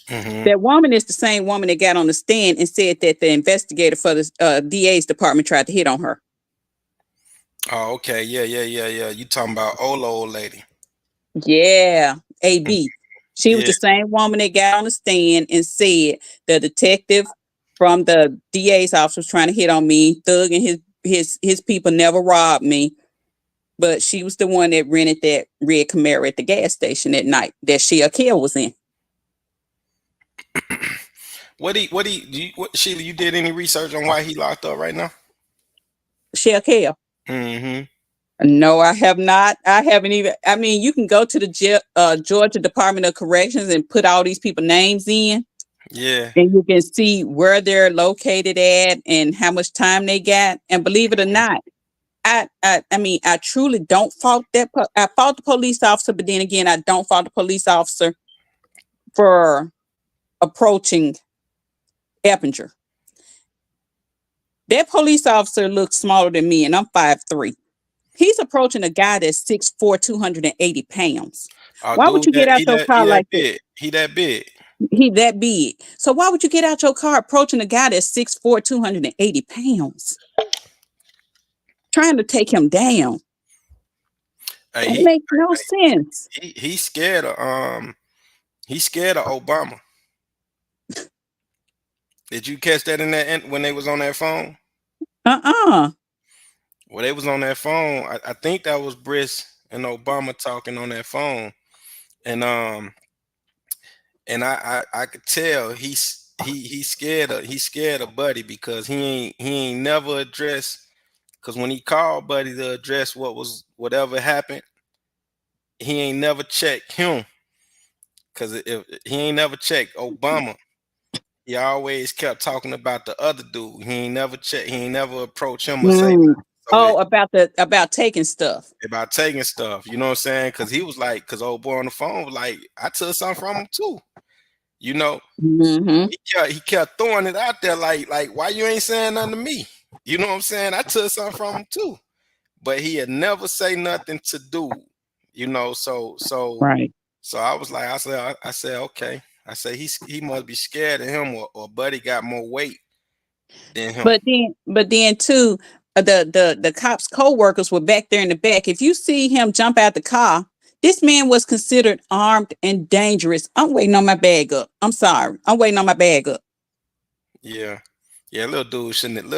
Mm-hmm. That woman is the same woman that got on the stand and said that the investigator for the DA's department tried to hit on her. Oh, okay. Yeah. You talking about old lady? Yeah, AB. She was Yeah. the same woman that got on the stand and said the detective from the DA's office was trying to hit on me. Thug and his people never robbed me. But she was the one that rented that red Camaro at the gas station at night that Sheila Kell was in. Sheila, you did any research on why he locked up right now? Sheila Kell. Mm-hmm. No, I have not. I haven't even. I mean, you can go to the Georgia Department of Corrections and put all these people names in. Yeah. And you can see where they're located at and how much time they got. And believe it or not, I mean, I truly don't fault that. I fault the police officer, but then again, I don't fault the police officer for approaching Eppinger. That police officer looks smaller than me, and I'm 5'3". He's approaching a guy that's 6'4", 280 pounds. Why would you get out your car like that? He that big. He that big. So why would you get out your car approaching a guy that's 6'4", 280 pounds? Trying to take him down. Hey, It makes no sense. He's scared of Obama. Did you catch that when they was on that phone? Well, they was on that phone. I think that was Briss and Obama talking on that phone, and I could tell he's scared of Buddy because he ain't never addressed. Because when he called Buddy to address whatever happened, he ain't never checked him. Because if he ain't never checked Obama, he always kept talking about the other dude. He ain't never approached him or say nothing. So about taking stuff. About taking stuff, you know what I'm saying? Because he was like, because old boy on the phone was like, I took something from him too. You know, he kept throwing it out there like why you ain't saying nothing to me? You know what I'm saying? I took something from him too, but he had never say nothing to do. You know, so right. So I was like, I said, okay. I said he must be scared of him, or Buddy got more weight than him. But then too, the cops' co-workers were back there in the back. If you see him jump out the car, this man was considered armed and dangerous. I'm waiting on my bag up. I'm sorry. I'm waiting on my bag up. Yeah. Little dude shouldn't have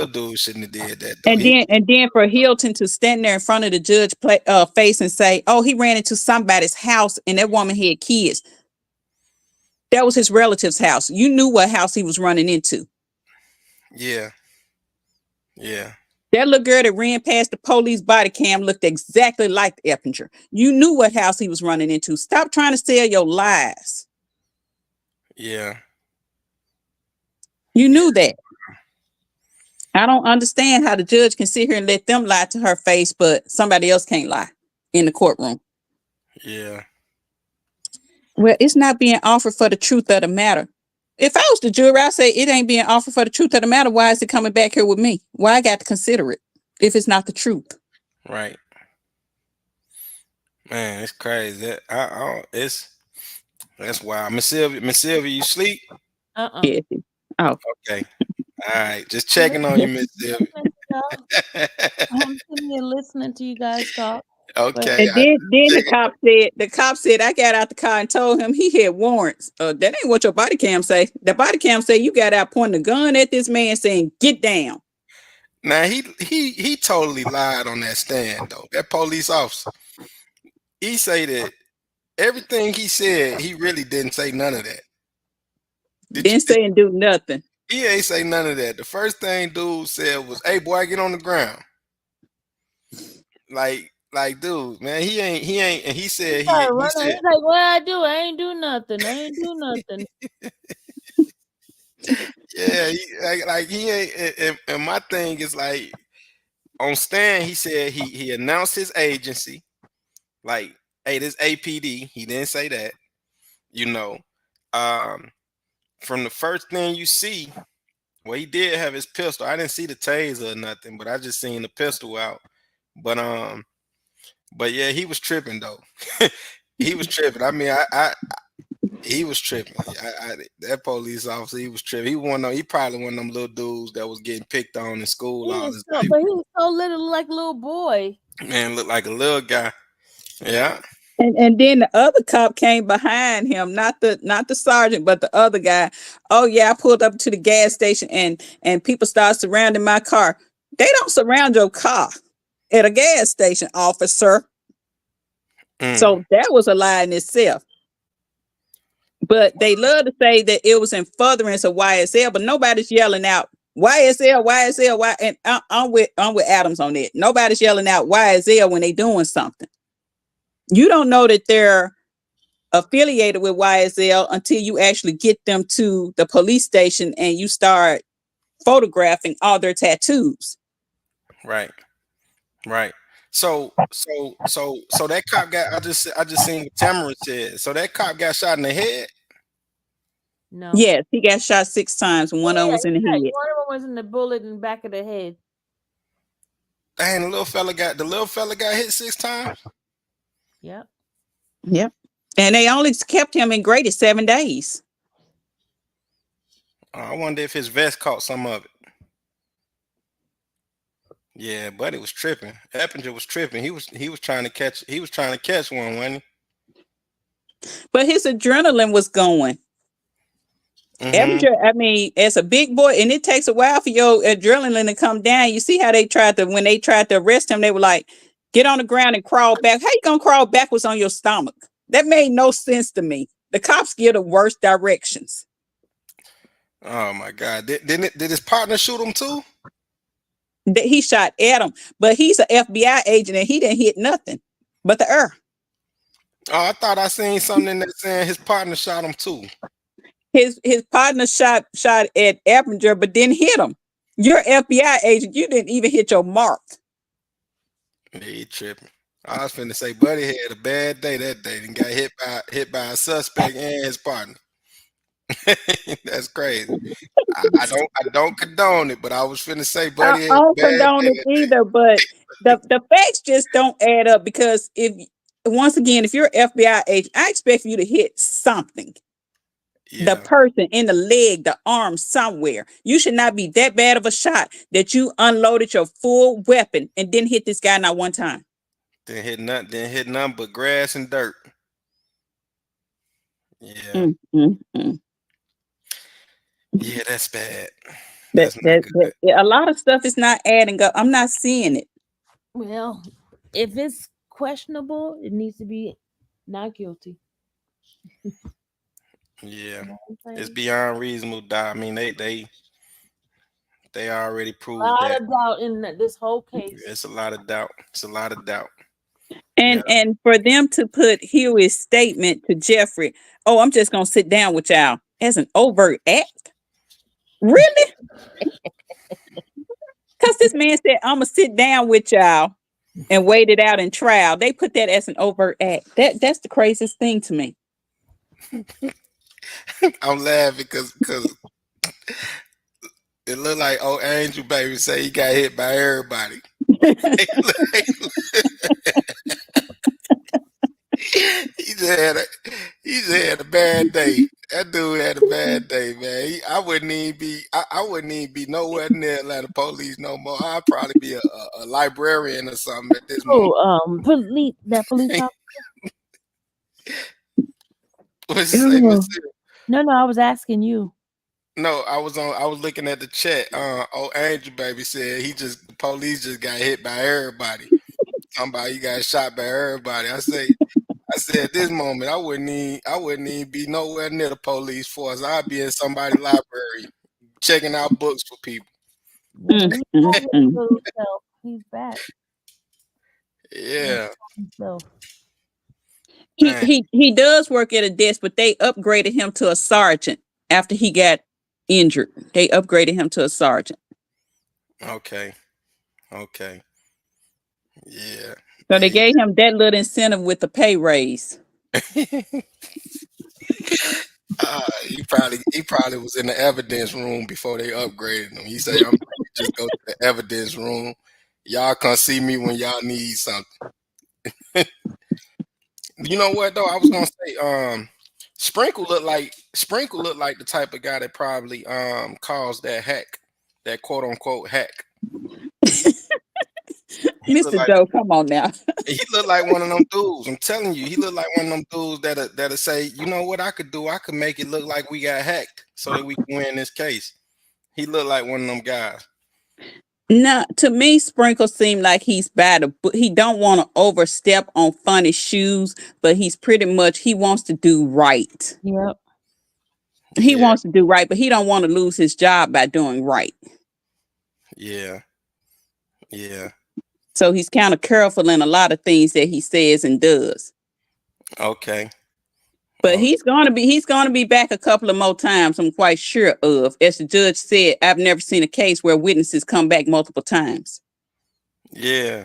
did that. Though. And then for Hilton to stand there in front of the judge face and say, "Oh, he ran into somebody's house and that woman had kids." That was his relative's house. You knew what house he was running into. Yeah. That little girl that ran past the police body cam looked exactly like Eppinger. You knew what house he was running into. Stop trying to sell your lies. Yeah. You knew that. I don't understand how the judge can sit here and let them lie to her face, but somebody else can't lie in the courtroom. Yeah. Well, it's not being offered for the truth of the matter. If I was the jury, I'd say it ain't being offered for the truth of the matter. Why is it coming back here with me? Why I got to consider it if it's not the truth? Right. Man, it's crazy. That's wild. Miss Sylvia, you sleep? Yes. Oh. Okay. All right. Just checking on you, Miss Sylvia. I'm sitting here listening to you guys talk. Okay. And then the cop said I got out the car and told him he had warrants. That ain't what your body cam say. The body cam say you got out pointing a gun at this man saying, "Get down." Now he totally lied on that stand though. That police officer. He say that everything he said, he really didn't say none of that. Didn't say and do nothing. He ain't say none of that. The first thing dude said was, "Hey boy, get on the ground." Like, dude, man, he ain't, and he said he's like, "What I do? I ain't do nothing. Yeah, like he ain't. And my thing is like on stand, he said he announced his agency, like, hey, this APD. He didn't say that, you know. Um, from the first thing you see, well, he did have his pistol. I didn't see the taser or nothing, but I just seen the pistol out. But yeah, he was tripping though. He was tripping. I mean, he was tripping. That police officer, he was tripping. He probably one of them little dudes that was getting picked on in school all his life. But he was so little, like a little boy. Man, looked like a little guy. Yeah. And then the other cop came behind him, not the sergeant, but the other guy. Oh yeah, I pulled up to the gas station and people started surrounding my car. They don't surround your car at a gas station, officer. So that was a lie in itself. But they love to say that it was in furtherance of YSL, but nobody's yelling out YSL, YSL, Y. And I'm with Adams on that. Nobody's yelling out YSL when they doing something. You don't know that they're affiliated with YSL until you actually get them to the police station and you start photographing all their tattoos. Right. So that cop got. I just seen what Tamara said. So that cop got shot in the head. No. Yes, he got shot 6 times. One of them was in the head. One of them was in the bullet in the back of the head. Dang, the little fella got hit 6 times. Yep. And they only kept him in Grady 7 days. I wonder if his vest caught some of it. Yeah, buddy was tripping. Eppinger was tripping. He was trying to catch one, wasn't he? But his adrenaline was going. Eppinger, I mean, as a big boy, and it takes a while for your adrenaline to come down. You see how when they tried to arrest him, they were like, get on the ground and crawl back. How you gonna crawl backwards on your stomach? That made no sense to me. The cops give the worst directions. Oh my God! Did his partner shoot him too? He shot at him, but he's an FBI agent and he didn't hit nothing but the air. Oh, I thought I seen something in there saying his partner shot him too. His partner shot at Eppinger, but didn't hit him. You're an FBI agent. You didn't even hit your mark. Yeah, he tripping. I was finna say, buddy had a bad day that day and got hit by a suspect and his partner. That's crazy. I don't condone it, but I was finna say, buddy. I don't condone it either, but the facts just don't add up because once again, if you're an FBI agent, I expect you to hit something. Yeah. The person in the leg, the arm, somewhere. You should not be that bad of a shot that you unloaded your full weapon and didn't hit this guy not one time. Didn't hit nothing but grass and dirt. Yeah. Yeah, that's bad. That's not good. A lot of stuff is not adding up. I'm not seeing it. Well, if it's questionable, it needs to be not guilty. Yeah, it's beyond reasonable doubt. I mean, they already proved that. A lot of doubt in this whole case. It's a lot of doubt. And for them to put Huey's statement to Jeffrey, oh, I'm just gonna sit down with y'all, as an overt act. Really? Because this man said, I'm gonna sit down with y'all and wait it out in trial. They put that as an overt act. That's the craziest thing to me. I'm laughing because it looked like old Angel Baby say he got hit by everybody. He just had a bad day. That dude had a bad day, man. I wouldn't even be nowhere near Atlanta police no more. I'd probably be a librarian or something at this moment. Police officer. What's the say? No, I was asking you. No, I was looking at the chat. Old Angel Baby said the police just got hit by everybody. Somebody got shot by everybody. I said at this moment, I wouldn't even be nowhere near the police force. I'd be in somebody's library checking out books for people. He's back. Yeah. He does work at a desk, but they upgraded him to a sergeant after he got injured. They upgraded him to a sergeant. Okay. Okay. Yeah. So they gave him that little incentive with the pay raise. He probably was in the evidence room before they upgraded him. He said, "I'm just go to the evidence room. Y'all come see me when y'all need something." You know what though? I was gonna say, Sprinkle looked like the type of guy that probably caused that hack, that quote unquote hack. He looked Mr. like Joe, come on now. he looked like one of them dudes. I'm telling you, he looked like one of them dudes that'll say, you know what I could do? I could make it look like we got hacked so that we can win this case. He looked like one of them guys. No, to me, Sprinkle seemed like he's bad. He don't want to overstep on funny shoes, but he's pretty much he wants to do right. Yep. He Yeah, wants to do right, but he don't want to lose his job by doing right. yeah, yeah. So he's kind of careful in a lot of things that he says and does. Okay. But Oh, he's gonna be back a couple of more times, I'm quite sure of. As the judge said, I've never seen a case where witnesses come back multiple times. yeah,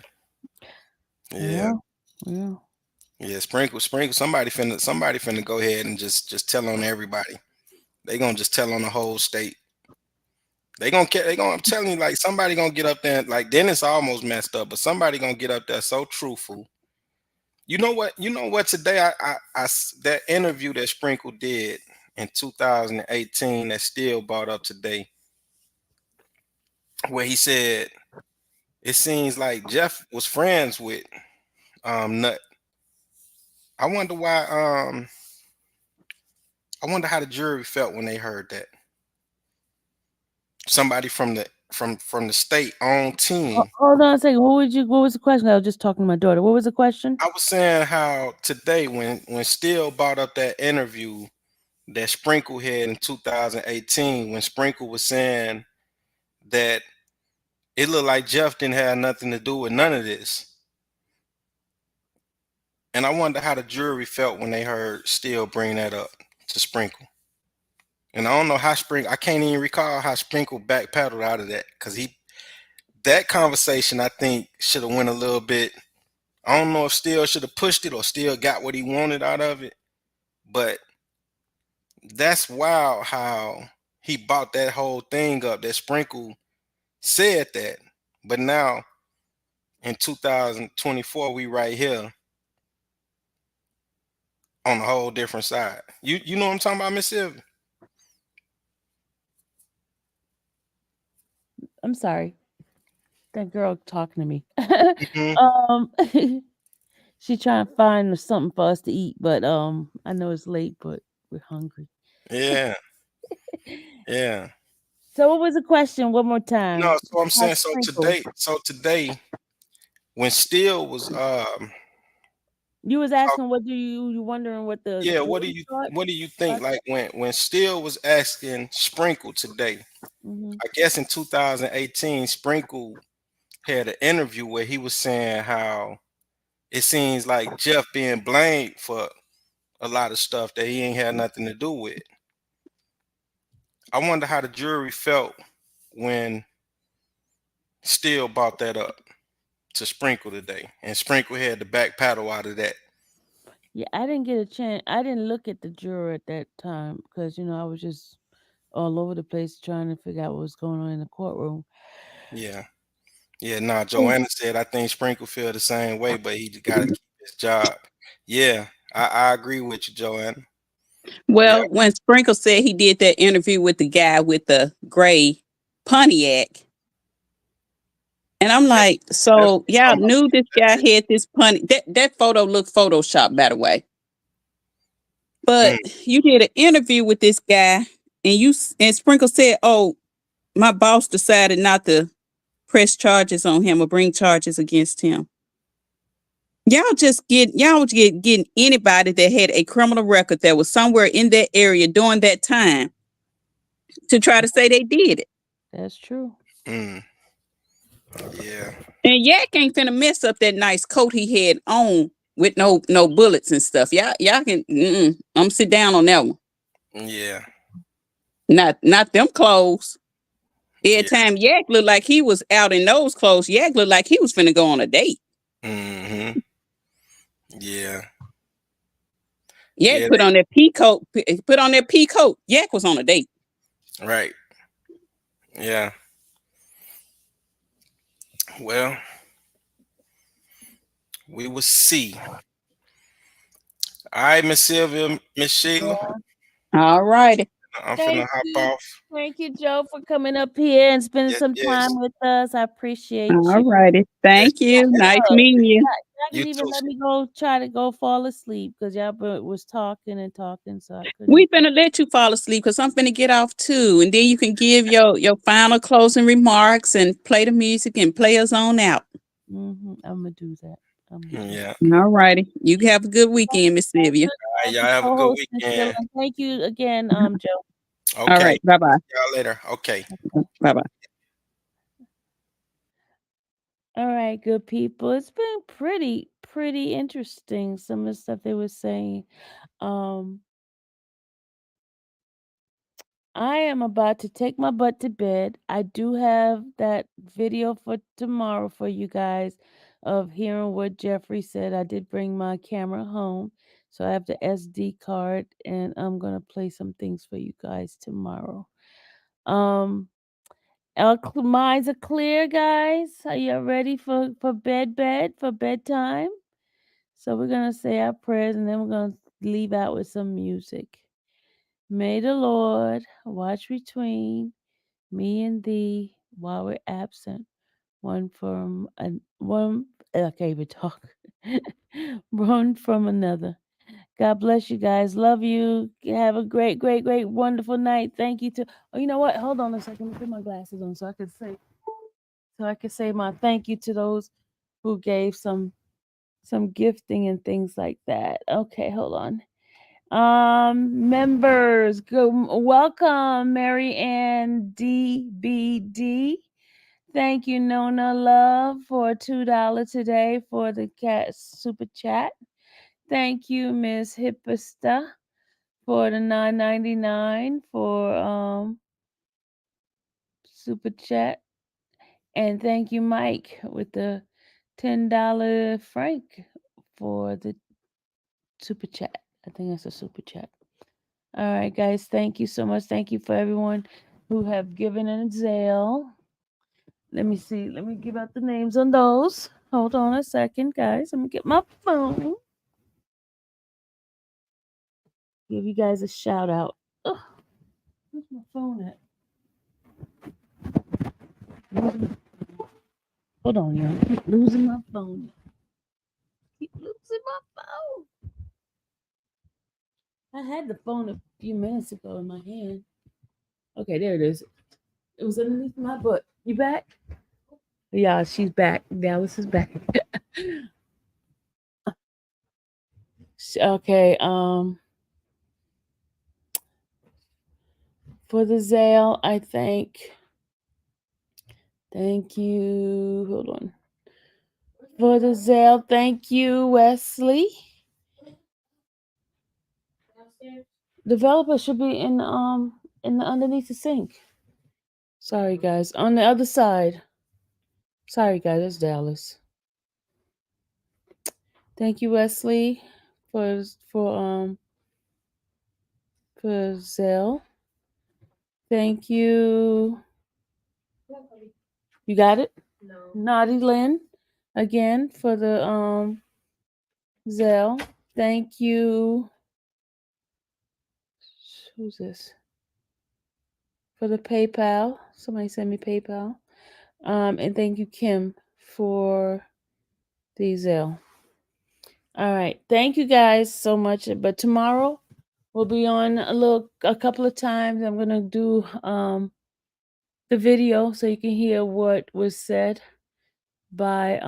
yeah, Yeah. yeah. Sprinkle. Somebody finna go ahead and just tell on everybody. They gonna just tell on the whole state. I'm telling you, like somebody gonna get up there. Like Dennis almost messed up, but somebody gonna get up there so truthful. You know what? You know what? Today, that interview that Sprinkle did in 2018 that still brought up today, where he said it seems like Jeff was friends with Nut. I wonder why. I wonder how the jury felt when they heard that. Somebody from the state owned team. Hold on a second. What was the question? I was just talking to my daughter. What was the question? I was saying how today when Steele brought up that interview that Sprinkle had in 2018, when Sprinkle was saying that it looked like Jeff didn't have nothing to do with none of this. And I wonder how the jury felt when they heard Steele bring that up to Sprinkle. And I don't know how I can't even recall how Sprinkle backpedaled out of that, because that conversation I think should have went a little bit. I don't know if Steele should have pushed it or Steele got what he wanted out of it, but that's wild how he bought that whole thing up, that Sprinkle said that. But now in 2024, we right here on a whole different side. You know what I'm talking about, Miss Sylvia? I'm sorry. That girl talking to me. Mhm. She trying to find something for us to eat, but I know it's late, but we're hungry. Yeah, yeah. So what was the question? One more time. No, so I'm saying Besides Sprinkle. today when Steele was You was talk, asking what do you wondering what the yeah, jury thought? what do you think, like when Steele was asking Sprinkle today? Mm-hmm. I guess in 2018 Sprinkle had an interview where he was saying how it seems like Jeff being blamed for a lot of stuff that he ain't had nothing to do with. I wonder how the jury felt when Steele brought that up to Sprinkle today, and Sprinkle had the back paddle out of that. Yeah, I didn't get a chance. I didn't look at the juror at that time because I was just all over the place trying to figure out what was going on in the courtroom. Yeah, yeah. Nah, Joanna said I think Sprinkle feel the same way, but he got to keep his job. Yeah, I agree with you, Joanna. Yeah, Well, when Sprinkle said he did that interview with the guy with the gray Pontiac, and I'm like, that's so what y'all I'm talking knew this guy about. had this that photo looked photoshopped, by the way. Mm, But you did an interview with this guy, and Sprinkle said, "Oh, my boss decided not to press charges on him or bring charges against him." Getting anybody that had a criminal record that was somewhere in that area during that time to try to say they did it. That's true. mm, yeah, And Yak ain't finna mess up that nice coat he had on with no bullets and stuff. Y'all can I'm sit down on that one. yeah, Not them clothes. Every Yeah. time Yak looked like he was out in those clothes, Yak looked like he was finna go on a date. Mm-hmm. Yeah. Yak Yeah. put on that pea coat. Put on that pea coat. Yak was on a date. Right. Yeah. Well, we will see. All right, Miss Sylvia, Miss Sheila. All righty. I'm finna Thank hop you. off. Thank you, Joe, for coming up here and spending Yes, some yes. time with us. I appreciate All you. righty. Yes, Thank you. yes. Nice meeting you. Y'all You didn't even too. let me try to go fall asleep because y'all was talking and talking, so I couldn't. We finna let you fall asleep because I'm finna get off too. And then you can give your final closing remarks and play the music and play us on out. I'm gonna do that. Yeah. All righty. You have a good weekend, Miss Sylvia. All right, Thank y'all you, have a good co-host Miss Sheila. weekend. And thank you again, Joe. All Okay. right. Bye bye. Y'all later. Okay. Bye bye. All right, good people. It's been pretty interesting. Some of the stuff they were saying. I am about to take my butt to bed. I do have that video for tomorrow for you guys of hearing what Jeffrey said. I did bring my camera home, so I have the SD card, and I'm gonna play some things for you guys tomorrow. Our minds are clear, guys. Are you ready for bedtime? So we're gonna say our prayers, and then we're gonna leave out with some music. May the Lord watch between me and thee while we're absent. One from one. I can't even talk. One from another. God bless you guys. Love you. Have a great, wonderful night. Thank you to. Oh, you know what? Hold on a second. Let me put my glasses on so I can say. So I can say my thank you to those who gave some gifting and things like that. Okay, hold on. Members, welcome, Mary Ann DBD. Thank you, Nona Love, for $2 today for the cat super chat. Thank you, Miss Hippista, for the $9.99 for super chat. And thank you, Mike, with the $10 Frank for the super chat. I think that's a super chat. All right, guys. Thank you so much. Thank you for everyone who have given in Zelle. Let me see. Let me give out the names on those. Hold on a second, guys. Let me get my phone. Give you guys a shout out. Ugh, where's my phone at? Hold on, y'all. I keep losing my phone. Keep losing my phone. I had the phone a few minutes ago in my hand. Okay, there it is. It was underneath my butt. You back? Yeah, she's back. Dallas is back. Okay, for the Zale, I thank you. Hold on. For the Zale, thank you, Wesley. Developer should be in the underneath the sink. Sorry guys. On the other side. Sorry guys, it's Dallas. Thank you, Wesley, for Zelle. Thank you. You got it? No. Naughty Lynn again for the Zelle. Thank you. Who's this? For the PayPal. Somebody send me PayPal. And thank you, Kim, for the Zelle. All right. Thank you guys so much. But tomorrow we'll be on a couple of times. I'm gonna do the video so you can hear what was said by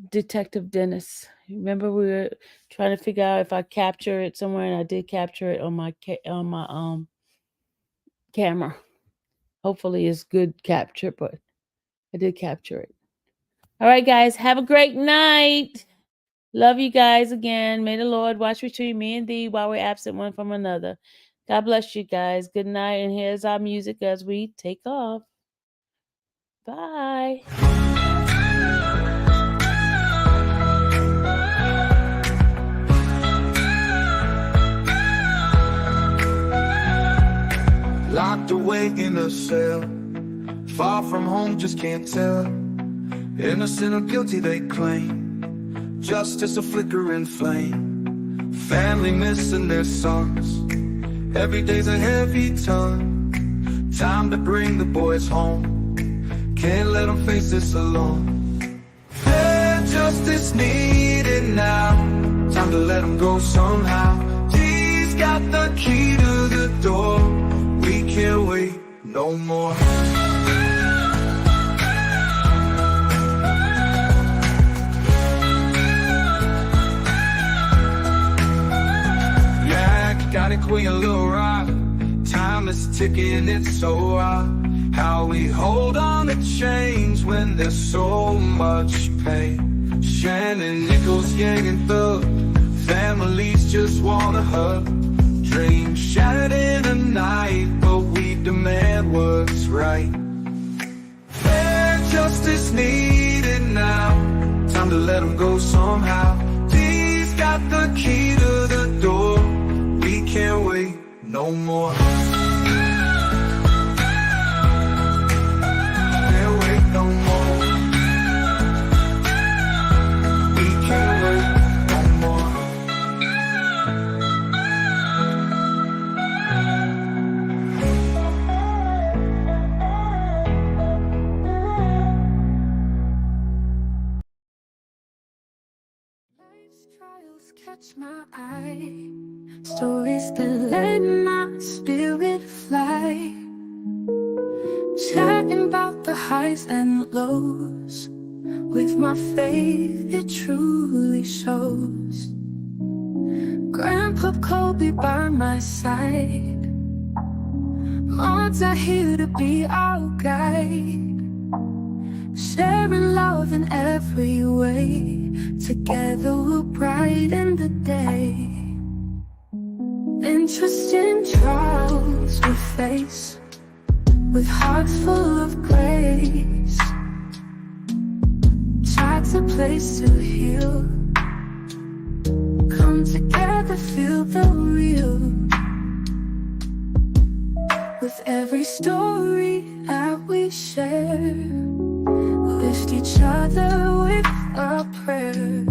Detective Dennis. Remember we were trying to figure out if I capture it somewhere, and I did capture it on my camera. Hopefully it's good capture, but I did capture it. All right, guys, have a great night. Love you guys again. May the Lord watch between me and thee while we're absent one from another. God bless you guys. Good night. And here's our music as we take off. Bye. Locked away in a cell, far from home, just can't tell. Innocent or guilty, they claim. Justice a flickering flame. Family missing their sons. Every day's a heavy ton. Time to bring the boys home. Can't let them face this alone. Fair justice needed now. Time to let them go somehow. He's got the key to the door. We can't wait no more. Yeah, got it, Queen, a little rock. Time is ticking, it's so hard. How we hold on to change when there's so much pain. Shannon, Nichols, Yang, and Thug. Families just want a hug. Dreams shattered in a night, but we demand what's right. Fair justice needed now. Time to let them go somehow. He's got the key to the door. We can't wait no more. Can't wait no more. We can't wait no more. Life's trials catch my eye. Stories that let my spirit fly. Chatting about the highs and lows. With my faith, it truly shows. Grandpa Kobe by my side. Moms are here to be our guide. Sharing love in every way. Together we'll brighten the day. Interesting trials we face, with hearts full of grace. Time's a place to heal. Come together, feel the real. With every story that we share, lift each other with a prayer.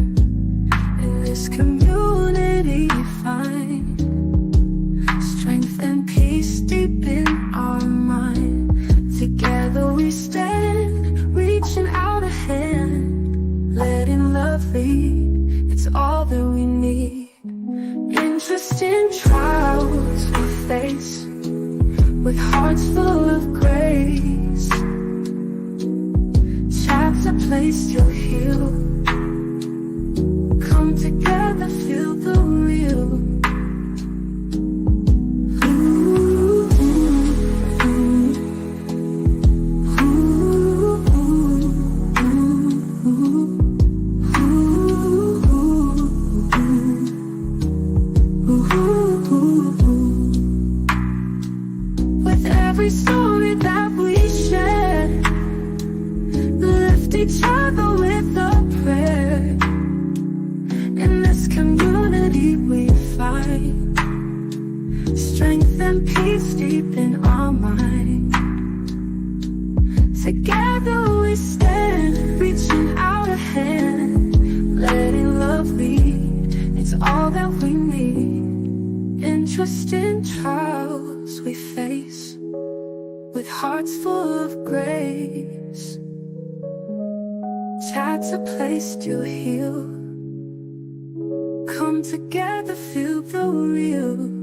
In this community find strength and peace deep in our mind. Together we stand, reaching out a hand, letting love lead, it's all that we need. Interesting trials we face, with hearts full of grace. Chat's a place to heal. Come together, feel the real. With every story that we share, lift each other with a prayer. In this community we find strength and peace deep in our mind. Together we stand, reaching out a hand, letting love lead, it's all that we need. Interesting trials we face, with hearts full of grace. Chat's a place to heal. Come together, feel the real.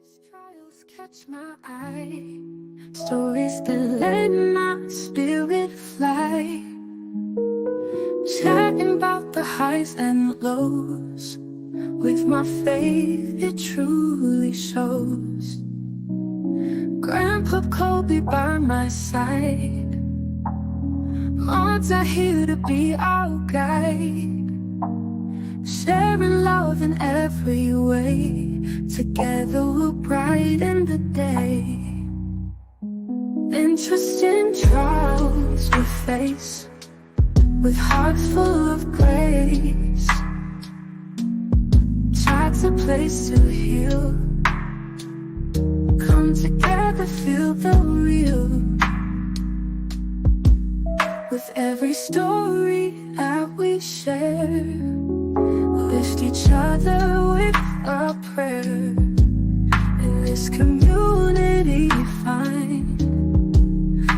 Trials catch my eye, stories that let my spirit fly. Chatting about the highs and lows, with my faith it truly shows. Grandpa Kobe by my side, moms are here to be our guide. Sharing love in every way, together we'll brighten the day. Interesting trials we face, with hearts full of grace. Chat's a place to heal, come together, feel the real. With every story that we share, lift each other with a prayer. In this community find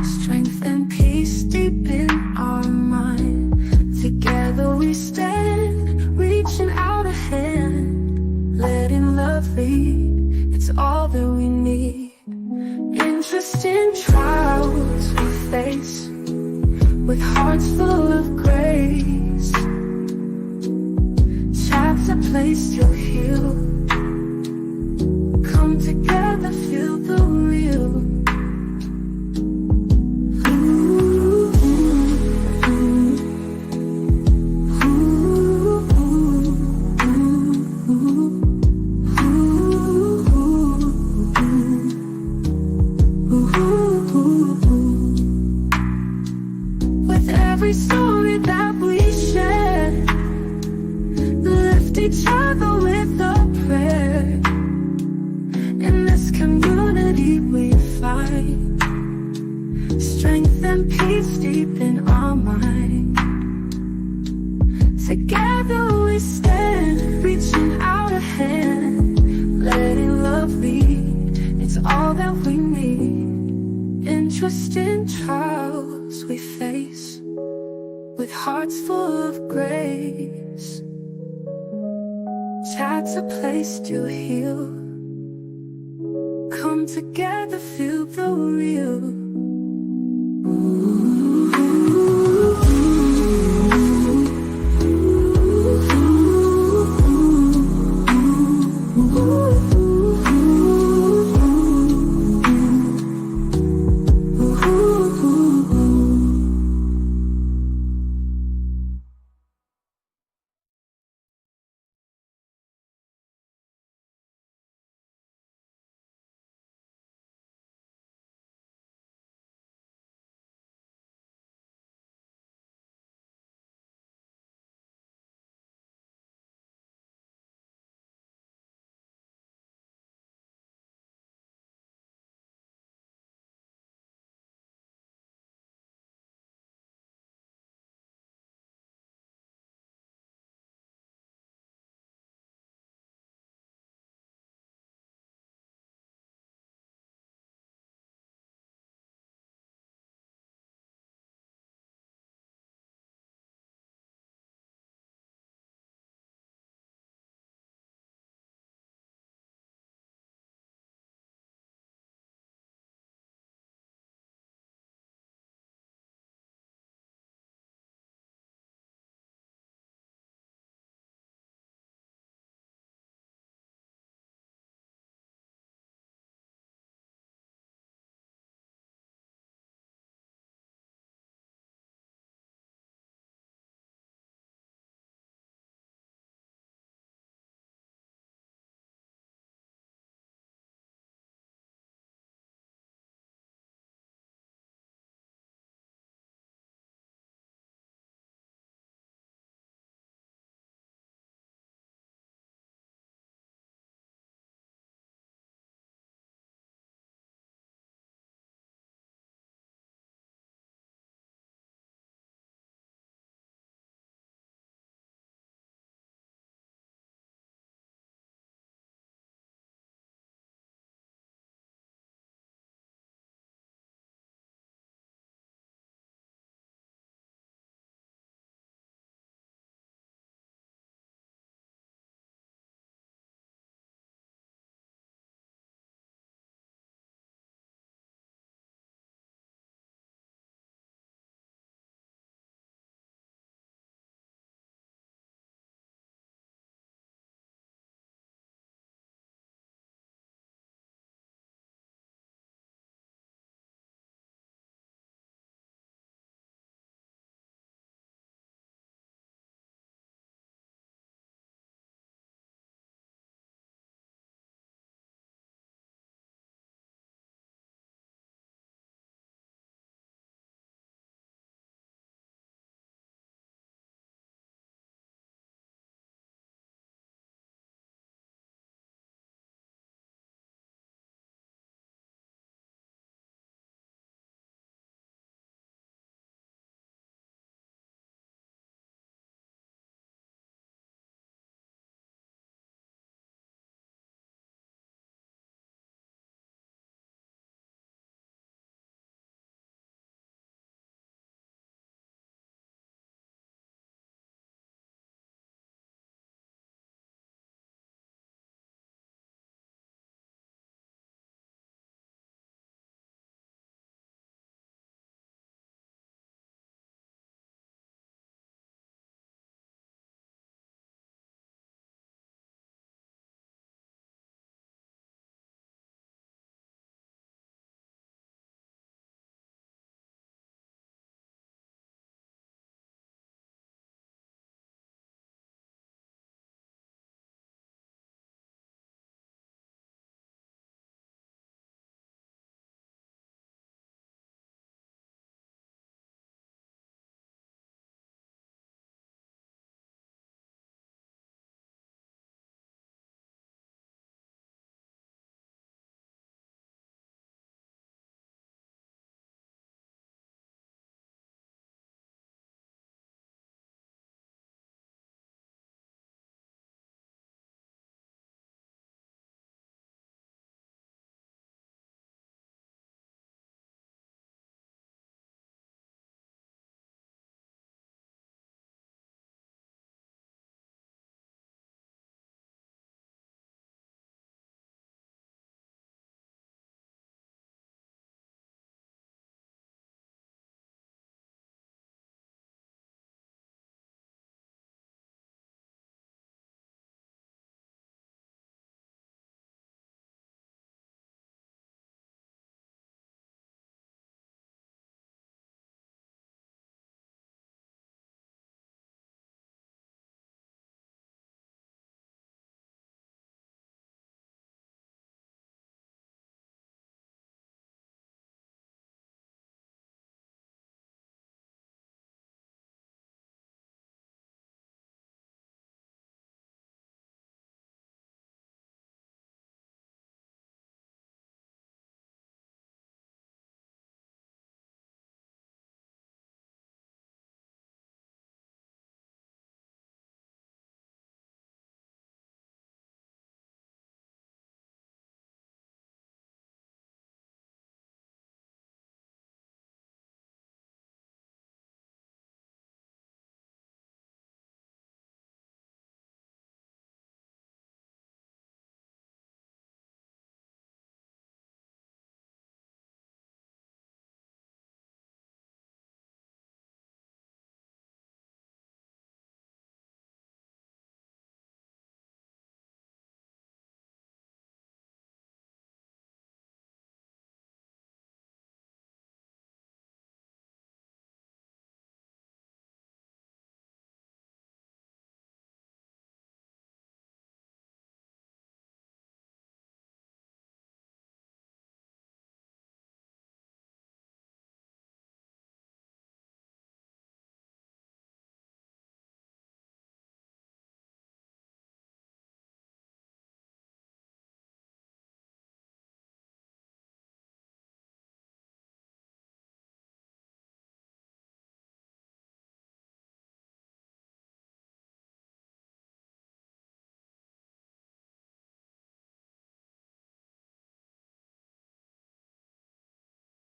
strength and peace deep in our mind. Together we stand, reaching out a hand, letting love lead, it's all that we need. Interesting trials we face, with hearts full of grace. Chat's a place to heal, come together, feel the real. With every story that we share, lift each other with a prayer. In this community we find strength and peace deep in our mind. Together we stand, reaching out a hand, letting love lead, it's all that we need. Interesting trials we face, with hearts full of grace. Chat's a place to heal, come together, feel the real.